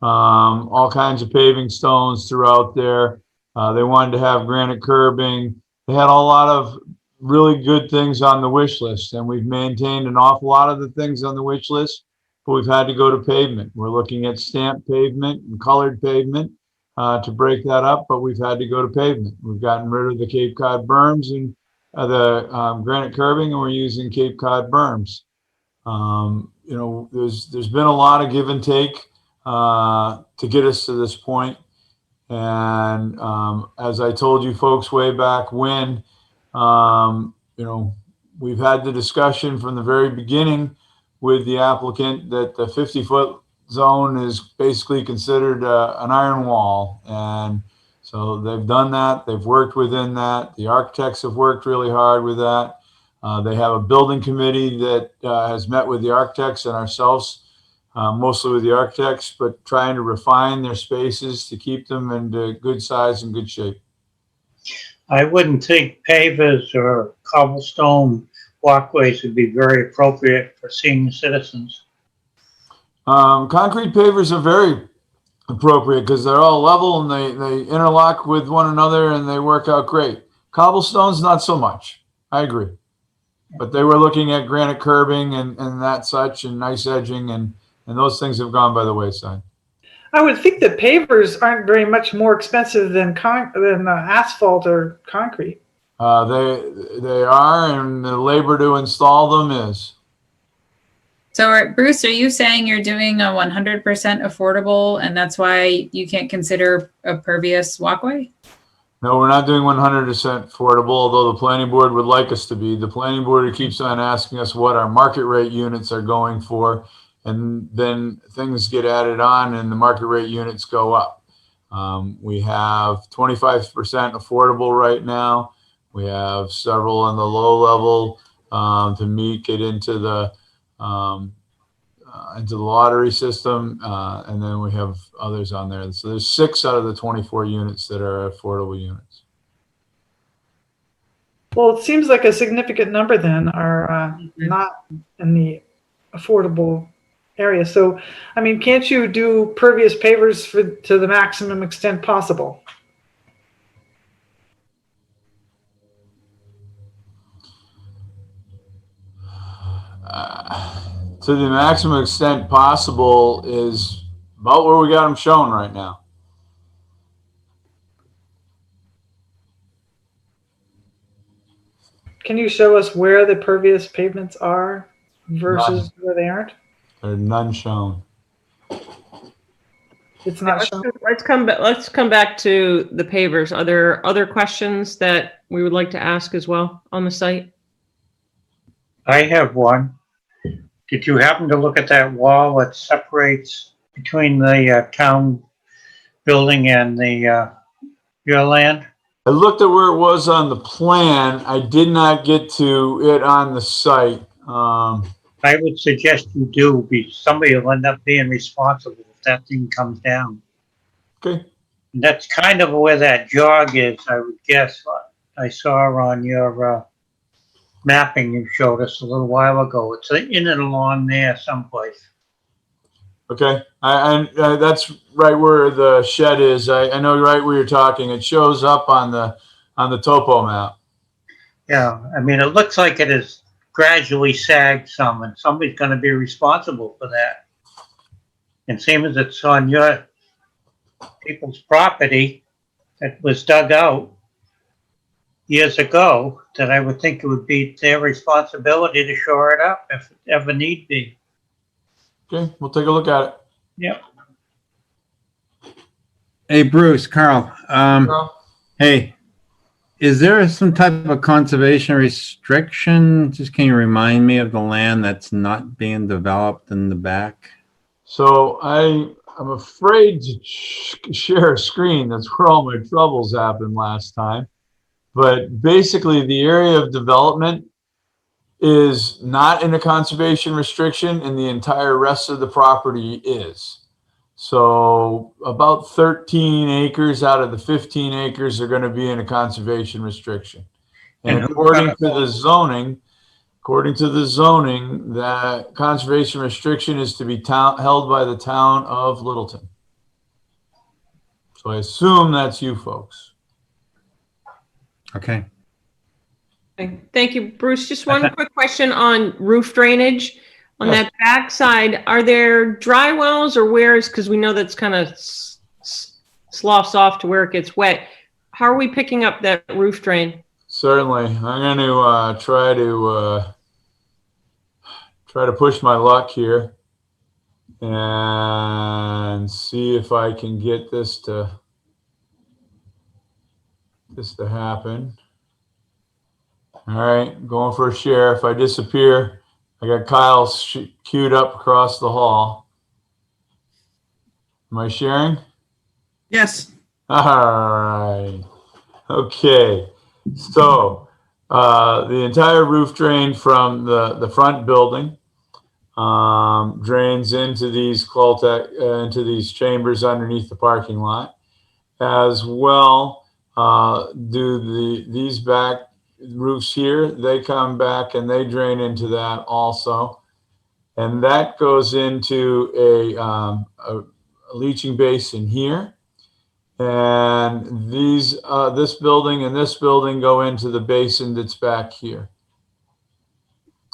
all kinds of paving stones throughout there. They wanted to have granite curbing. They had a lot of really good things on the wish list, and we've maintained an awful lot of the things on the wish list, but we've had to go to pavement. We're looking at stamped pavement and colored pavement to break that up, but we've had to go to pavement. We've gotten rid of the Cape Cod berms and the granite curbing, and we're using Cape Cod berms. You know, there's been a lot of give and take to get us to this point. And as I told you folks way back when, you know, we've had the discussion from the very beginning with the applicant that the 50-foot zone is basically considered an iron wall. And so they've done that. They've worked within that. The architects have worked really hard with that. They have a building committee that has met with the architects and ourselves, mostly with the architects, but trying to refine their spaces to keep them in good size and good shape. I wouldn't think pavers or cobblestone walkways would be very appropriate for senior citizens. Concrete pavers are very appropriate because they're all level and they interlock with one another and they work out great. Cobblestones, not so much. I agree. But they were looking at granite curbing and that such and nice edging and those things have gone by the wayside. I would think that pavers aren't very much more expensive than asphalt or concrete. They are, and the labor to install them is. So, Bruce, are you saying you're doing a 100% affordable, and that's why you can't consider a pervious walkway? No, we're not doing 100% affordable, although the planning board would like us to be. The planning board keeps on asking us what our market rate units are going for, and then things get added on and the market rate units go up. We have 25% affordable right now. We have several on the low level to get into the lottery system, and then we have others on there. So there's 6 out of the 24 units that are affordable units. Well, it seems like a significant number then are not in the affordable area. So, I mean, can't you do pervious pavers to the maximum extent possible? To the maximum extent possible is about where we got them shown right now. Can you show us where the pervious pavements are versus where they aren't? There are none shown. It's not shown. Let's come back to the pavers. Are there other questions that we would like to ask as well on the site? I have one. Did you happen to look at that wall that separates between the town building and the your land? I looked at where it was on the plan. I did not get to it on the site. I would suggest you do. Somebody will end up being responsible if that thing comes down. Okay. And that's kind of where that jog is, I would guess. I saw on your mapping you showed us a little while ago. It's in and along there someplace. Okay. That's right where the shed is. I know right where you're talking. It shows up on the topo map. Yeah, I mean, it looks like it has gradually sagged some, and somebody's going to be responsible for that. And same as it's on your people's property that was dug out years ago, that I would think it would be their responsibility to shore it up if it ever need be. Okay, we'll take a look at it. Yep. Hey, Bruce, Carl. Hey, is there some type of conservation restriction? Just can you remind me of the land that's not being developed in the back? So I'm afraid to share a screen. That's where all my troubles happened last time. But basically, the area of development is not in a conservation restriction, and the entire rest of the property is. So about 13 acres out of the 15 acres are going to be in a conservation restriction. And according to the zoning, that conservation restriction is to be held by the town of Littleton. So I assume that's you folks. Okay. Thank you, Bruce. Just one quick question on roof drainage. On that back side, are there dry wells or where's, because we know that's kind of sloughs off to where it gets wet. How are we picking up that roof drain? Certainly. I'm going to try to push my luck here and see if I can get this to happen. All right, going for a share. If I disappear, I got Kyle queued up across the hall. Am I sharing? Yes. All right. Okay. So the entire roof drain from the front building drains into these into these chambers underneath the parking lot, as well do these back roofs here. They come back and they drain into that also, and that goes into a leaching basin here. And these this building and this building go into the basin that's back here.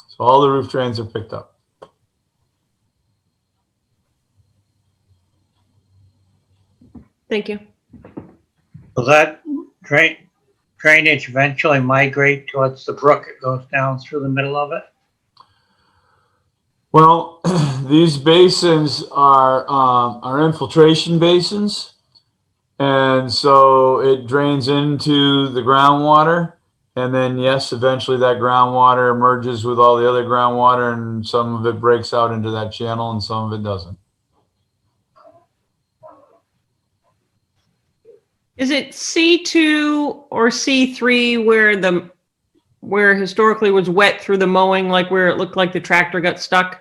So all the roof drains are picked up. Thank you. Will that drainage eventually migrate towards the brook? It goes down through the middle of it? Well, these basins are infiltration basins. And so it drains into the groundwater. And then, yes, eventually that groundwater merges with all the other groundwater, and some of it breaks out into that channel and some of it doesn't. Is it C2 or C3 where historically was wet through the mowing, like where it looked like the tractor got stuck?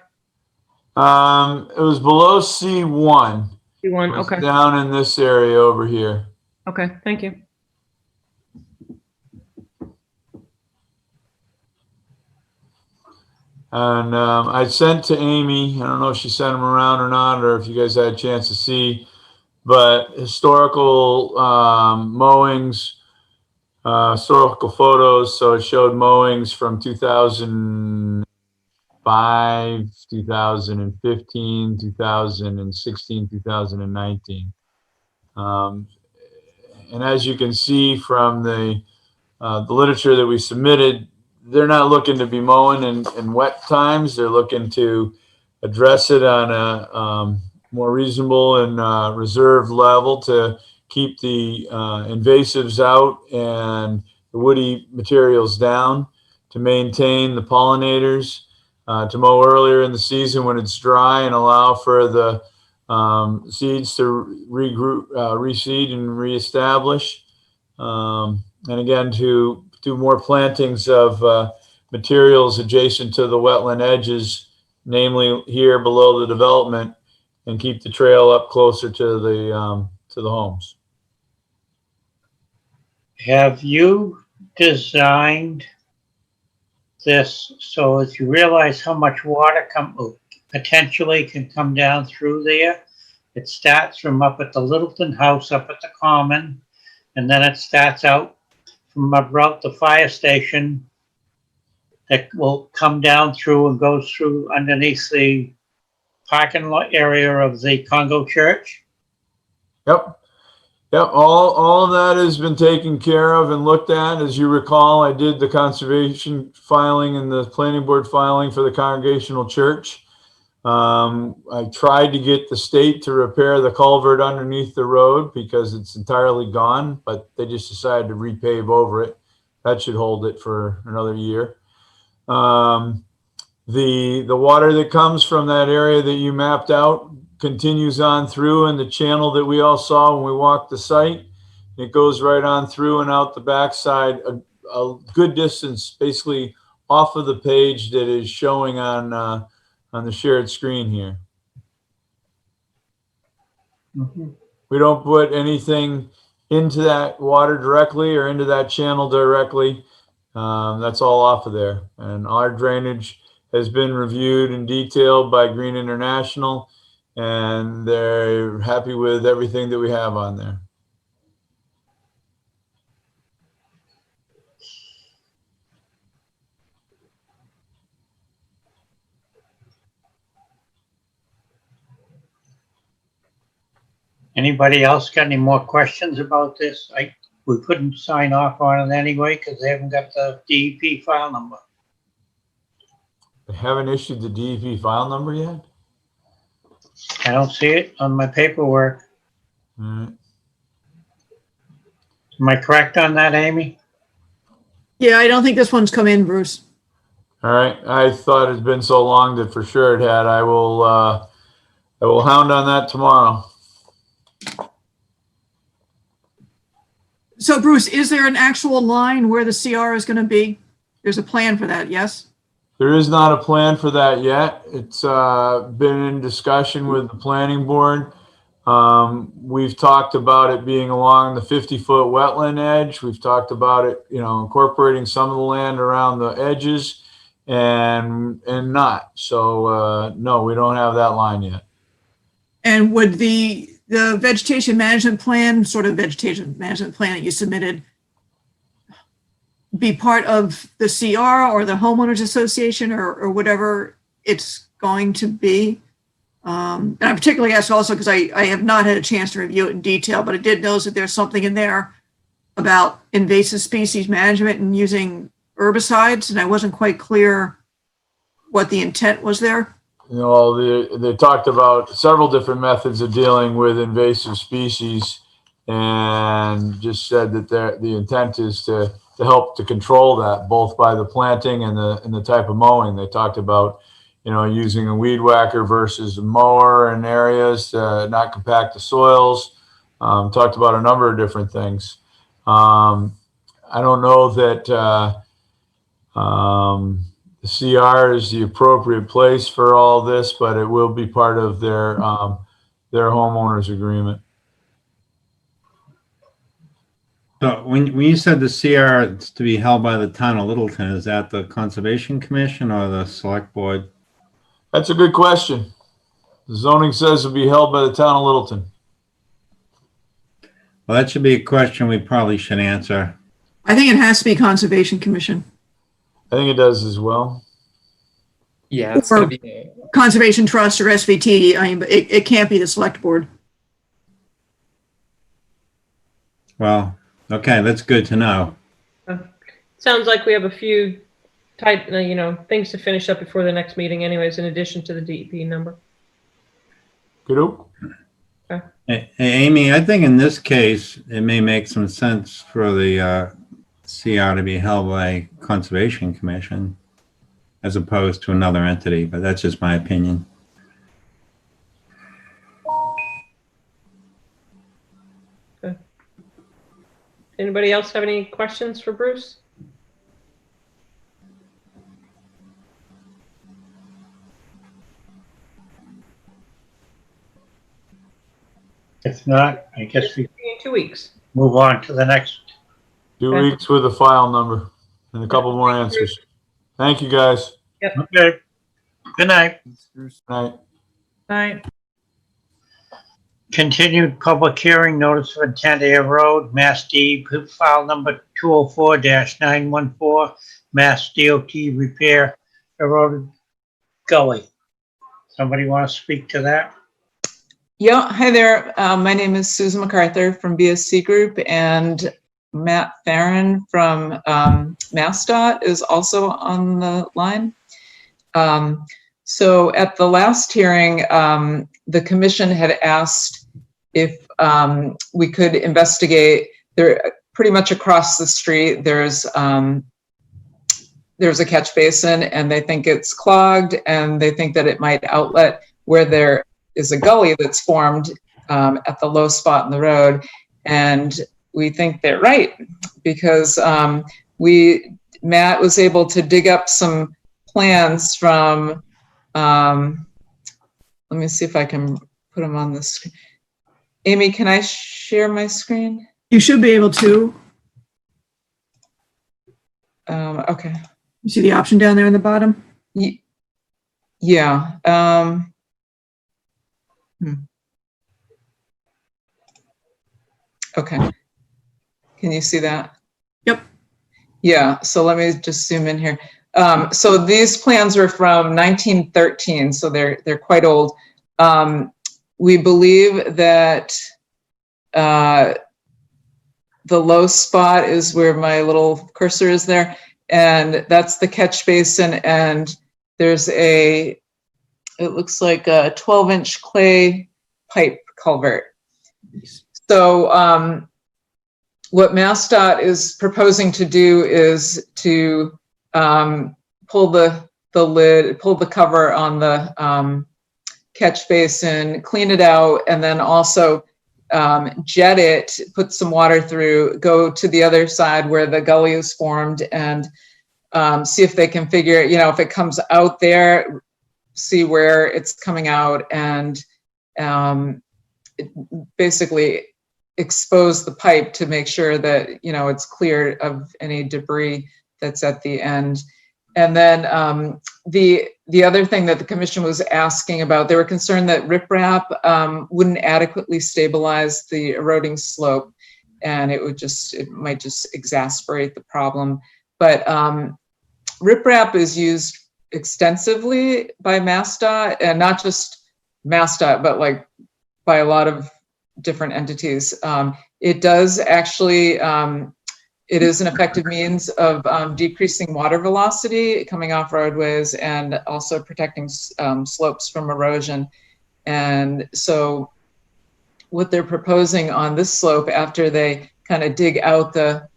It was below C1. C1, okay. Down in this area over here. Okay, thank you. And I sent to Amy, I don't know if she sent them around or not, or if you guys had a chance to see, but historical mowings, historical photos. So it showed mowings from 2005, 2015, 2016, 2019. And as you can see from the literature that we submitted, they're not looking to be mowing in wet times. They're looking to address it on a more reasonable and reserved level to keep the invasives out and the woody materials down, to maintain the pollinators, to mow earlier in the season when it's dry and allow for the seeds to reseed and reestablish. And again, to do more plantings of materials adjacent to the wetland edges, namely here below the development, and keep the trail up closer to the homes. Have you designed this so as you realize how much water potentially can come down through there? It starts from up at the Littleton house up at the common, and then it starts out from about the fire station that will come down through and goes through underneath the parking lot area of the Congo Church. Yep. Yep. All of that has been taken care of and looked at. As you recall, I did the conservation filing and the planning board filing for the Congregational Church. I tried to get the state to repair the culvert underneath the road because it's entirely gone, but they just decided to repave over it. That should hold it for another year. The water that comes from that area that you mapped out continues on through in the channel that we all saw when we walked the site. It goes right on through and out the backside, a good distance, basically off of the page that is showing on the shared screen here. We don't put anything into that water directly or into that channel directly. That's all off of there. And our drainage has been reviewed in detail by Green International, and they're happy with everything that we have on there. Anybody else got any more questions about this? We couldn't sign off on it anyway because they haven't got the DEP file number. They haven't issued the DEP file number yet? I don't see it on my paperwork. Am I correct on that, Amy? Yeah, I don't think this one's come in, Bruce. All right. I thought it'd been so long that for sure it had. I will hound on that tomorrow. So Bruce, is there an actual line where the CR is going to be? There's a plan for that, yes? There is not a plan for that yet. It's been in discussion with the planning board. We've talked about it being along the 50-foot wetland edge. We've talked about it, incorporating some of the land around the edges and not. So no, we don't have that line yet. And would the vegetation management plan, sort of vegetation management plan that you submitted, be part of the CR or the homeowners association or whatever it's going to be? And I particularly ask also because I have not had a chance to review it in detail, but I did notice that there's something in there about invasive species management and using herbicides, and I wasn't quite clear what the intent was there. They talked about several different methods of dealing with invasive species and just said that the intent is to help to control that both by the planting and the type of mowing. They talked about, using a weed whacker versus a mower in areas to not compact the soils. Talked about a number of different things. I don't know that the CR is the appropriate place for all this, but it will be part of their homeowners agreement. So when you said the CR is to be held by the town of Littleton, is that the Conservation Commission or the Select Board? That's a good question. The zoning says it'll be held by the town of Littleton. Well, that should be a question we probably should answer. I think it has to be Conservation Commission. I think it does as well. Yeah, it's Or going to be Conservation Trust or SVT. I mean, but it can't be the Select Board. Well, okay, that's good to know. Sounds like we have a few things to finish up before the next meeting anyways, in addition to the DEP number. Good. Hey, Amy, I think in this case, it may make some sense for the CR to be held by Conservation Commission as opposed to another entity, but that's just my opinion. Okay. Anybody else have any questions for Bruce? If not, I guess we In 2 weeks. move on to the next. 2 weeks with a file number and a couple more answers. Thank you, guys. Yep. Okay. Good night. Night. Right. Continued public hearing, notice of intent Air Road, Mass DEP file number 204-914, Mass DOT repair eroded gully. Somebody want to speak to that? Yeah, hi there. My name is Susan MacArthur from BSC Group, and Matt Farron from MassDOT is also on the line. So at the last hearing, the commission had asked if we could investigate there pretty much across the street. There's a catch basin and they think it's clogged and they think that it might outlet where there is a gully that's formed at the low spot in the road. And we think they're right because Matt was able to dig up some plans from, let me see if I can put them on the screen. Amy, can I share my screen? You should be able to. Okay. You see the option down there in the bottom? Yeah. Okay. Can you see that? Yep. Yeah. So let me just zoom in here. So these plans are from 1913, so they're quite old. We believe that the low spot is where my little cursor is there, and that's the catch basin. And there's it looks like a 12-inch clay pipe culvert. So what MassDOT is proposing to do is to pull the cover on the catch basin, clean it out, and then also jet it, put some water through, go to the other side where the gully is formed, and see if they can figure, if it comes out there, see where it's coming out, and basically expose the pipe to make sure that it's clear of any debris that's at the end. And then the other thing that the commission was asking about, they were concerned that riprap wouldn't adequately stabilize the eroding slope, and it might just exacerbate the problem. But riprap is used extensively by MassDOT, and not just MassDOT, but like by a lot of different entities. It does actually, it is an effective means of decreasing water velocity coming off roadways and also protecting slopes from erosion. And so what they're proposing on this slope, after they kind of dig out the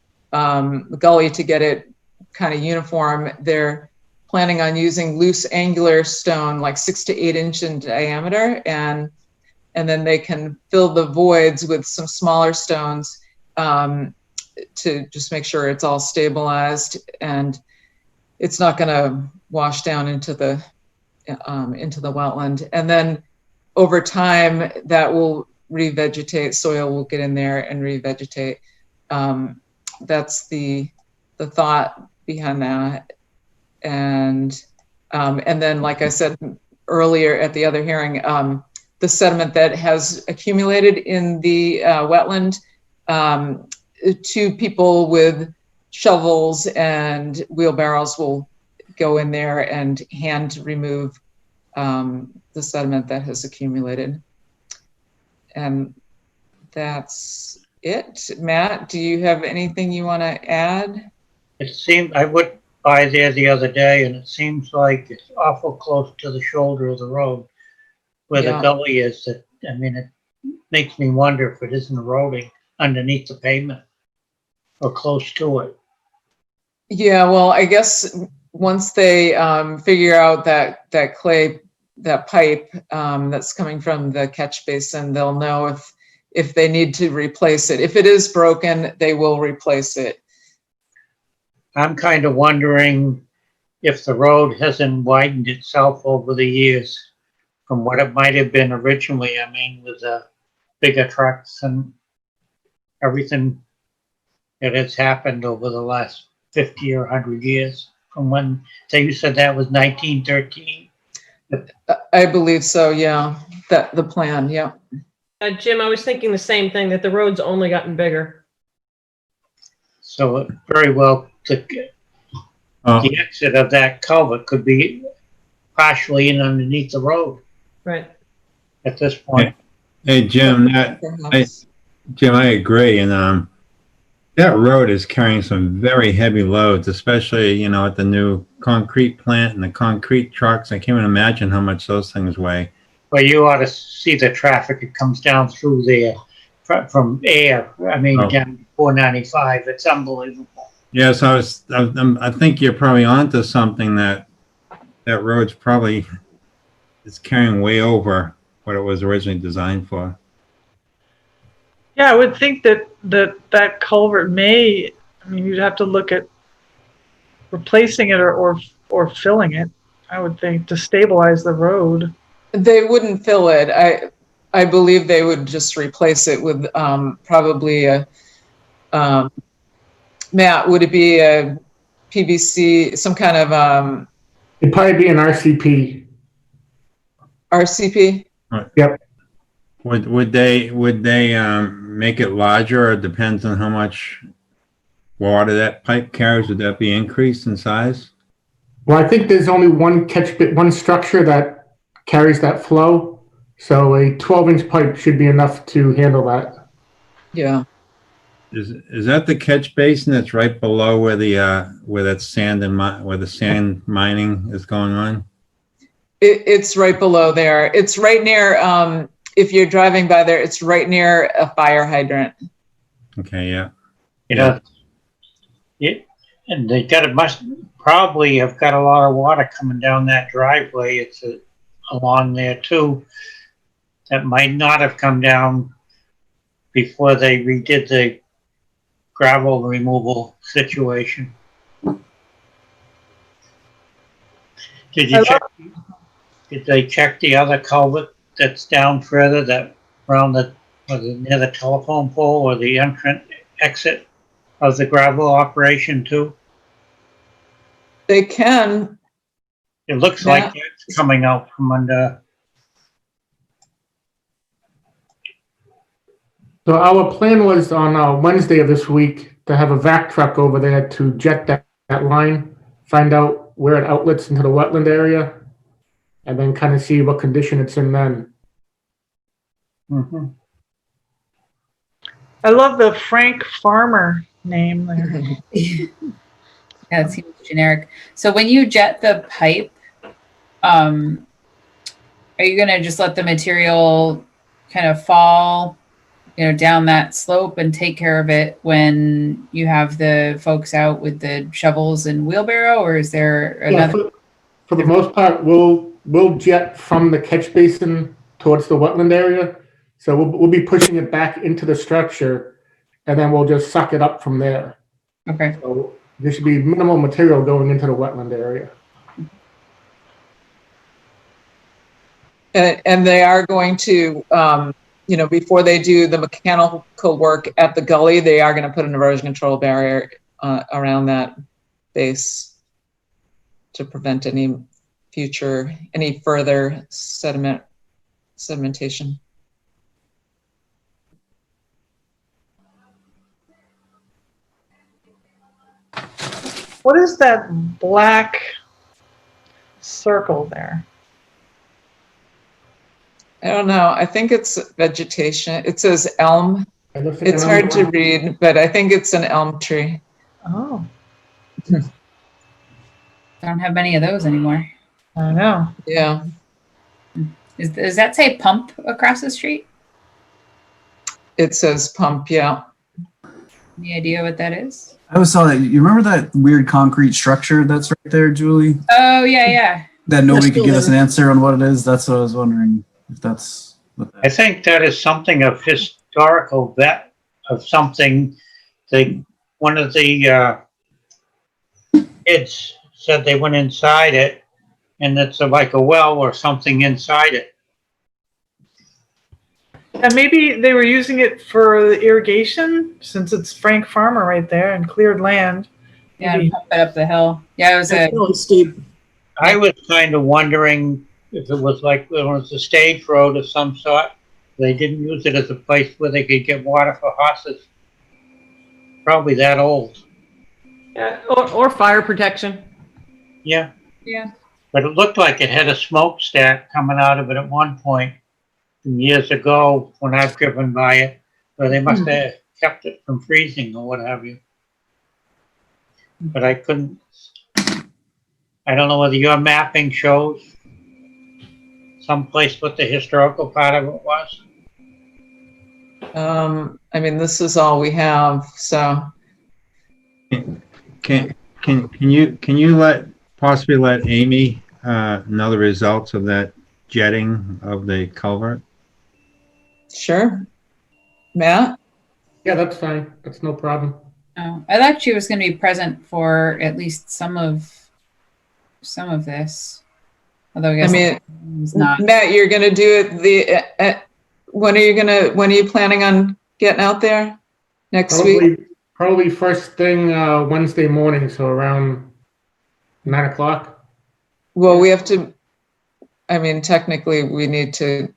gully to get it kind of uniform, they're planning on using loose angular stone, like 6 to 8 inch in diameter, and then they can fill the voids with some smaller stones to just make sure it's all stabilized and it's not going to wash down into the wetland. And then over time, that will revegetate. Soil will get in there and revegetate. That's the thought behind that. And then, like I said earlier at the other hearing, the sediment that has accumulated in the wetland, 2 people with shovels and wheelbarrows will go in there and hand remove the sediment that has accumulated. And that's it. Matt, do you have anything you want to add? It seemed, I went by there the other day and it seems like it's awful close to the shoulder of the road where the gully is. It makes me wonder if it isn't eroding underneath the pavement or close to it. Yeah, well, I guess once they figure out that pipe that's coming from the catch basin, they'll know if they need to replace it. If it is broken, they will replace it. I'm kind of wondering if the road hasn't widened itself over the years from what it might have been originally. With bigger trucks and everything that has happened over the last 50 or 100 years from when, say you said that was 1913? I believe so, yeah. The plan, yeah. Jim, I was thinking the same thing, that the road's only gotten bigger. So very well, the exit of that culvert could be partially in underneath the road. Right. At this point. Hey, Jim, I agree. And that road is carrying some very heavy loads, especially, at the new concrete plant and the concrete trucks. I can't even imagine how much those things weigh. Well, you ought to see the traffic that comes down through there from air. I mean, Oh. down 495. It's unbelievable. Yeah, so I think you're probably onto something that road's probably is carrying way over what it was originally designed for. Yeah, I would think that culvert may, I mean, you'd have to look at replacing it or filling it, I would think, to stabilize the road. They wouldn't fill it. I believe they would just replace it with probably a, Matt, would it be a PVC, some kind of It'd probably be an RCP. RCP? Yep. Would they make it larger, or it depends on how much water that pipe carries? Would that be increased in size? Well, I think there's only one one structure that carries that flow. So a 12-inch pipe should be enough to handle that. Yeah. Is that the catch basin that's right below where the where that sand and where the sand mining is going on? It's right below there. It's right near, if you're driving by there, it's right near a fire hydrant. Okay, yeah. You know, and they must probably have got a lot of water coming down that driveway. It's along there too. That might not have come down before they redid the gravel removal situation. Did they check the other culvert that's down further, that around near the telephone pole or the exit of the gravel operation too? They can. It looks like it's coming out from under. So our plan was on Wednesday of this week to have a vac truck over there to jet that line, find out where it outlets into the wetland area, and then kind of see what condition it's in then. Mm-hmm. I love the Frank Farmer name there. Yeah, it seems generic. So when you jet the pipe, are you gonna just let the material kind of fall, down that slope and take care of it when you have the folks out with the shovels and wheelbarrow, or is there another? Yeah, for the most part, we'll jet from the catch basin towards the wetland area. So we'll be pushing it back into the structure, and then we'll just suck it up from there. Okay. So there should be minimal material going into the wetland area. And they are going to, before they do the mechanical work at the gully, they are going to put an erosion control barrier around that base to prevent any further sedimentation. What is that black circle there? I don't know. I think it's vegetation. It says elm. It's hard to read, but I think it's an elm tree. Oh. I don't have many of those anymore. I know. Yeah. Does that say pump across the street? It says pump, yeah. Any idea what that is? I always saw that. You remember that weird concrete structure that's right there, Julie? Oh, yeah. That nobody could give us an answer on what it is. That's what I was wondering, if that's what that I think that is something of historical vet of something. One of the kids said they went inside it, and it's like a well or something inside it. And maybe they were using it for the irrigation, since it's Frank Farmer right there and cleared land. Yeah, and pump it up the hill. Yeah, it was Really steep. I was kind of wondering if it was a stage road of some sort. They didn't use it as a place where they could get water for horses. Probably that old. Yeah, or fire protection. Yeah. Yeah. But it looked like it had a smokestack coming out of it at one point years ago when I've driven by it. So they must have kept it from freezing or what have you. But I couldn't. I don't know whether your mapping shows someplace what the historical part of it was. I mean, this is all we have, so. Can you possibly let Amy know the results of that jetting of the culvert? Sure. Matt? Yeah, that's fine. That's no problem. Oh, I thought she was going to be present for at least some of this. Although I guess it's not. Matt, you're gonna do it when are you planning on getting out there? Next week? Probably first thing Wednesday morning, so around 9 o'clock. Well, we have to, I mean, technically, we need to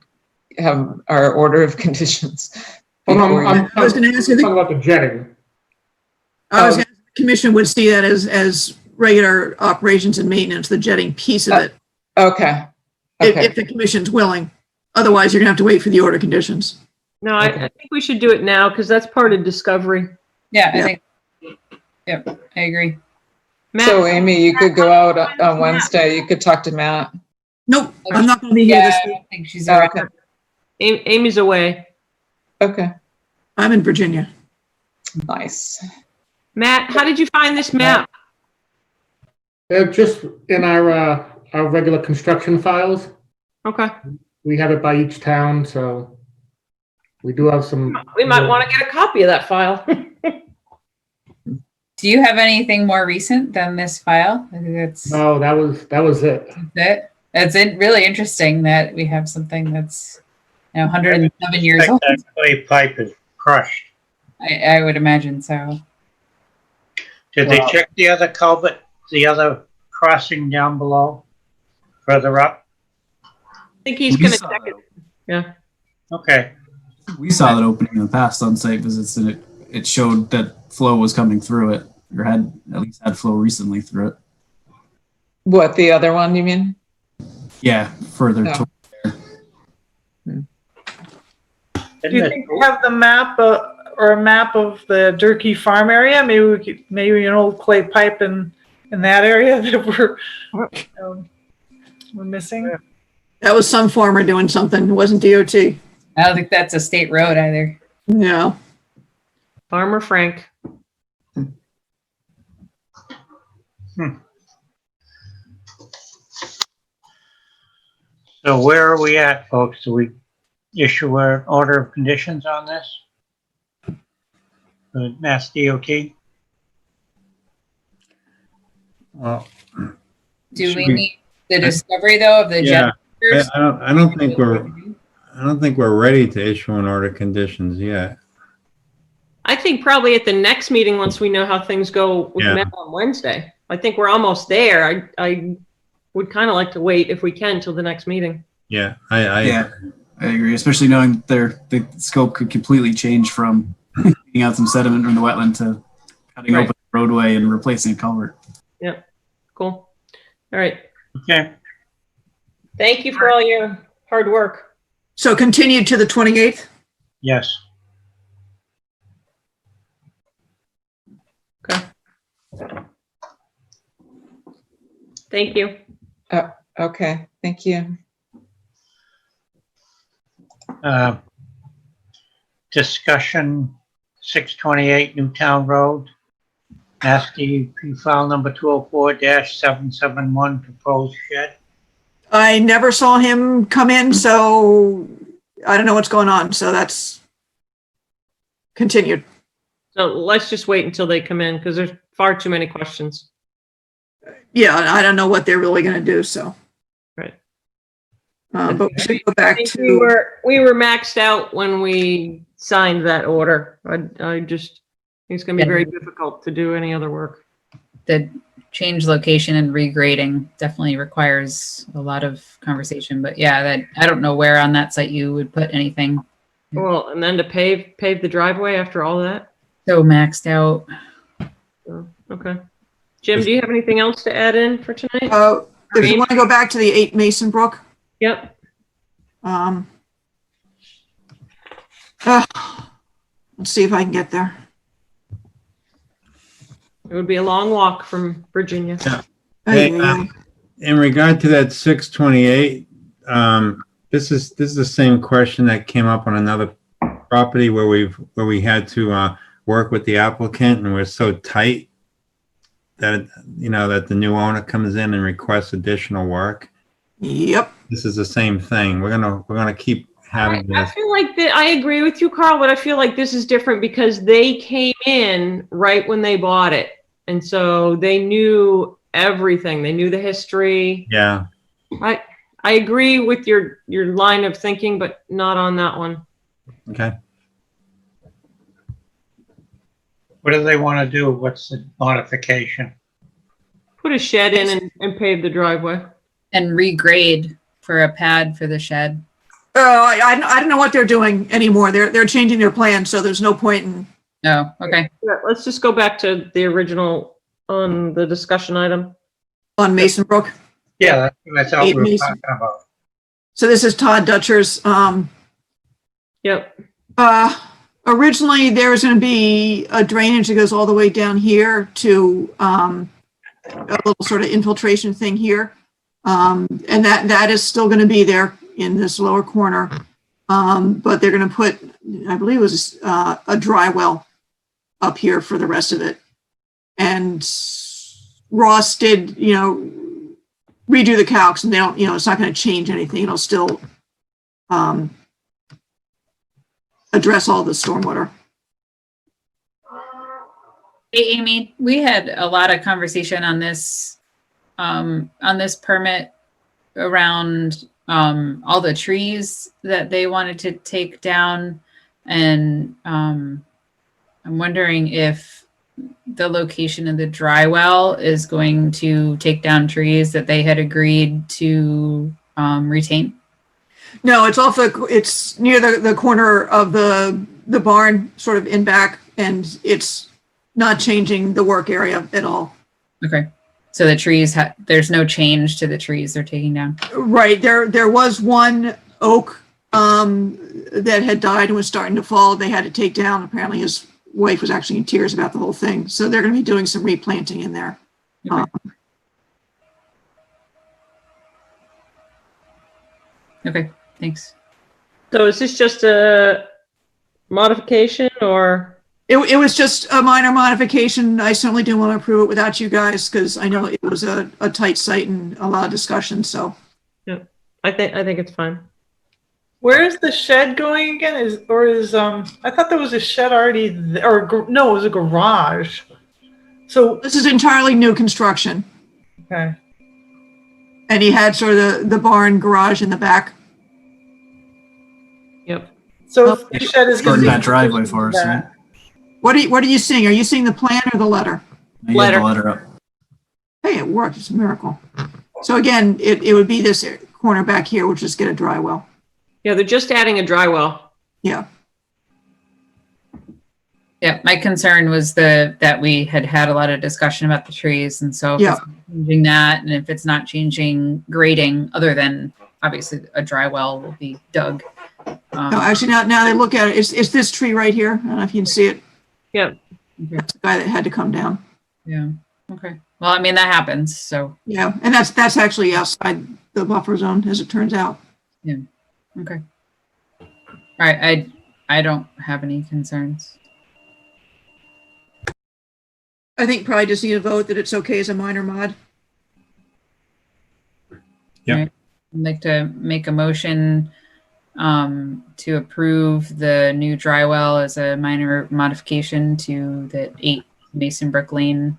have our order of conditions. Oh, no, I was going to ask you, talking about the jetting. I was going to, the commission would see that as regular operations and maintenance, the jetting piece of it. Okay. If the commission's willing. Otherwise, you're going to have to wait for the order conditions. No, I think we should do it now because that's part of discovery. Yeah, I think. Yep, I agree. Matt, So Amy, you could go out on Wednesday. You could talk to Matt. Nope, I'm not going to be here this I week. don't think she's around. Okay. Amy's away. Okay. I'm in Virginia. Nice. Matt, how did you find this map? They're just in our regular construction files. Okay. We have it by each town, so we do have some. We might want to get a copy of that file. Do you have anything more recent than this file? I think that's No, that was it. It's really interesting that we have something that's 107 years old. That clay pipe is crushed. I would imagine so. Did they check the other culvert, the other crossing down below, further up? I think he's going to check it. Yeah. Okay. We saw that opening in the past on site visits, and it showed that flow was coming through it, or had at least had flow recently through it. What, the other one, you mean? Yeah, further No. to Do you think we have the map or a map of the Durkee farm area? Maybe an old clay pipe in that area that we're missing. That was some farmer doing something. It wasn't DOT. I don't think that's a state road either. No. Farmer Frank. So where are we at, folks? Do we issue an order of conditions on this? The Mass DOT? Well, Do we need the discovery though of the yeah, jet? I don't think we're ready to issue an order of conditions yet. I think probably at the next meeting, once we know how things go with Yeah. Matt on Wednesday. I think we're almost there. I would kind of like to wait if we can till the next meeting. Yeah, I agree, especially knowing the scope could completely change from getting out some sediment from the wetland to cutting open the roadway and replacing a culvert. Yep. Cool. All right. Okay. Thank you for all your hard work. So continued to the 28th? Yes. Okay. Thank you. Okay, thank you. Discussion 628 Newtown Road. Mass DEP file number 204-771 proposed shed. I never saw him come in, so I don't know what's going on. So that's continued. So let's just wait until they come in because there's far too many questions. Yeah, I don't know what they're really going to do. So, right. But we should go back to. We were maxed out when we signed that order. I just think it's going to be very difficult to do any other work. The change location and regrading definitely requires a lot of conversation. But yeah, that I don't know where on that site you would put anything. Well, and then to pave the driveway after all that. So maxed out. Oh, okay. Jim, do you have anything else to add in for tonight? If you want to go back to the 8 Mason Brook. Yep. Let's see if I can get there. It would be a long walk from Virginia. Yeah. Hey, in regard to that 628, this is the same question that came up on another property where we had to work with the applicant, and we're so tight that that the new owner comes in and requests additional work. Yep. This is the same thing. We're gonna keep having I this. feel like that. I agree with you, Carl, but I feel like this is different because they came in right when they bought it, and so they knew everything. They knew the history. Yeah. I agree with your line of thinking, but not on that one. Okay. What do they want to do? What's the modification? Put a shed in and pave the driveway. And regrade for a pad for the shed. I don't know what they're doing anymore. They're changing their plan, so there's no point in. Oh, okay. Yeah, let's just go back to the original on the discussion item. On Mason Brook. Yeah, that's what I thought we were Mason. talking about. So this is Todd Dutcher's. Yep. Originally, there was going to be a drainage that goes all the way down here to a little sort of infiltration thing here. And that is still going to be there in this lower corner. But they're going to put, I believe it was a dry well up here for the rest of it. And Ross did, redo the calcs, and they don't, it's not going to change anything. It'll still address all the stormwater. Hey, Amy, we had a lot of conversation on this permit around all the trees that they wanted to take down. And I'm wondering if the location of the dry well is going to take down trees that they had agreed to retain. No, it's near the corner of the barn, sort of in back, and it's not changing the work area at all. Okay. So the trees, there's no change to the trees they're taking down. Right. There was one oak that had died and was starting to fall. They had to take down. Apparently his wife was actually in tears about the whole thing. So they're going to be doing some replanting in there. Okay. Okay, thanks. So is this just a modification or? It was just a minor modification. I certainly didn't want to approve it without you guys because I know it was a tight site and a lot of discussion. So Yeah, I think it's fine. Where is the shed going again? I thought there was a shed already there, no, it was a garage. So this is entirely new construction. Okay. And he had sort of the barn garage in the back. Yep. So the shed is Starting that driveway for us, right? What are you seeing? Are you seeing the plan or the letter? I had the letter up. Hey, it worked. It's a miracle. So again, it would be this corner back here, which is get a dry well. Yeah, they're just adding a dry well. Yeah. Yeah, my concern was that we had a lot of discussion about the trees, and so if Yeah. it's changing that, and if it's not changing grading, other than obviously a dry well will be dug. No, actually, now they look at it. It's this tree right here. I don't know if you can see it. Yep. That's the guy that had to come down. Yeah. Okay. Well, I mean that happens. So Yeah, and that's actually outside the buffer zone, as it turns out. yeah. Okay. All right. I don't have any concerns. I think probably just need a vote that it's okay as a minor mod. Yeah. Right. I'd like to make a motion to approve the new dry well as a minor modification to the 8 Mason Brook Lane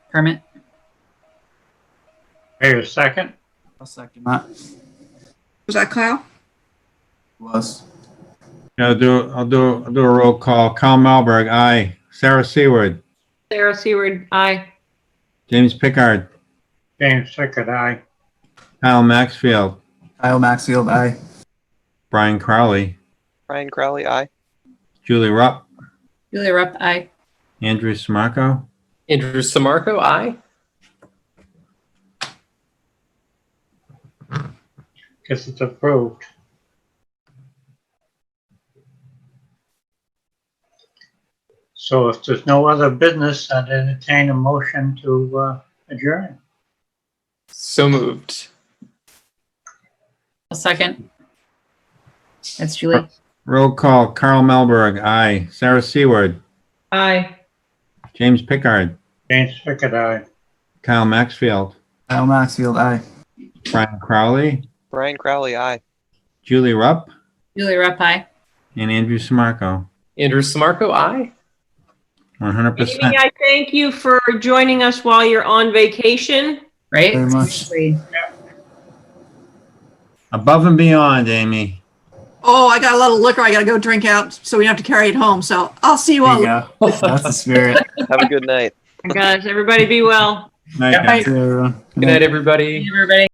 permit. Wait a second. I'll second that. Was that Kyle? Was. Yeah, I'll do a roll call. Kyle Malberg, aye. Sarah Seward, Sarah Seward, aye. James Pickard, James Pickard, aye. Kyle Maxfield, Kyle Maxfield, aye. Brian Crowley, Brian Crowley, aye. Julie Rupp, Julia Rupp, aye. Andrew Samarco, Andrew Samarco, aye. Guess it's approved. So if there's no other business, I'd entertain a motion to adjourn. So moved. A second. That's Julie. Roll call, Carl Melberg, aye. Sarah Seward, Aye. James Pickard, James Pickett, aye. Kyle Maxfield, Kyle Maxfield, aye. Brian Crowley, Brian Crowley, aye. Julie Rupp, Julie Rupp, aye. and Andrew Samarco. Andrew Samarco, aye. 100%. Amy, I thank you for joining us while you're on vacation. Right? Very much. Seriously. Above and beyond, Amy. Oh, I got a little liquor I gotta go drink out, so we don't have to carry it home. So I'll see you There all. you go. That's the spirit. Have a good night. Guys, everybody be well. Night, guys. See you, everyone. Good night, everybody. Everybody.